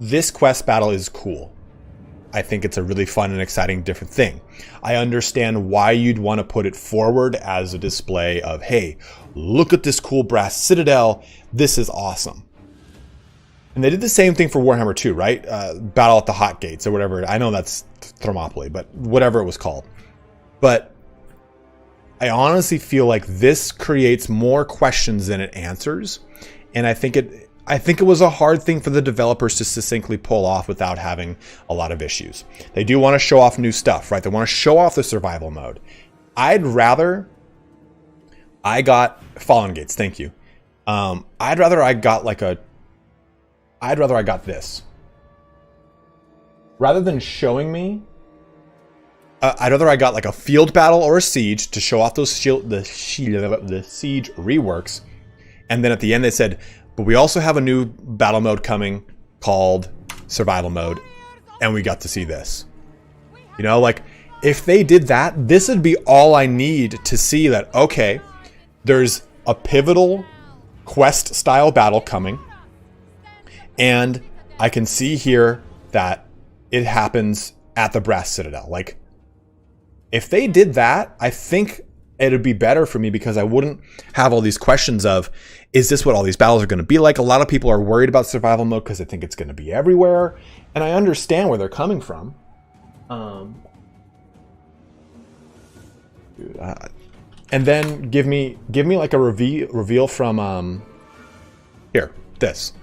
Speaker 1: this quest battle is cool. I think it's a really fun and exciting different thing. I understand why you'd want to put it forward as a display of, hey, look at this cool brass citadel. This is awesome. And they did the same thing for Warhammer 2, right? Battle at the Hot Gates or whatever. I know that's Thermopylae, but whatever it was called. But I honestly feel like this creates more questions than it answers. And I think it was a hard thing for the developers to succinctly pull off without having a lot of issues. They do want to show off new stuff, right? They want to show off the survival mode. I got Fallen Gates, thank you. I'd rather I got this. Rather than showing me, I'd rather I got like a field battle or a siege to show off those the siege reworks. And then at the end they said, but we also have a new battle mode coming called survival mode. And we got to see this. You know, like if they did that, this would be all I need to see that, okay, there's a pivotal quest style battle coming. And I can see here that it happens at the Brass Citadel. Like, if they did that, I think it would be better for me because I wouldn't have all these questions of, is this what all these battles are going to be like? A lot of people are worried about survival mode because they think it's going to be everywhere. And I understand where they're coming from. And then give me like a reveal from, here, this.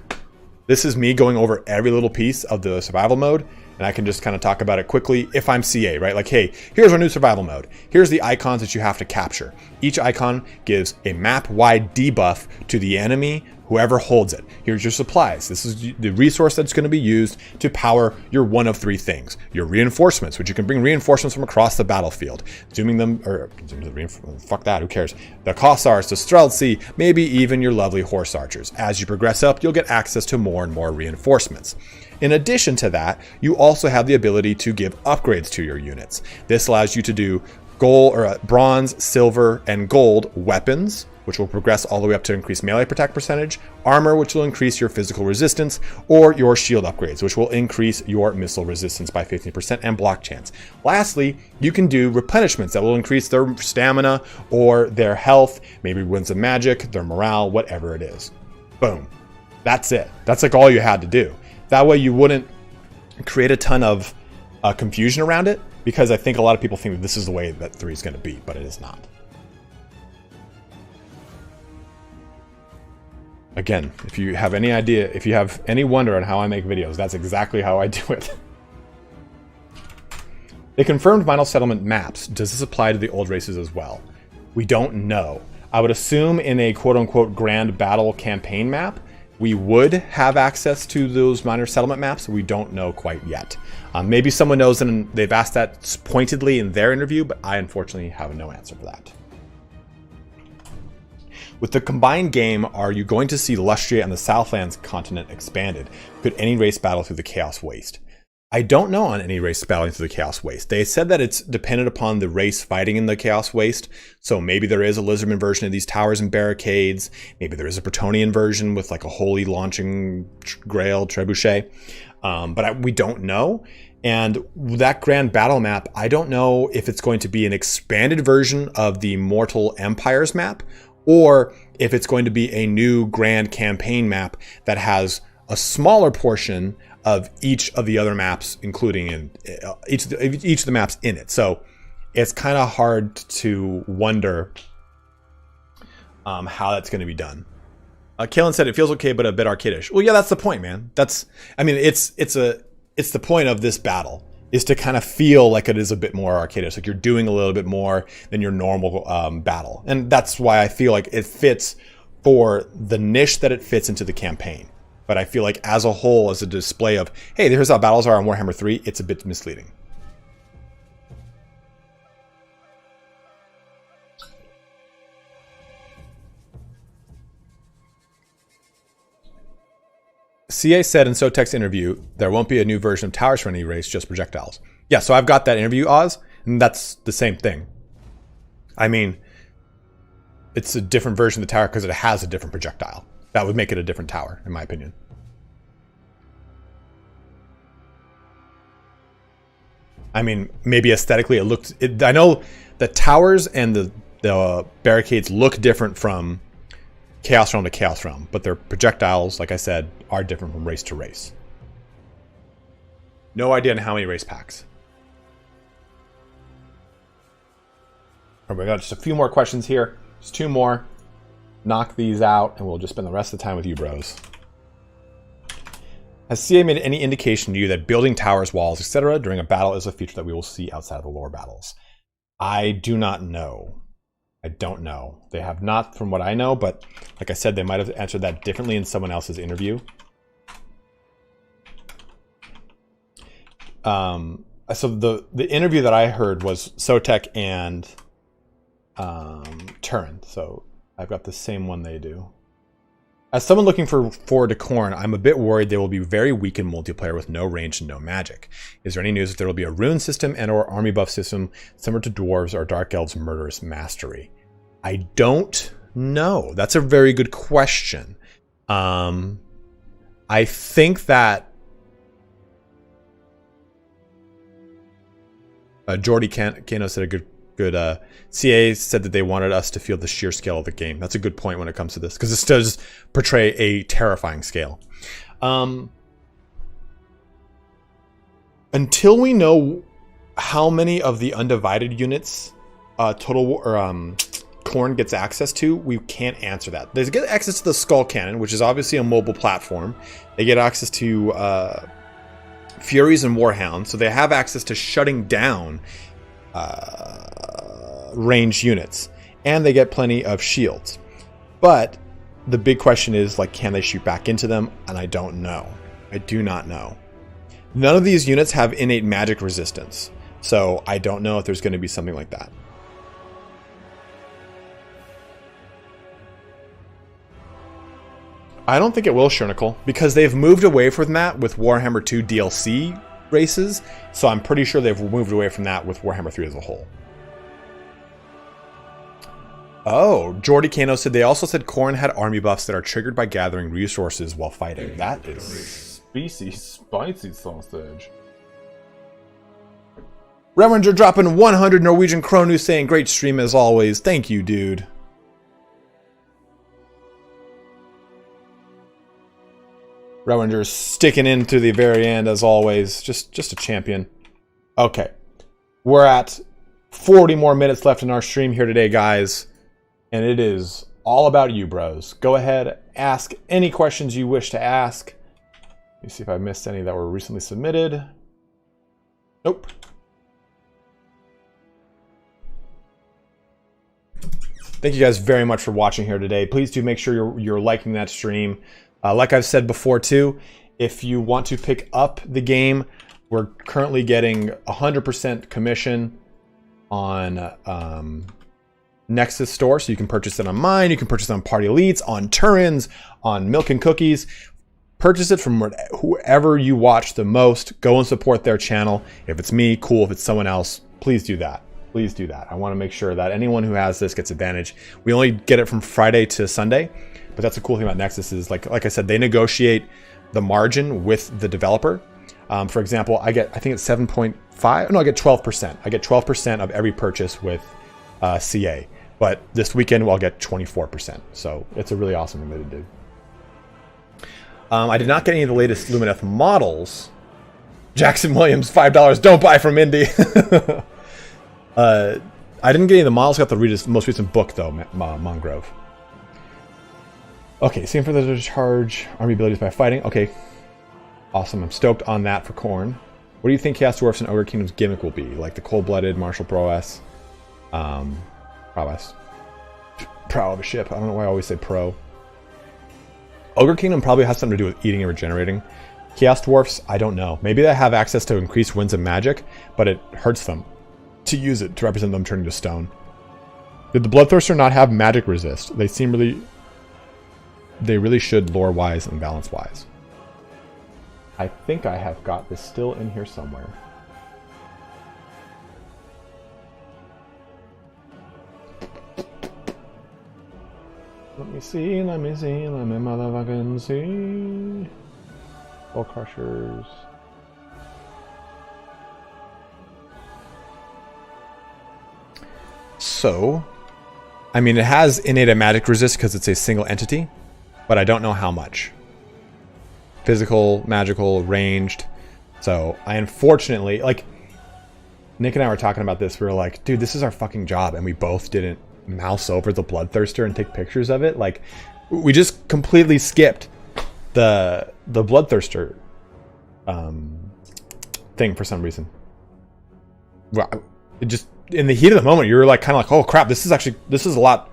Speaker 1: This is me going over every little piece of the survival mode, and I can just kind of talk about it quickly if I'm CA, right? Like, hey, here's our new survival mode. Here's the icons that you have to capture. Each icon gives a map-wide debuff to the enemy, whoever holds it. Here's your supplies. This is the resource that's going to be used to power your one of three things. Your reinforcements, which you can bring reinforcements from across the battlefield. Fuck that, who cares? The Kossars, the Streltsy, maybe even your lovely horse archers. As you progress up, you'll get access to more and more reinforcements. In addition to that, you also have the ability to give upgrades to your units. This allows you to do gold or bronze, silver, and gold weapons, which will progress all the way up to increase melee attack percentage, armor, which will increase your physical resistance, or your shield upgrades, which will increase your missile resistance by 15% and block chance. Lastly, you can do replenishments that will increase their stamina or their health, maybe winds of magic, their morale, whatever it is. Boom. That's it. That's like all you had to do. That way you wouldn't create a ton of confusion around it, because I think a lot of people think that this is the way that 3 is going to be, but it is not. Again, if you have any idea, if you have any wonder on how I make videos, that's exactly how I do it. They confirmed final settlement maps. Does this apply to the old races as well? We don't know. I would assume in a quote-unquote grand battle campaign map, we would have access to those minor settlement maps. We don't know quite yet. Maybe someone knows and they've asked that pointedly in their interview, but I unfortunately have no answer for that. With the combined game, are you going to see Lustria and the Southlands continent expanded? Could any race battle through the Chaos Waste? I don't know on any race battling through the Chaos Waste. They said that it's dependent upon the race fighting in the Chaos Waste. So maybe there is a Lizardman version of these towers and barricades. Maybe there is a Bretonnian version with like a holy launching grail trebuchet. But we don't know. And that grand battle map, I don't know if it's going to be an expanded version of the Mortal Empires map, or if it's going to be a new grand campaign map that has a smaller portion of each of the other maps, including in each of the maps in it. So it's kind of hard to wonder how that's going to be done. Kalen said it feels okay, but a bit arcadish. Well, yeah, that's the point, man. I mean, it's the point of this battle, is to kind of feel like it is a bit more arcadish, like you're doing a little bit more than your normal battle. And that's why I feel like it fits for the niche that it fits into the campaign. But I feel like as a whole, as a display of, hey, here's how battles are on Warhammer 3, it's a bit misleading. CA said in Sotek's interview, there won't be a new version of towers for any race, just projectiles. Yeah, so I've got that interview, Oz, and that's the same thing. I mean, it's a different version of the tower because it has a different projectile. That would make it a different tower, in my opinion. I mean, maybe aesthetically it looked... I know the towers and the barricades look different from Chaos Realm to Chaos Realm, but their projectiles, like I said, are different from race to race. No idea on how many race packs. All right, we got just a few more questions here. Just 2 more. Knock these out, and we'll just spend the rest of the time with you bros. Has CA made any indication to you that building towers, walls, etc. during a battle is a feature that we will see outside of the lore battles? I do not know. I don't know. They have not, from what I know, but like I said, they might have answered that differently in someone else's interview. So the interview that I heard was Sotek and Turin. So I've got the same one they do. As someone looking forward to Khorne, I'm a bit worried they will be very weak in multiplayer with no range and no magic. Is there any news if there will be a rune system and or army buff system similar to Dwarves or Dark Elves' Murderous Mastery? I don't know. That's a very good question. I think that Jordy Kano said a good CA said that they wanted us to feel the sheer scale of the game. That's a good point when it comes to this, because this does portray a terrifying scale. Until we know how many of the undivided units Khorne gets access to, we can't answer that. They get access to the Skull Cannon, which is obviously a mobile platform. They get access to Furies and Warhounds, so they have access to shutting down ranged units, and they get plenty of shields. But the big question is, like, can they shoot back into them? And I don't know. I do not know. None of these units have innate magic resistance, so I don't know if there's going to be something like that. I don't think it will, Shernicle, because they've moved away from that with Warhammer 2 DLC races, so I'm pretty sure they've moved away from that with Warhammer 3 as a whole. Oh, Jordy Kano said they also said Khorne had army buffs that are triggered by gathering resources while fighting. That is species spicy sausage. Revenger dropping 100 Norwegian Kronu saying great stream as always. Thank you, dude. Revenger's sticking in to the very end as always. Just a champion. Okay. We're at 40 more minutes left in our stream here today, guys. And it is all about you, bros. Go ahead, ask any questions you wish to ask. Let me see if I missed any that were recently submitted. Nope. Thank you guys very much for watching here today. Please do make sure you're liking that stream. Like I've said before too, if you want to pick up the game, we're currently getting 100% commission on Nexus store, so you can purchase it on mine, you can purchase it on Party Elites, on Turin's, on Milk and Cookies. Purchase it from whoever you watch the most. Go and support their channel. If it's me, cool. If it's someone else, please do that. Please do that. I want to make sure that anyone who has this gets advantage. We only get it from Friday to Sunday, but that's the cool thing about Nexus is, like I said, they negotiate the margin with the developer. For example, I think it's 7.5. No, I get 12%. I get 12% of every purchase with CA. But this weekend I'll get 24%. So it's a really awesome thing that it did. I did not get any of the latest Lumineth models. Jackson Williams, $5. Don't buy from Indy. I didn't get any of the models. I got the most recent book, though, Mongrove. Okay, same for the charge army abilities by fighting. Okay, awesome. I'm stoked on that for Khorne. What do you think Chaos Dwarfs and Ogre Kingdom's gimmick will be? Like the cold-blooded martial prowess? Prowess. Prow of a ship. I don't know why I always say pro. Ogre Kingdom probably has something to do with eating and regenerating. Chaos Dwarfs, I don't know. Maybe they have access to increased winds of magic, but it hurts them to use it to represent them turning to stone. Did the Bloodthirster not have magic resist? They seem really... They really should lore-wise and balance-wise. I think I have got this still in here somewhere. Let me see, let me motherfucking see. Soul Crushers. So, I mean, it has innate magic resist because it's a single entity, but I don't know how much. Physical, magical, ranged. So, I unfortunately, like, Nick and I were talking about this. We were like, dude, this is our fucking job, and we both didn't mouse over the Bloodthirster and take pictures of it. Like, we just completely skipped the Bloodthirster thing for some reason. Well, it just, in the heat of the moment, you were like, kind of like, oh crap, this is a lot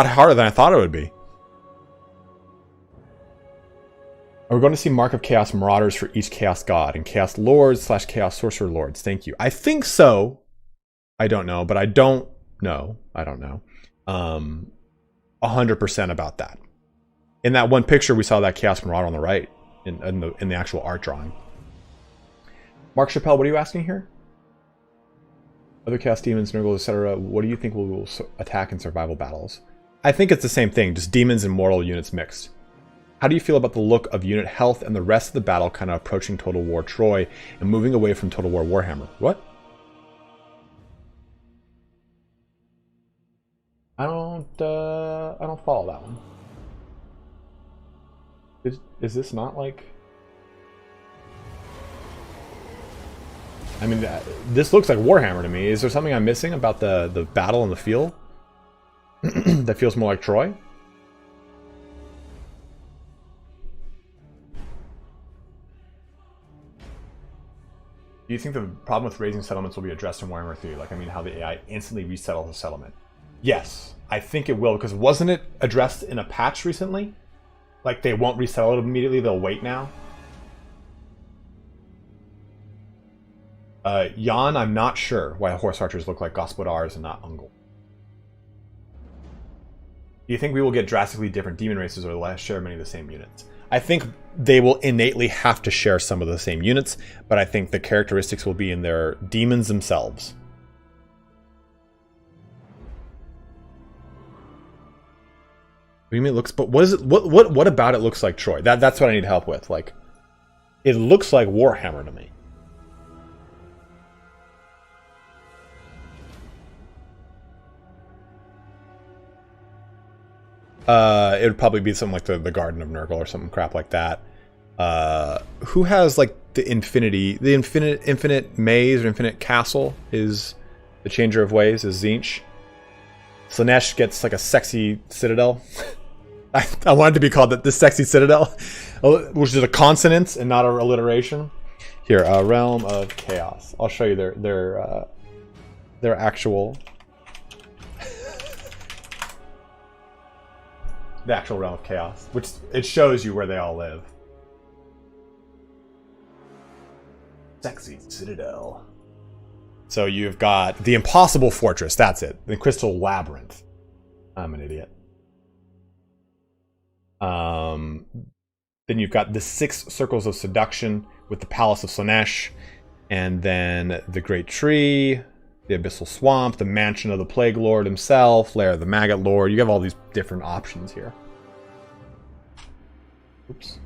Speaker 1: harder than I thought it would be. Are we going to see Mark of Chaos Marauders for each Chaos God and Chaos Lords / Chaos Sorcerer Lords? Thank you. I think so. I don't know, but I don't know. 100% about that. In that one picture, we saw that Chaos Marauder on the right in the actual art drawing. Mark Chappelle, what are you asking here? Other Chaos Demons, Nurgles, etc. What do you think will attack in survival battles? I think it's the same thing, just demons and mortal units mixed. How do you feel about the look of unit health and the rest of the battle kind of approaching Total War Troy and moving away from Total War Warhammer? What? I don't follow that one. Is this not like... I mean, this looks like Warhammer to me. Is there something I'm missing about the battle and the feel? That feels more like Troy? Do you think the problem with raising settlements will be addressed in Warhammer 3? Like, I mean, how the AI instantly resettles a settlement. Yes, I think it will, because wasn't it addressed in a patch recently? Like, they won't resettle it immediately, they'll wait now? Jan, I'm not sure why horse archers look like Gospodars and not Ungol. Do you think we will get drastically different demon races or will share many of the same units? I think they will innately have to share some of the same units, but I think the characteristics will be in their demons themselves. What do you mean it looks? But what is it? What about it looks like Troy? That's what I need help with. Like, it looks like Warhammer to me. It would probably be something like the Garden of Nurgle or something crap like that. Who has like the infinite maze or infinite castle is the changer of ways is Tzeentch. Slaanesh gets like a sexy citadel. I wanted to be called the sexy citadel, which is a consonant and not a alliteration. Here, Realm of Chaos. I'll show you their actual. The actual Realm of Chaos, which it shows you where they all live. Sexy Citadel. So you've got the Impossible Fortress, that's it. The Crystal Labyrinth. I'm an idiot. Then you've got the 6 Circles of Seduction with the Palace of Slaanesh, and then the Great Tree, the Abyssal Swamp, the Mansion of the Plague Lord himself, Lair of the Maggot Lord. You have all these different options here. Oops.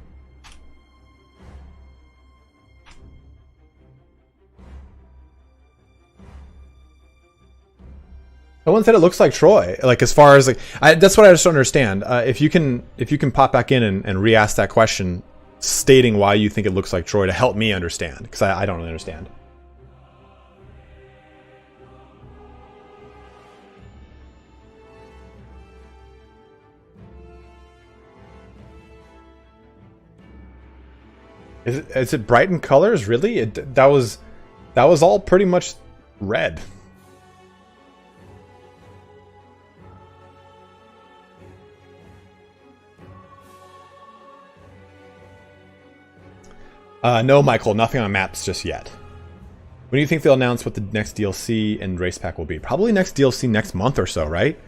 Speaker 1: No one said it looks like Troy. Like as far as like, that's what I just don't understand. If you can pop back in and re-ask that question, stating why you think it looks like Troy to help me understand, because I don't really understand. Is it bright in colors? Really? That was all pretty much red. No, Michael, nothing on maps just yet. When do you think they'll announce what the next DLC and race pack will be? Probably next DLC next month or so, right?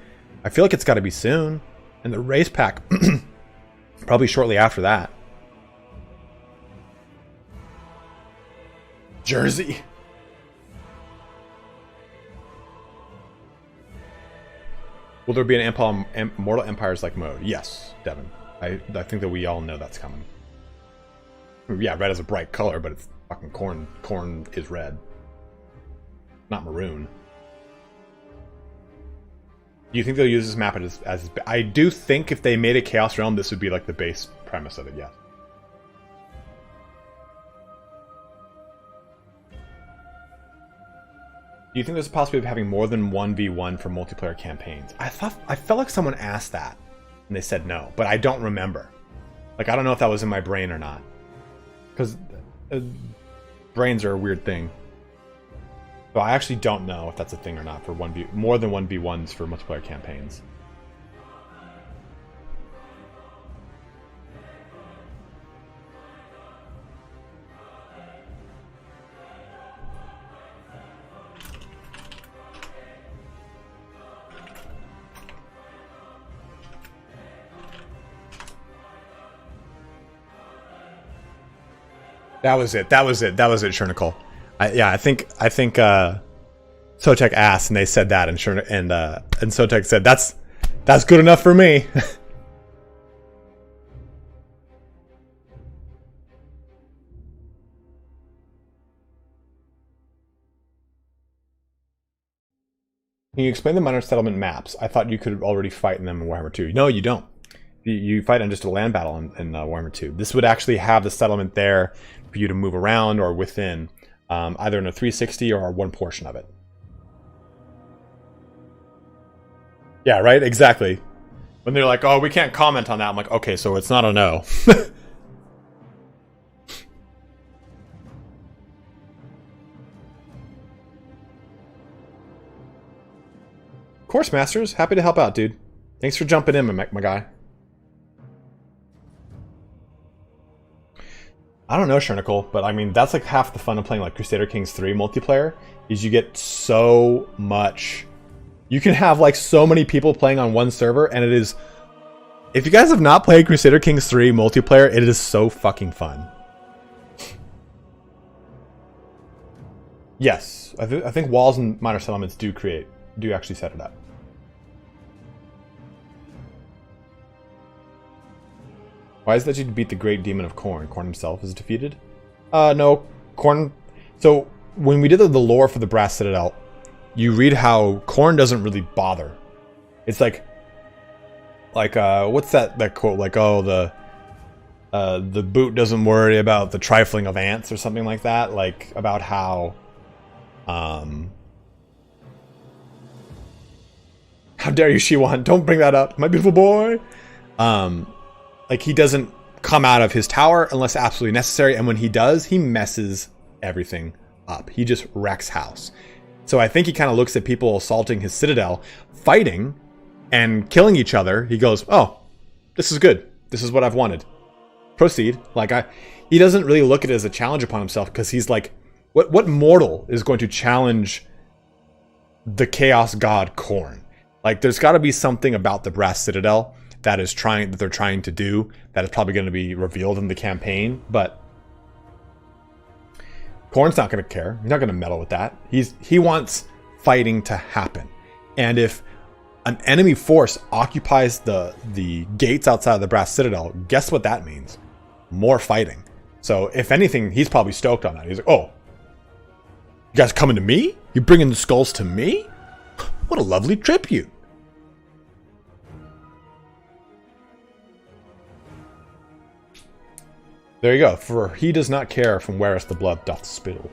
Speaker 1: I feel like it's got to be soon. And the race pack probably shortly after that. Jersey. Will there be an Mortal Empires-like mode? Yes, Devin. I think that we all know that's coming. Yeah, red is a bright color, but it's fucking corn. Corn is red, not maroon. Do you think they'll use this map as I do think if they made a Chaos Realm, this would be like the base premise of it, yes. Do you think there's a possibility of having more than 1v1 for multiplayer campaigns? I felt like someone asked that, and they said no, but I don't remember. Like, I don't know if that was in my brain or not. Because brains are a weird thing. So I actually don't know if that's a thing or not for more than 1v1s for multiplayer campaigns. That was it, Chernical. I think Sotek asked and they said that, and Sotek said that's good enough for me. Can you explain the minor settlement maps? I thought you could already fight in them in Warhammer 2. No, you don't. You fight in just a land battle in Warhammer 2. This would actually have the settlement there for you to move around or within, either in a 360 or one portion of it. Yeah, right? Exactly. When they're like, oh, we can't comment on that, I'm like, okay, so it's not a no. Course Masters, happy to help out, dude. Thanks for jumping in, my guy. I don't know, Chernical, but I mean, that's like half the fun of playing like Crusader Kings 3 multiplayer, is you get so much. You can have like so many people playing on one server, and it is... If you guys have not played Crusader Kings 3 multiplayer, it is so fucking fun. Yes, I think walls and minor settlements do actually set it up. Why is that you beat the Great Demon of Khorne? Khorne himself is defeated? No. Khorne... So, when we did the lore for the Brass Citadel, you read how Khorne doesn't really bother. It's like what's that quote? Like, oh, the boot doesn't worry about the trifling of ants or something like that. Like, about how... How dare you, Shiwan? Don't bring that up, my beautiful boy! Like, he doesn't come out of his tower unless absolutely necessary, and when he does, he messes everything up. He just wrecks house. So I think he kind of looks at people assaulting his citadel, fighting, and killing each other. He goes, oh, this is good. This is what I've wanted. Proceed. Like, he doesn't really look at it as a challenge upon himself, because he's like, what mortal is going to challenge the Chaos God Khorne? Like, there's got to be something about the Brass Citadel that they're trying to do that is probably going to be revealed in the campaign, but Khorne's not going to care. He's not going to meddle with that. He wants fighting to happen, and if an enemy force occupies the gates outside of the Brass Citadel, guess what that means? More fighting. So if anything, he's probably stoked on that. He's like, oh, you guys coming to me? You bringing the skulls to me? What a lovely tribute. There you go. For he does not care from whereth the blood doth spill.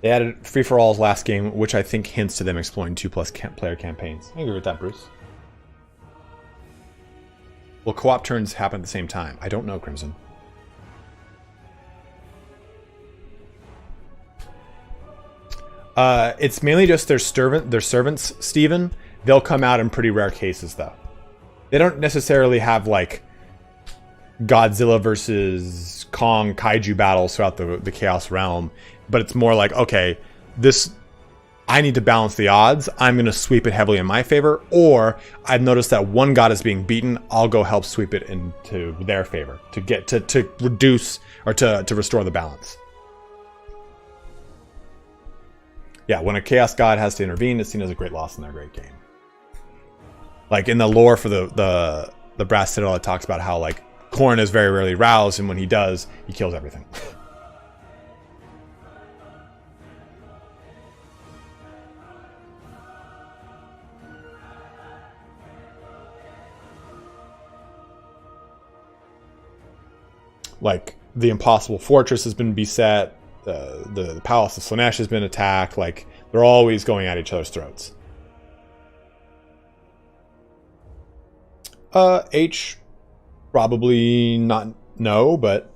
Speaker 1: They added free-for-alls last game, which I think hints to them exploring 2+ player campaigns. I agree with that, Bruce. Will co-op turns happen at the same time? I don't know, Crimson. It's mainly just their servants, Steven. They'll come out in pretty rare cases, though. They don't necessarily have, like, Godzilla versus Kong kaiju battles throughout the Chaos Realm, but it's more like, okay, I need to balance the odds. I'm going to sweep it heavily in my favor, or I've noticed that one god is being beaten. I'll go help sweep it into their favor to get to reduce or to restore the balance. Yeah, when a Chaos God has to intervene, it's seen as a great loss in their great game. Like in the lore for the Brass Citadel, it talks about how like Khorne is very rarely roused, and when he does, he kills everything. Like the Impossible Fortress has been beset. The Palace of Slaanesh has been attacked. Like they're always going at each other's throats. H, probably not. No, but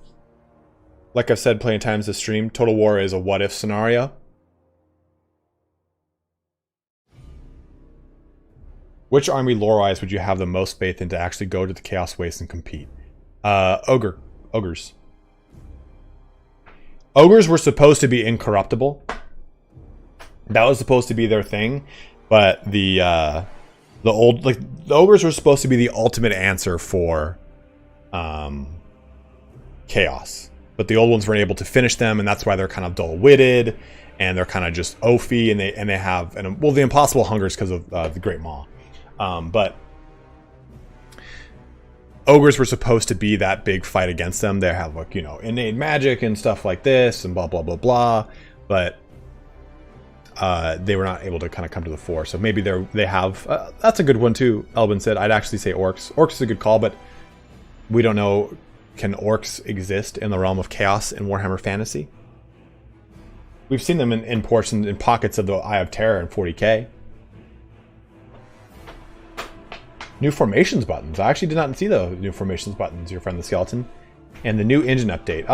Speaker 1: like I've said plenty of times this stream, Total War is a what if scenario. Which army lore-wise would you have the most faith in to actually go to the Chaos Waste and compete? Ogres. Ogres were supposed to be incorruptible. That was supposed to be their thing, but the ogres were supposed to be the ultimate answer for chaos. But the old ones weren't able to finish them, and that's why they're kind of dull-witted, and they're kind of just oafy, and they have the impossible hungers because of the Great Maw. But ogres were supposed to be that big fight against them. They have like, innate magic and stuff like this and blah blah blah blah, but they were not able to kind of come to the fore. So maybe they have that's a good one too. Elvin said I'd actually say orcs. Orcs is a good call, but we don't know, can orcs exist in the realm of chaos in Warhammer Fantasy? We've seen them in portions, in pockets of the Eye of Terror in 40k. New formations buttons. I actually did not see the new formations buttons, your friend the skeleton. And the new engine update.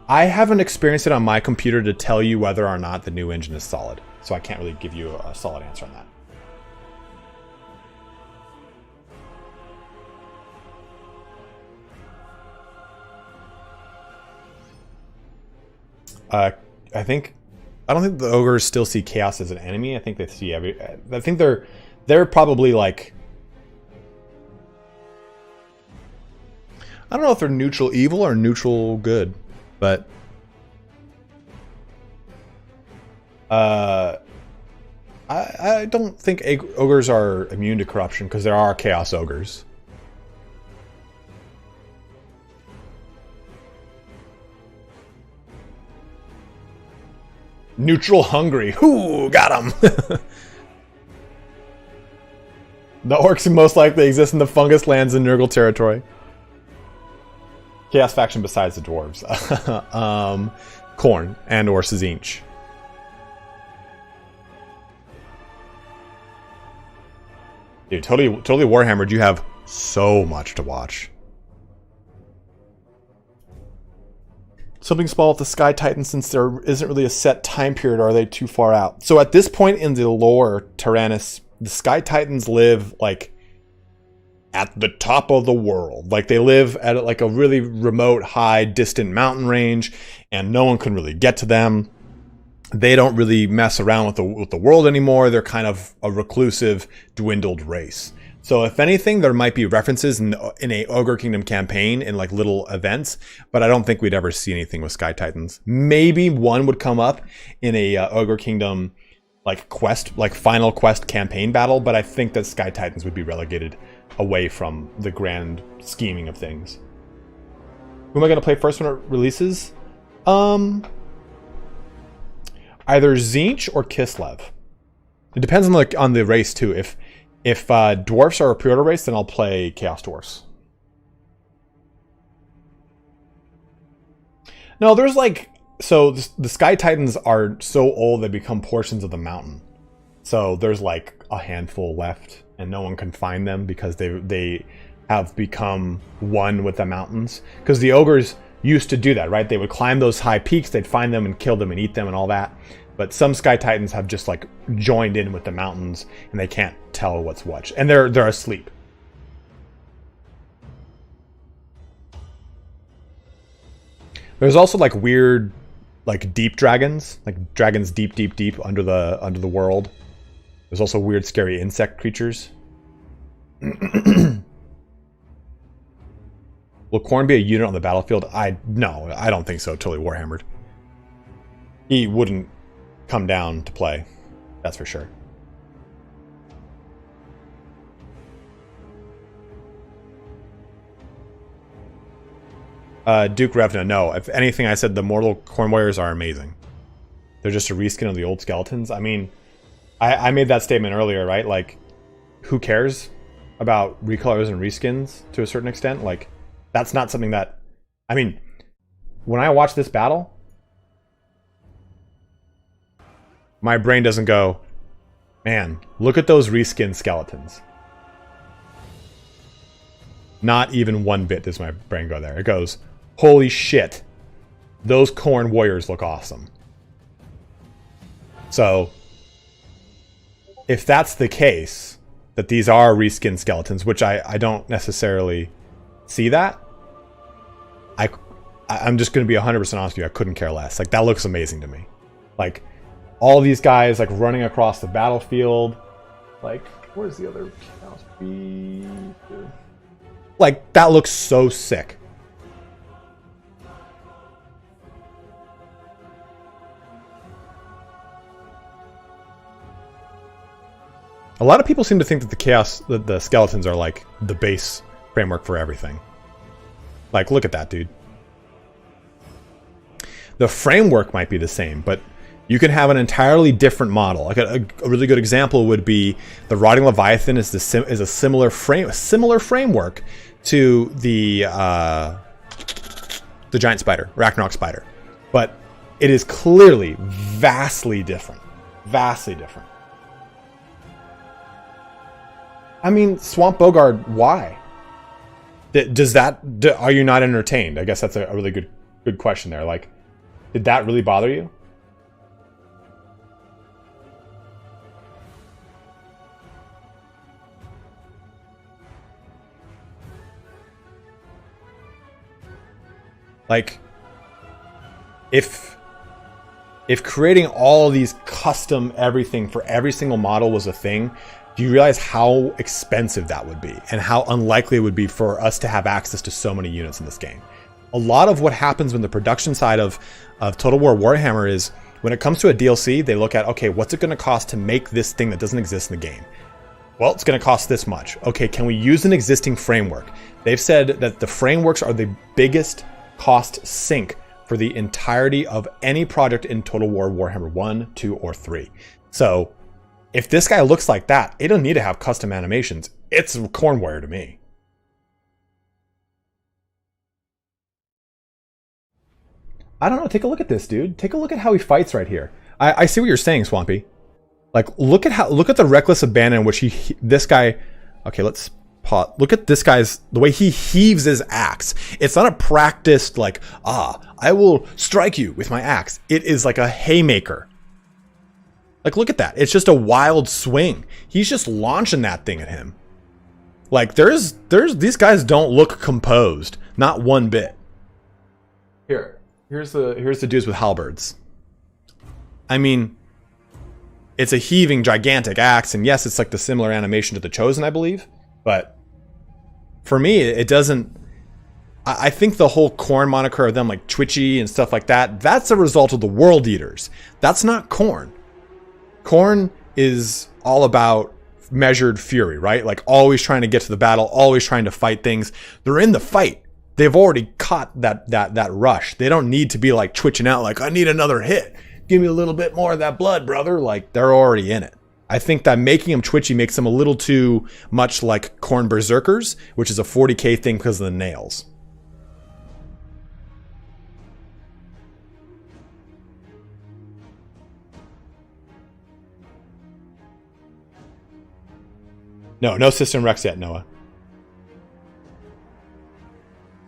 Speaker 1: I haven't experienced it on my computer to tell you whether or not the new engine is solid. So I can't really give you a solid answer on that. I don't think the ogres still see chaos as an enemy. I think they see I think they're probably like, I don't know if they're neutral evil or neutral good, but I don't think ogres are immune to corruption because there are chaos ogres. Neutral hungry. Whoo, got him. The orcs most likely exist in the fungus lands in Nurgle territory. Chaos faction besides the dwarves. Khorne and or Tzeentch. Dude, totally Warhammered. You have so much to watch. Something small with the Sky Titans, since there isn't really a set time period, are they too far out? So at this point in the lore, Tyrannus, the Sky Titans live like at the top of the world. Like they live at like a really remote, high, distant mountain range, and no one can really get to them. They don't really mess around with the world anymore. They're kind of a reclusive, dwindled race. So if anything, there might be references in a Ogre Kingdom campaign in like little events, but I don't think we'd ever see anything with Sky Titans. Maybe one would come up in a Ogre Kingdom like quest, like final quest campaign battle, but I think that Sky Titans would be relegated away from the grand scheming of things. Who am I going to play first when it releases? Either Tzeentch or Kislev. It depends on the race too. If dwarfs are a pre-order race, then I'll play Chaos Dwarfs. No, there's like, so the Sky Titans are so old they become portions of the mountain. So there's like a handful left, and no one can find them because they have become one with the mountains. Because the ogres used to do that, right? They would climb those high peaks, they'd find them and kill them and eat them and all that. But some Sky Titans have just like joined in with the mountains, and they can't tell what's what, and they're asleep. There's also like weird, like deep dragons, like dragons deep under the world. There's also weird, scary insect creatures. Will Khorne be a unit on the battlefield? No, I don't think so. Totally Warhammered. He wouldn't come down to play. That's for sure. Duke Revna, no. If anything, I said the Mortal Khorne Warriors are amazing. They're just a reskin of the old skeletons. I mean, I made that statement earlier, right? Like, who cares about recolors and reskins to a certain extent? Like, that's not something that... I mean, when I watch this battle, my brain doesn't go, man, look at those reskin skeletons. Not even one bit does my brain go there. It goes, holy shit, those Khorne warriors look awesome. So, if that's the case, that these are reskin skeletons, which I don't necessarily see that, I'm just going to be 100% honest with you, I couldn't care less. Like, that looks amazing to me. Like, all these guys, like, running across the battlefield. Like, where's the other Chaos Beast? Like, that looks so sick. A lot of people seem to think that the skeletons are like the base framework for everything. Like, look at that, dude. The framework might be the same, but you can have an entirely different model. Like a really good example would be the Rotting Leviathan is a similar framework to the Giant Spider, Ragnarok Spider, but it is clearly vastly different. Vastly different. I mean, Swamp Bogard, why? Are you not entertained? I guess that's a really good question there. Like, did that really bother you? Like, if creating all these custom everything for every single model was a thing, do you realize how expensive that would be and how unlikely it would be for us to have access to so many units in this game? A lot of what happens when the production side of Total War Warhammer is when it comes to a DLC, they look at, okay, what's it going to cost to make this thing that doesn't exist in the game? Well, it's going to cost this much. Okay, can we use an existing framework? They've said that the frameworks are the biggest cost sink for the entirety of any project in Total War Warhammer 1, 2, or 3. So, if this guy looks like that, it doesn't need to have custom animations. It's a Khorne Warrior to me. I don't know. Take a look at this, dude. Take a look at how he fights right here. I see what you're saying, Swampy. Like, look at the reckless abandon in which this guy. Okay, let's pause. Look at this guy's the way he heaves his axe. It's not a practiced like, I will strike you with my axe. It is like a haymaker. Like, look at that. It's just a wild swing. He's just launching that thing at him. Like, there's these guys don't look composed, not one bit. Here's the dudes with halberds. I mean, it's a heaving gigantic axe, and yes, it's like the similar animation to the Chosen, I believe. But for me, it doesn't. I think the whole Khorne moniker of them like twitchy and stuff like that, that's a result of the World Eaters. That's not Khorne. Khorne is all about measured fury, right? Like always trying to get to the battle, always trying to fight things. They're in the fight. They've already caught that rush. They don't need to be like twitching out like, I need another hit. Give me a little bit more of that blood, brother. Like they're already in it. I think that making them twitchy makes them a little too much like Khorne Berserkers, which is a 40k thing because of the nails. No system Rex yet, Noah.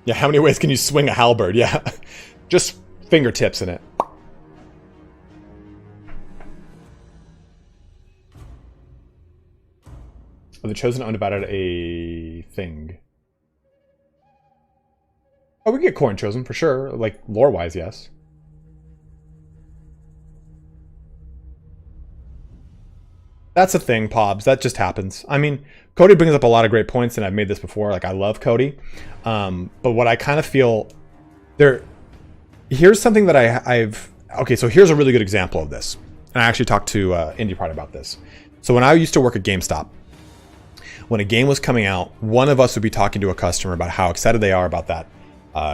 Speaker 1: Yeah, how many ways can you swing a halberd? Yeah, just fingertips in it. Are the Chosen undivided a thing? Oh, we get Khorne Chosen for sure. Like lore-wise, yes. That's a thing, Pobs. That just happens. I mean, Cody brings up a lot of great points, and I've made this before. Like, I love Cody. But what I kind of feel... Here's something that I've... Okay, so here's a really good example of this. And I actually talked to IndiePride about this. So when I used to work at GameStop, when a game was coming out, one of us would be talking to a customer about how excited they are about that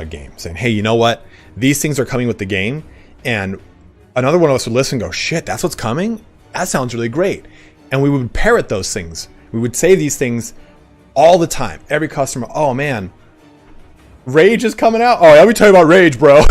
Speaker 1: game. Saying, hey, you know what? These things are coming with the game. And another one of us would listen and go, shit, that's what's coming? That sounds really great. And we would parrot those things. We would say these things all the time. Every customer, oh man, Rage is coming out. Oh, let me tell you about Rage, bro.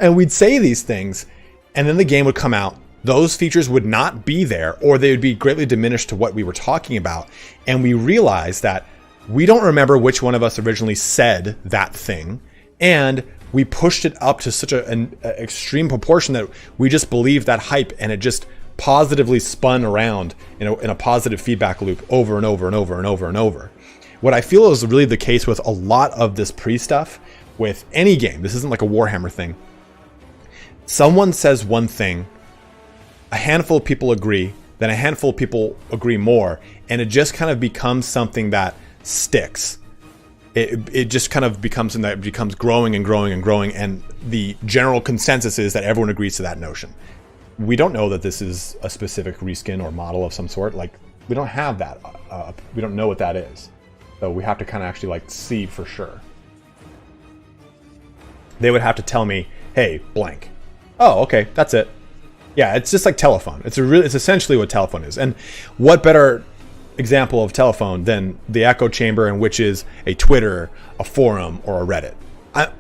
Speaker 1: And we'd say these things, and then the game would come out. Those features would not be there, or they would be greatly diminished to what we were talking about. And we realized that we don't remember which one of us originally said that thing. And we pushed it up to such an extreme proportion that we just believed that hype, and it just positively spun around in a positive feedback loop over and over and over and over and over. What I feel is really the case with a lot of this pre-stuff with any game. This isn't like a Warhammer thing. Someone says one thing, a handful of people agree, then a handful of people agree more, and it just kind of becomes something that sticks. It just kind of becomes something that becomes growing and growing and growing, and the general consensus is that everyone agrees to that notion. We don't know that this is a specific reskin or model of some sort. Like, we don't have that. We don't know what that is. So we have to kind of actually like see for sure. They would have to tell me, hey, blank. Oh, okay, that's it. Yeah, it's just like telephone. It's essentially what telephone is. And what better example of telephone than the echo chamber, in which is a Twitter, a forum, or a Reddit?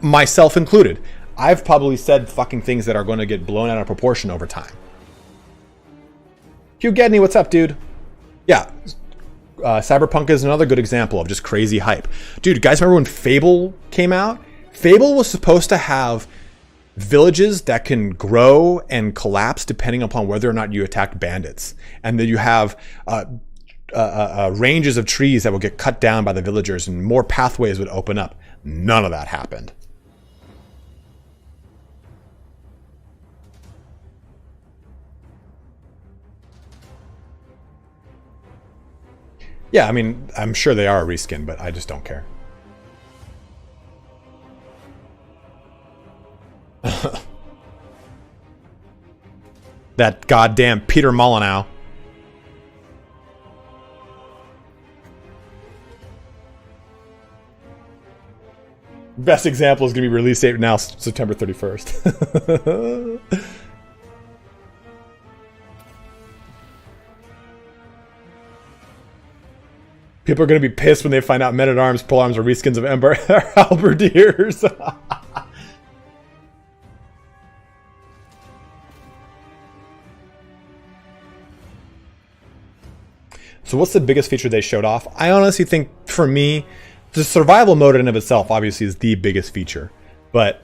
Speaker 1: Myself included. I've probably said fucking things that are going to get blown out of proportion over time. Hugh Gedney, what's up, dude? Yeah, Cyberpunk is another good example of just crazy hype. Dude, guys remember when Fable came out? Fable was supposed to have villages that can grow and collapse depending upon whether or not you attack bandits. And then you have ranges of trees that will get cut down by the villagers, and more pathways would open up. None of that happened. Yeah, I mean, I'm sure they are a reskin, but I just don't care. That goddamn Peter Molyneux. Best example is going to be release date now, September 31st. People are going to be pissed when they find out Men-at-Arms, Polearms are reskins of Ember Halberdiers. So what's the biggest feature they showed off? I honestly think, for me, the survival mode in and of itself obviously is the biggest feature. But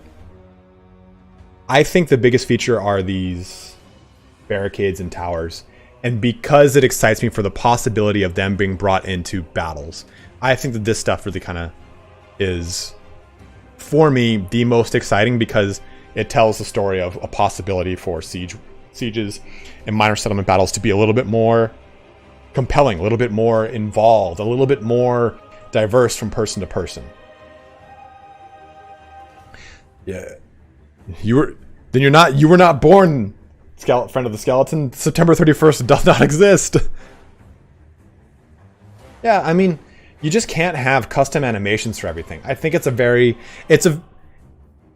Speaker 1: I think the biggest feature are these barricades and towers. And because it excites me for the possibility of them being brought into battles, I think that this stuff really kind of is, for me, the most exciting, because it tells the story of a possibility for sieges and minor settlement battles to be a little bit more compelling, a little bit more involved, a little bit more diverse from person to person. Yeah, you were not born, friend of the skeleton. September 31st does not exist. Yeah, I mean, you just can't have custom animations for everything. I think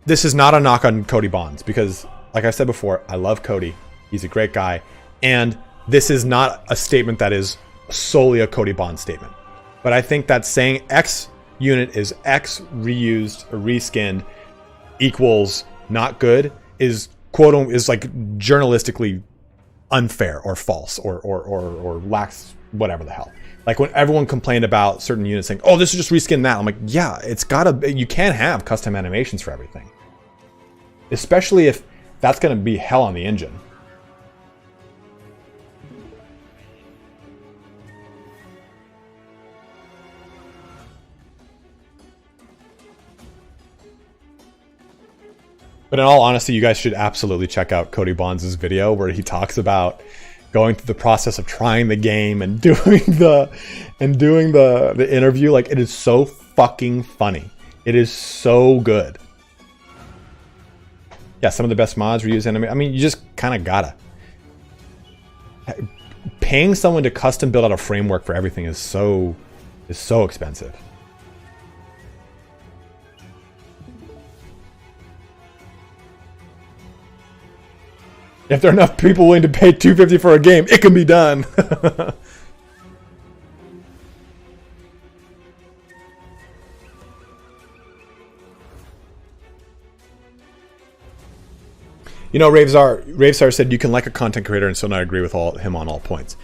Speaker 1: this is not a knock on Cody Bonds, because like I said before, I love Cody. He's a great guy. And this is not a statement that is solely a Cody Bonds statement. But I think that saying X unit is X reused or reskinned equals not good is like journalistically unfair or false or lacks whatever the hell. Like when everyone complained about certain units saying, oh, this is just reskin that. I'm like, yeah, you can't have custom animations for everything. Especially if that's going to be hell on the engine. But in all honesty, you guys should absolutely check out Cody Bonds' video where he talks about going through the process of trying the game and doing the interview. Like, it is so fucking funny. It is so good. Yeah, some of the best mods reuse anime. I mean, you just kind of gotta. Paying someone to custom build out a framework for everything is so expensive. If there are enough people willing to pay $250 for a game, it can be done. You know, Ravesar said you can like a content creator and still not agree with him on all points.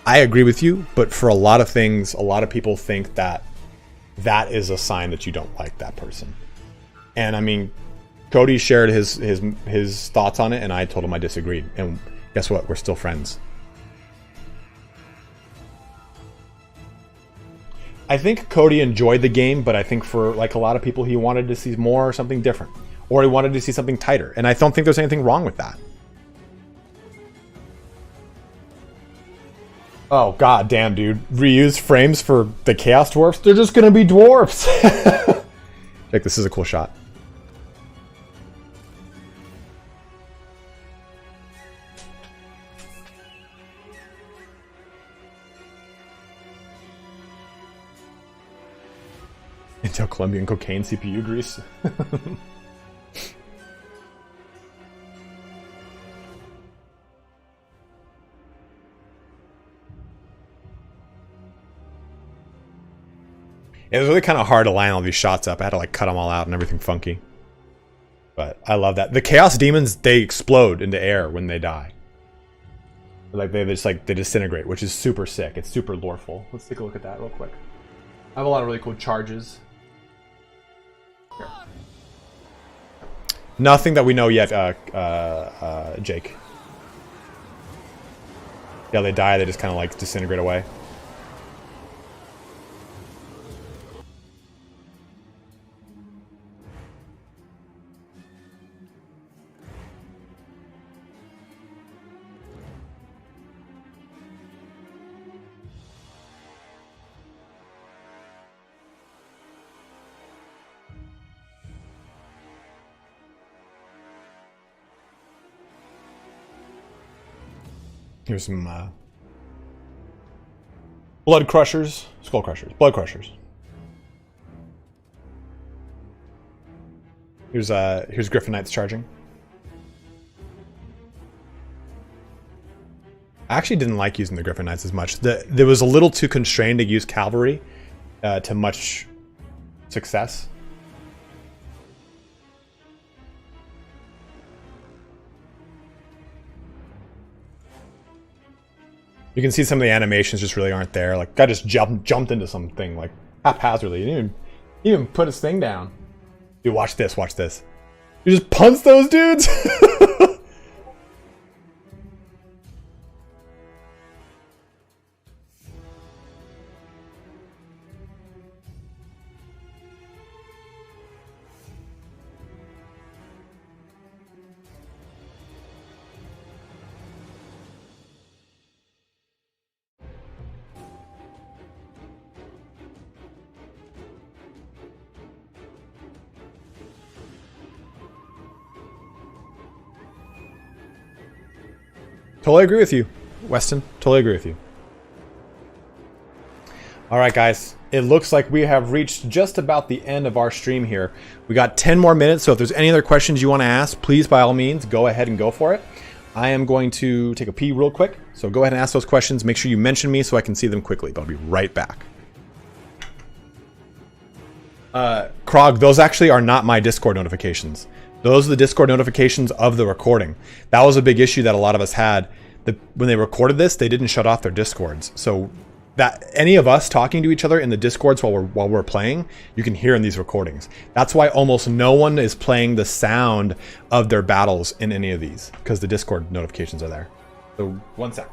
Speaker 1: I agree with you, but for a lot of things, a lot of people think that is a sign that you don't like that person. And I mean, Cody shared his thoughts on it, and I told him I disagreed. And guess what? We're still friends. I think Cody enjoyed the game, but I think for like a lot of people, he wanted to see more or something different. Or he wanted to see something tighter. And I don't think there's anything wrong with that. Oh, god damn, dude. Reuse frames for the Chaos Dwarfs? They're just gonna be dwarfs! Check, this is a cool shot. Intel Colombian cocaine CPU grease. It was really kind of hard to line all these shots up. I had to like cut them all out and everything funky. But I love that. The Chaos Demons, they explode into air when they die. Like they disintegrate, which is super sick. It's super loreful. Let's take a look at that real quick. I have a lot of really cool charges. Here. Nothing that we know yet, Jake. Yeah, they die, they just kind of like disintegrate away. Here's some blood crushers, skull crushers, blood crushers. Here's Griffin Knights charging. I actually didn't like using the Griffin Knights as much. There was a little too constrained to use cavalry to much success. You can see some of the animations just really aren't there. Like, guy just jumped into something like haphazardly. He didn't even put his thing down. Dude, watch this, watch this. You just punch those dudes? Totally agree with you, Weston. Totally agree with you. All right, guys. It looks like we have reached just about the end of our stream here. We got 10 more minutes, so if there's any other questions you want to ask, please, by all means, go ahead and go for it. I am going to take a pee real quick, so go ahead and ask those questions. Make sure you mention me so I can see them quickly, but I'll be right back. Krog, those actually are not my Discord notifications. Those are the Discord notifications of the recording. That was a big issue that a lot of us had. When they recorded this, they didn't shut off their Discords. So that any of us talking to each other in the Discords while we're playing, you can hear in these recordings. That's why almost no one is playing the sound of their battles in any of these, because the Discord notifications are there. So 1 sec.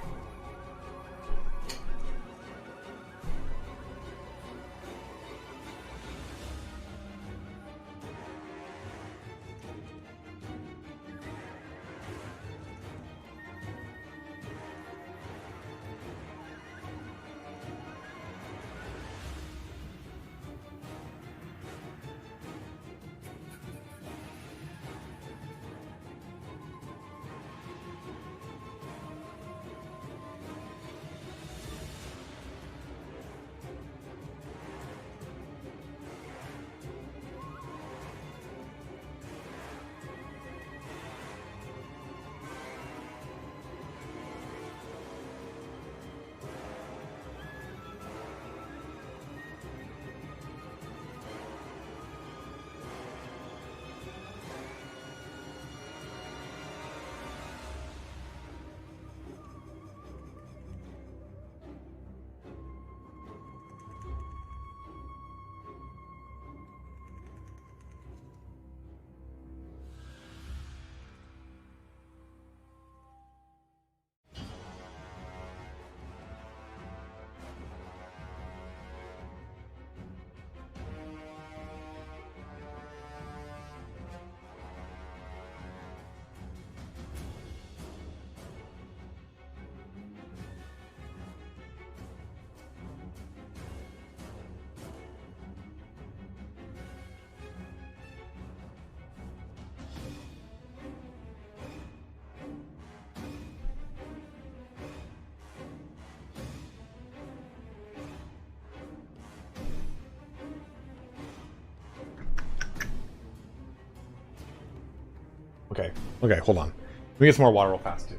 Speaker 1: Okay, hold on. Let me get some more water real fast, too.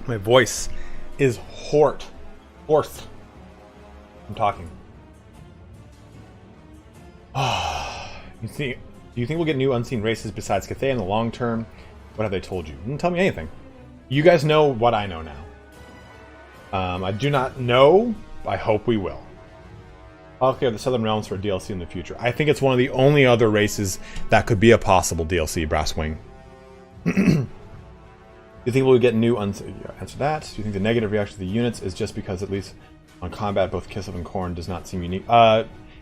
Speaker 1: My voice is hoarse. I'm talking. Do you think we'll get new unseen races besides Cathay in the long term? What have they told you? Didn't tell me anything. You guys know what I know now. I do not know. I hope we will. I'll clear the Southern Realms for a DLC in the future. I think it's one of the only other races that could be a possible DLC, Brasswing. Do you think we'll get new answer that. Do you think the negative reaction to the units is just because, at least on combat, both Kislev and Khorne does not seem unique?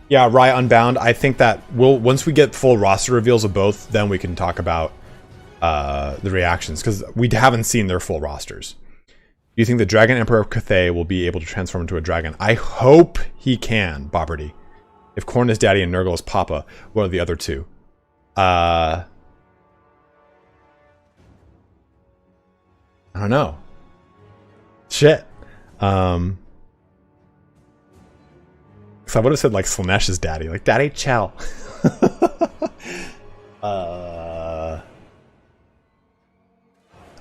Speaker 1: Yeah, Rye Unbound. I think that once we get full roster reveals of both, then we can talk about the reactions, because we haven't seen their full rosters. Do you think the Dragon Emperor of Cathay will be able to transform into a dragon? I hope he can, Bobberty. If Khorne is daddy and Nurgle is papa, what are the other two? I don't know. Shit. So I would have said like Slaanesh daddy. Like, Daddy, chow.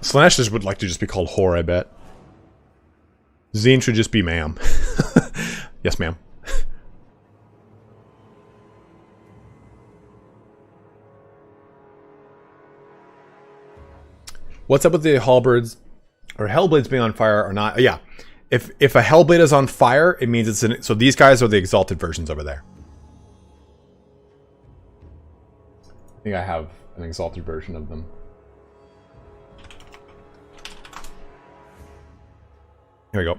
Speaker 1: Slaanesh would like to just be called whore, I bet. Zine should just be ma'am. Yes, ma'am. What's up with the halberds or hellblades being on fire or not? Yeah. If a hellblade is on fire, it means it's in. So these guys are the exalted versions over there. I think I have an exalted version of them. Here we go.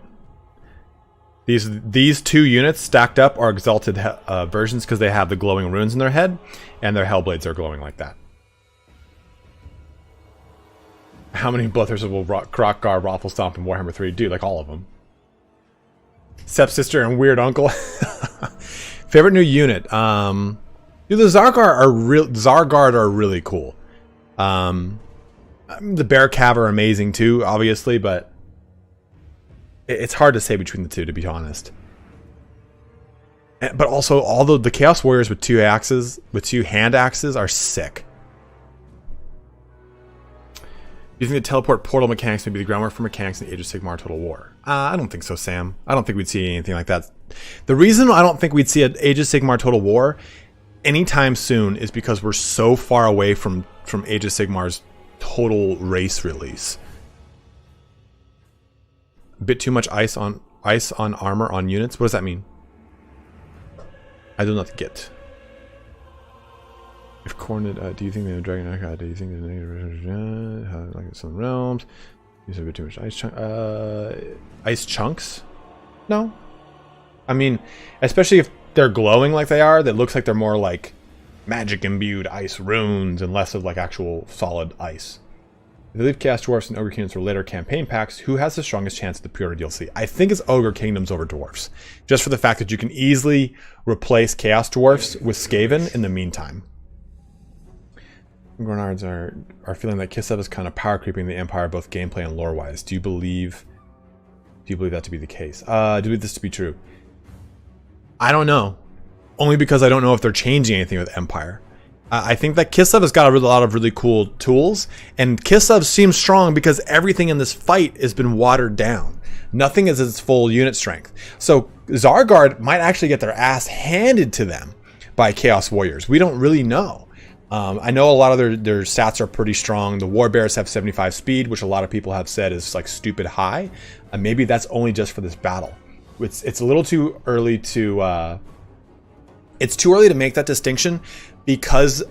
Speaker 1: These two units stacked up are exalted versions because they have the glowing runes in their head, and their hellblades are glowing like that. How many Bloodthirsters will Krokgar Raffle Stomp in Warhammer 3 do? Like all of them. Stepsister and Weird Uncle. Favorite new unit? Dude, the Zargard are really cool. The Bear Cav are amazing too, obviously, but it's hard to say between the two, to be honest. But also, all the Chaos Warriors with two hand axes, are sick. Do you think the teleport portal mechanics may be the groundwork for mechanics in Age of Sigmar Total War? I don't think so, Sam. I don't think we'd see anything like that. The reason I don't think we'd see an Age of Sigmar Total War anytime soon is because we're so far away from Age of Sigmar's total race release. A bit too much ice on armor on units. What does that mean? I do not get. If cornered, do you think the dragon? Do you think the negative? Like some realms? Use a bit too much ice chunks. No. I mean, especially if they're glowing like they are, that looks like they're more like magic imbued ice runes and less of like actual solid ice. If they leave Chaos Dwarfs and Ogre Kingdoms for later campaign packs, who has the strongest chance at the pre-order DLC? I think it's Ogre Kingdoms over Dwarfs. Just for the fact that you can easily replace Chaos Dwarfs with Skaven in the meantime. Grenards are feeling that Kislev is kind of power creeping the Empire, both gameplay and lore-wise. Do you believe that to be the case? Do you believe this to be true? I don't know. Only because I don't know if they're changing anything with Empire. I think that Kislev has got a lot of really cool tools, and Kislev seems strong because everything in this fight has been watered down. Nothing is its full unit strength. So Zargard might actually get their ass handed to them by Chaos Warriors. We don't really know. I know a lot of their stats are pretty strong. The Warbears have 75 speed, which a lot of people have said is like stupid high. Maybe that's only just for this battle. It's a little too early to... it's too early to make that distinction because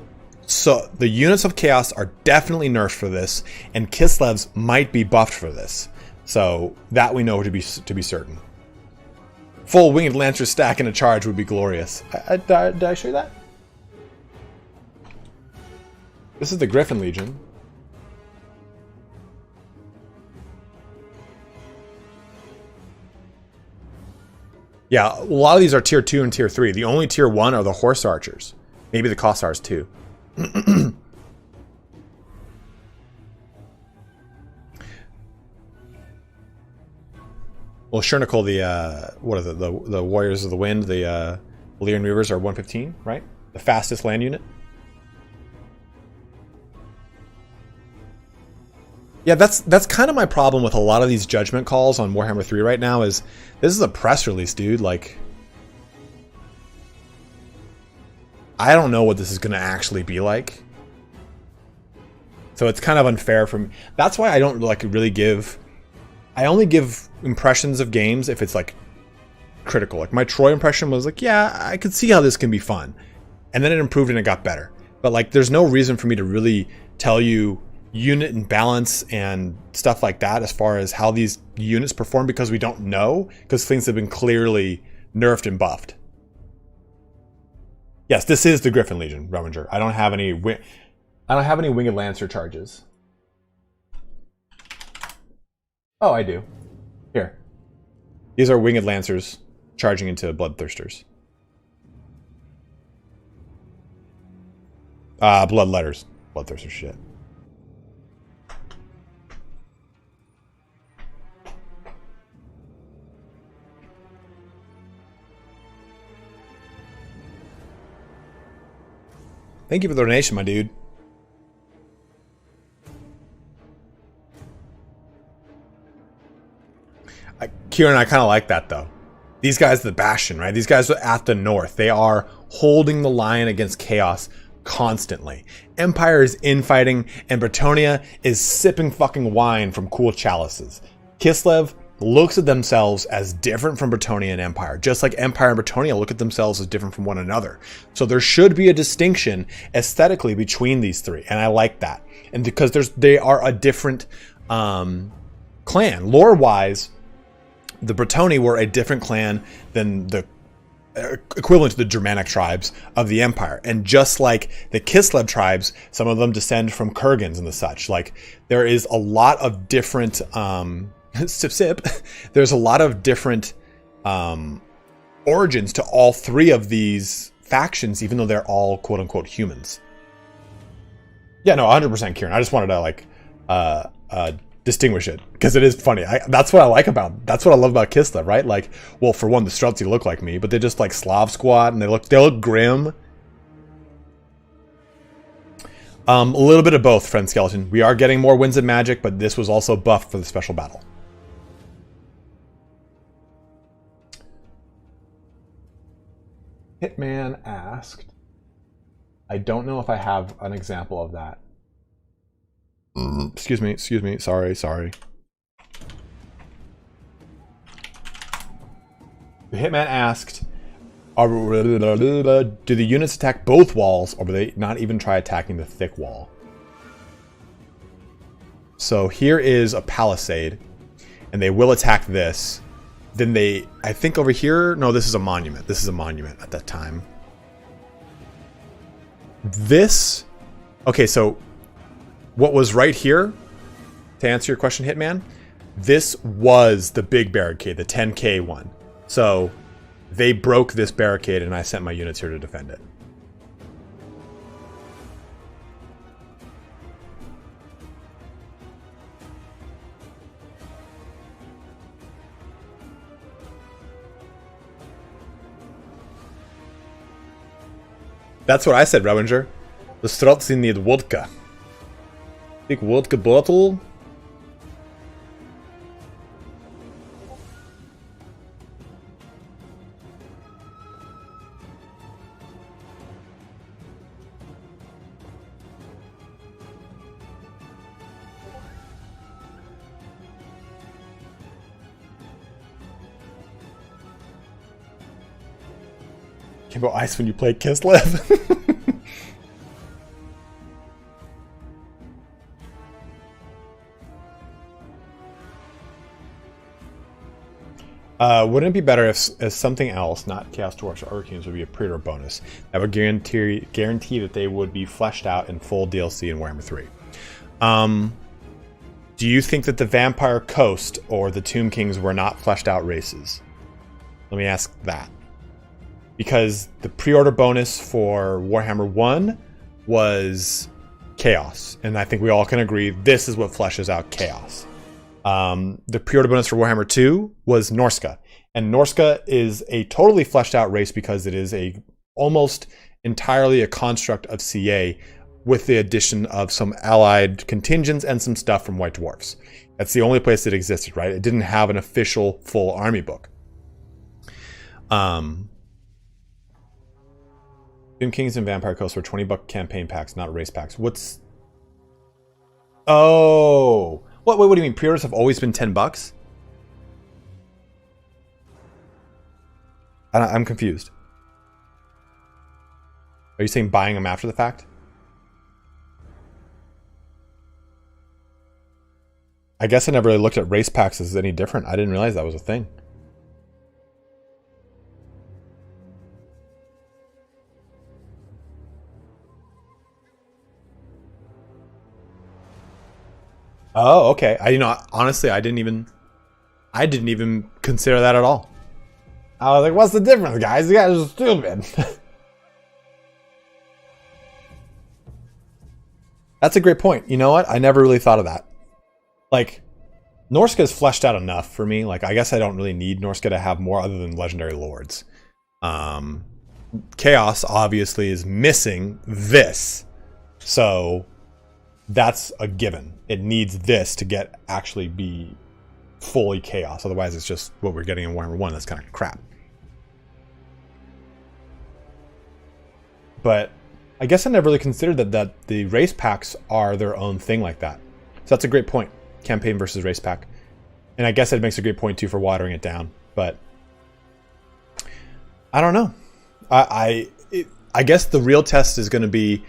Speaker 1: the units of Chaos are definitely nerfed for this, and Kislevs might be buffed for this. So that we know to be certain. Full Winged Lancer stack in a charge would be glorious. Did I show you that? This is the Griffin Legion. Yeah, a lot of these are tier 2 and tier 3. The only tier 1 are the Horse Archers. Maybe the Kossars too. Well, Chernicle, what are the Warriors of the Wind, the Valyrian Reavers are 115, right? The fastest land unit. Yeah, that's kind of my problem with a lot of these judgment calls on Warhammer 3 right now is this is a press release, dude. Like, I don't know what this is going to actually be like. So it's kind of unfair for me. That's why I don't like really give... I only give impressions of games if it's like critical. Like my Troy impression was like, yeah, I could see how this can be fun. And then it improved and it got better. But like there's no reason for me to really tell you unit and balance and stuff like that as far as how these units perform because we don't know, because things have been clearly nerfed and buffed. Yes, this is the Griffin Legion, Rominger. I don't have any Winged Lancer charges. Oh, I do. Here. These are Winged Lancers charging into Bloodthirsters. Bloodletters. Bloodthirster shit. Thank you for the donation, my dude. Kieran, I kind of like that, though. These guys are the Bastion, right? These guys are at the north. They are holding the line against Chaos constantly. Empire is infighting, and Bretonnia is sipping fucking wine from cool chalices. Kislev looks at themselves as different from Bretonnia and Empire, just like Empire and Bretonnia look at themselves as different from one another. So there should be a distinction aesthetically between these three, and I like that. And because they are a different clan. Lore-wise, the Bretonnia were a different clan than the equivalent to the Germanic tribes of the Empire. And just like the Kislev tribes, some of them descend from Kurgans and the such. Like, there is a lot of different there's a lot of different origins to all three of these factions, even though they're all quote unquote humans. Yeah, no, 100% Kieran. I just wanted to like distinguish it because it is funny. That's what I like about. That's what I love about Kislev, right? Like, well, for one, the Streltsy look like me, but they just like Slav squat and they look grim. A little bit of both, friend Skeleton. We are getting more Winds of Magic, but this was also buffed for the special battle. Hitman asked, I don't know if I have an example of that. Excuse me. Sorry. The Hitman asked, do the units attack both walls, or will they not even try attacking the thick wall? So here is a palisade, and they will attack this. Then they, I think over here, no, this is a monument. This is a monument at that time. This, okay, so what was right here, to answer your question, Hitman, this was the big barricade, the 10K one. So they broke this barricade and I sent my units here to defend it. That's what I said, Rewinger. The Streltsy need vodka. Big vodka bottle. Kimbo ice when you play Kislev. Wouldn't it be better if something else, not Chaos Dwarfs or Urkings, would be a pre-order bonus? That would guarantee that they would be fleshed out in full DLC in Warhammer 3. Do you think that the Vampire Coast or the Tomb Kings were not fleshed out races? Let me ask that. Because the pre-order bonus for Warhammer 1 was Chaos. And I think we all can agree this is what fleshes out Chaos. The pre-order bonus for Warhammer 2 was Norska. And Norska is a totally fleshed out race because it is almost entirely a construct of CA with the addition of some allied contingents and some stuff from White Dwarfs. That's the only place it existed, right? It didn't have an official full army book. Doom Kings and Vampire Coast were $20 campaign packs, not race packs. What's... Oh... What do you mean? Pre-orders have always been $10? I'm confused. Are you saying buying them after the fact? I guess I never really looked at race packs as any different. I didn't realize that was a thing. Oh, okay. Honestly, I didn't even consider that at all. I was like, what's the difference, guys? You guys are stupid. That's a great point. You know what? I never really thought of that. Like, Norska is fleshed out enough for me. Like, I guess I don't really need Norska to have more other than Legendary Lords. Chaos, obviously, is missing this. So... that's a given. It needs this to actually be fully Chaos. Otherwise, it's just what we're getting in Warhammer 1. That's kind of crap. But I guess I never really considered that the race packs are their own thing like that. So that's a great point. Campaign versus race pack. And I guess it makes a great point too for watering it down. But I don't know. I guess the real test is going to be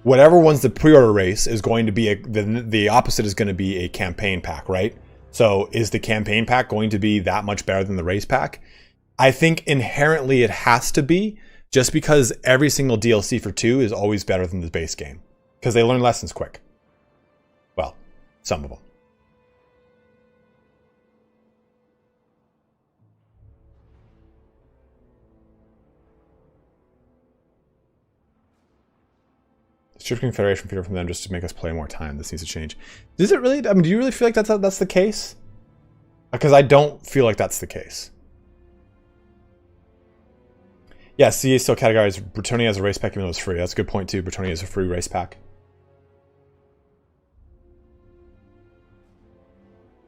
Speaker 1: whatever one's the pre-order race is going to be the opposite is going to be a campaign pack, right? So is the campaign pack going to be that much better than the race pack? I think inherently it has to be, just because every single DLC for 2 is always better than the base game. Because they learn lessons quick. Well, some of them. Stripping Federation feeder from them just to make us play more time. This needs to change. Does it really? I mean, do you really feel like that's the case? Because I don't feel like that's the case. Yeah, CA still categorized Bretonnia as a race pack even though it's free. That's a good point too. Bretonnia is a free race pack.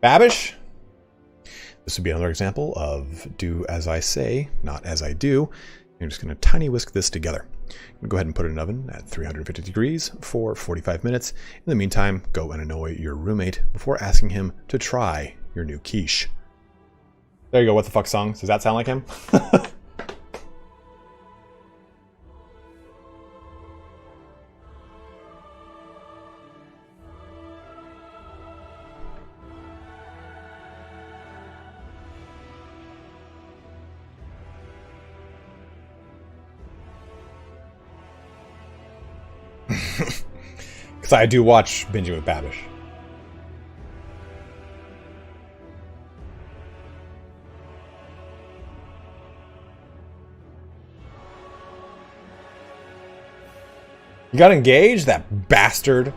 Speaker 1: Babish. This would be another example of do as I say, not as I do. I'm just going to tiny whisk this together. I'm going to go ahead and put it in an oven at 350 degrees for 45 minutes. In the meantime, go and annoy your roommate before asking him to try your new quiche. There you go. What the fuck song? Does that sound like him? Because I do watch Binging with Babish. You got engaged? That bastard.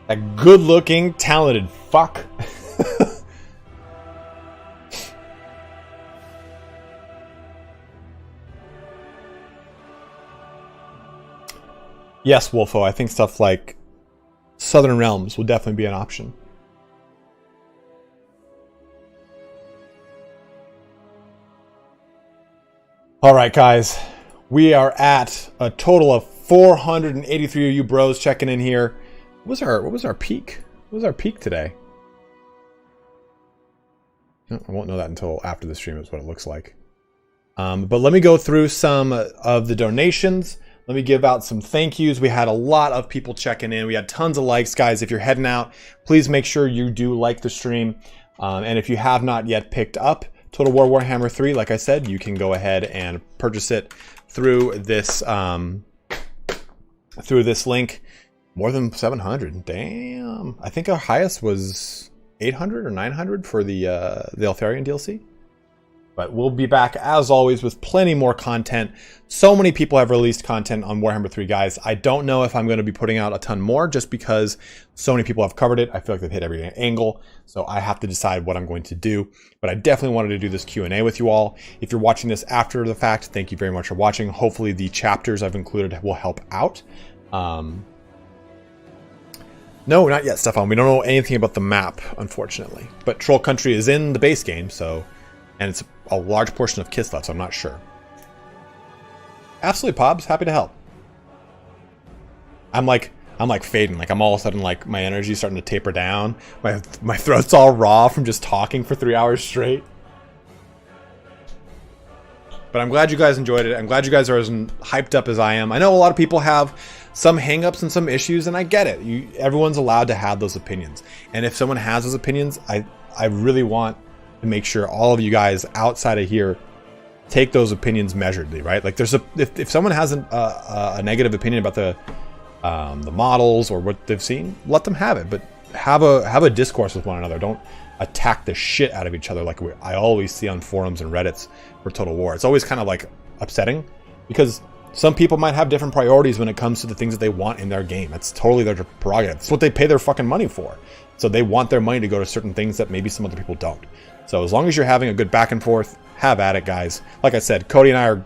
Speaker 1: That good-looking, talented fuck. Yes, Wolfo, I think stuff like Southern Realms will definitely be an option. Alright guys, we are at a total of 483 of you bros checking in here. What was our peak? What was our peak today? I won't know that until after the stream is what it looks like. But let me go through some of the donations. Let me give out some thank yous. We had a lot of people checking in. We had tons of likes, guys. If you're heading out, please make sure you do like the stream. And if you have not yet picked up Total War Warhammer 3, like I said, you can go ahead and purchase it through this link. More than 700. Damn. I think our highest was 800 or 900 for the Eltharion DLC. But we'll be back, as always, with plenty more content. So many people have released content on Warhammer 3, guys. I don't know if I'm going to be putting out a ton more, just because so many people have covered it. I feel like they've hit every angle, so I have to decide what I'm going to do. But I definitely wanted to do this Q&A with you all. If you're watching this after the fact, thank you very much for watching. Hopefully the chapters I've included will help out. No, not yet, Stefan. We don't know anything about the map, unfortunately. But Troll Country is in the base game, so... And it's a large portion of Kislev, so I'm not sure. Absolutely, Pobs. Happy to help. I'm like fading. Like I'm all of a sudden like my energy's starting to taper down. My throat's all raw from just talking for 3 hours straight. But I'm glad you guys enjoyed it. I'm glad you guys are as hyped up as I am. I know a lot of people have some hangups and some issues, and I get it. Everyone's allowed to have those opinions. And if someone has those opinions, I really want to make sure all of you guys outside of here take those opinions measuredly, right? Like if someone has a negative opinion about the models or what they've seen, let them have it, but have a discourse with one another. Don't attack the shit out of each other like I always see on forums and Reddits for Total War. It's always kind of like upsetting because some people might have different priorities when it comes to the things that they want in their game. It's totally their prerogative. It's what they pay their fucking money for. So they want their money to go to certain things that maybe some other people don't. So as long as you're having a good back and forth, have at it, guys. Like I said, Cody and I are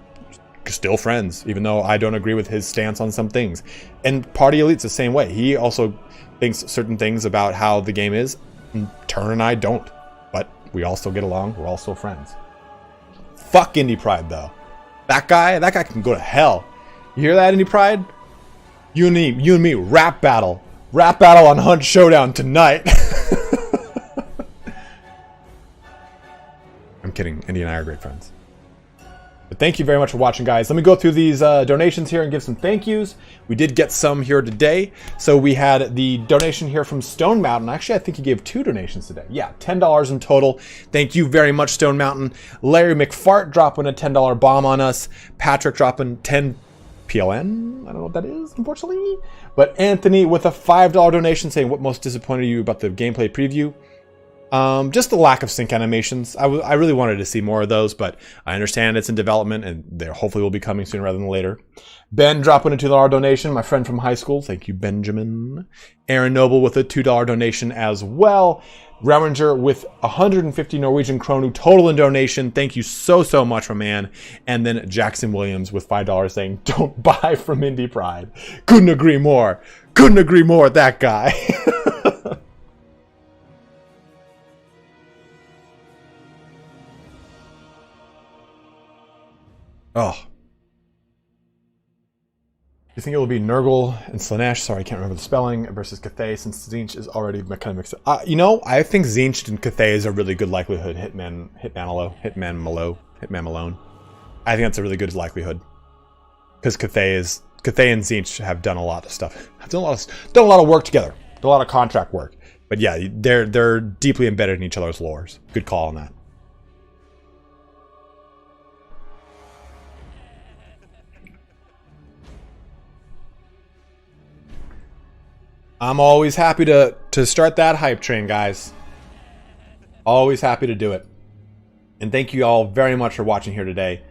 Speaker 1: still friends, even though I don't agree with his stance on some things. And Party Elite's the same way. He also thinks certain things about how the game is. And Turn and I don't. But we all still get along. We're all still friends. Fuck Indie Pride, though. That guy can go to hell. You hear that, Indie Pride? You and me, rap battle. Rap battle on Hunt Showdown tonight. I'm kidding. Andy and I are great friends. But thank you very much for watching, guys. Let me go through these donations here and give some thank yous. We did get some here today. So we had the donation here from Stone Mountain. Actually, I think he gave 2 donations today. Yeah, $10 in total. Thank you very much, Stone Mountain. Larry McFart dropping a $10 bomb on us. Patrick dropping 10 PLN. I don't know what that is, unfortunately. But Anthony with a $5 donation saying, what most disappointed you about the gameplay preview? Just the lack of sync animations. I really wanted to see more of those, but I understand it's in development and they hopefully will be coming sooner rather than later. Ben dropping a $2 donation, my friend from high school. Thank you, Benjamin. Aaron Noble with a $2 donation as well. Reminger with 150 Norwegian kronu total in donation. Thank you so much, my man. And then Jackson Williams with $5 saying, don't buy from Indie Pride. Couldn't agree more. Couldn't agree more with that guy. Oh. You think it will be Nurgle and Slanesh? Sorry, I can't remember the spelling. Versus Cathay, since Zinch is already kind of mixed up. You know, I think Zinch and Cathay is a really good likelihood. Hitman Malone. I think that's a really good likelihood. Because Cathay and Zinch have done a lot of stuff. Have done a lot of work together. Done a lot of contract work. But yeah, they're deeply embedded in each other's lores. Good call on that. I'm always happy to start that hype train, guys. Always happy to do it. And thank you all very much for watching here today.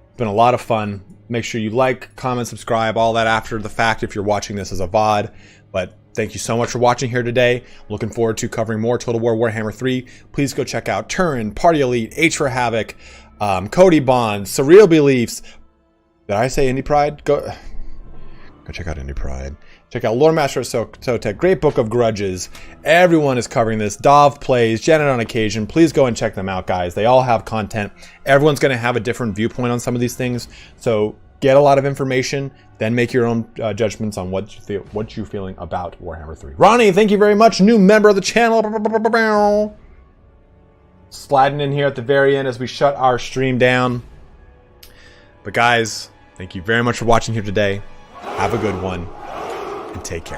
Speaker 1: It's been a lot of fun. Make sure you like, comment, subscribe, all that after the fact if you're watching this as a VOD. But thank you so much for watching here today. Looking forward to covering more Total War Warhammer 3. Please go check out Turin, Party Elite, H for Havoc, Cody Bond, Surreal Beliefs. Did I say Indie Pride? Go check out Indie Pride. Check out Lore Master of Sotek, Great Book of Grudges. Everyone is covering this. Dov Plays, Janet on Occasion. Please go and check them out, guys. They all have content. Everyone's going to have a different viewpoint on some of these things. So get a lot of information, then make your own judgments on what you're feeling about Warhammer 3. Ronnie, thank you very much. New member of the channel. Sliding in here at the very end as we shut our stream down. But guys, thank you very much for watching here today. Have a good one. And take care.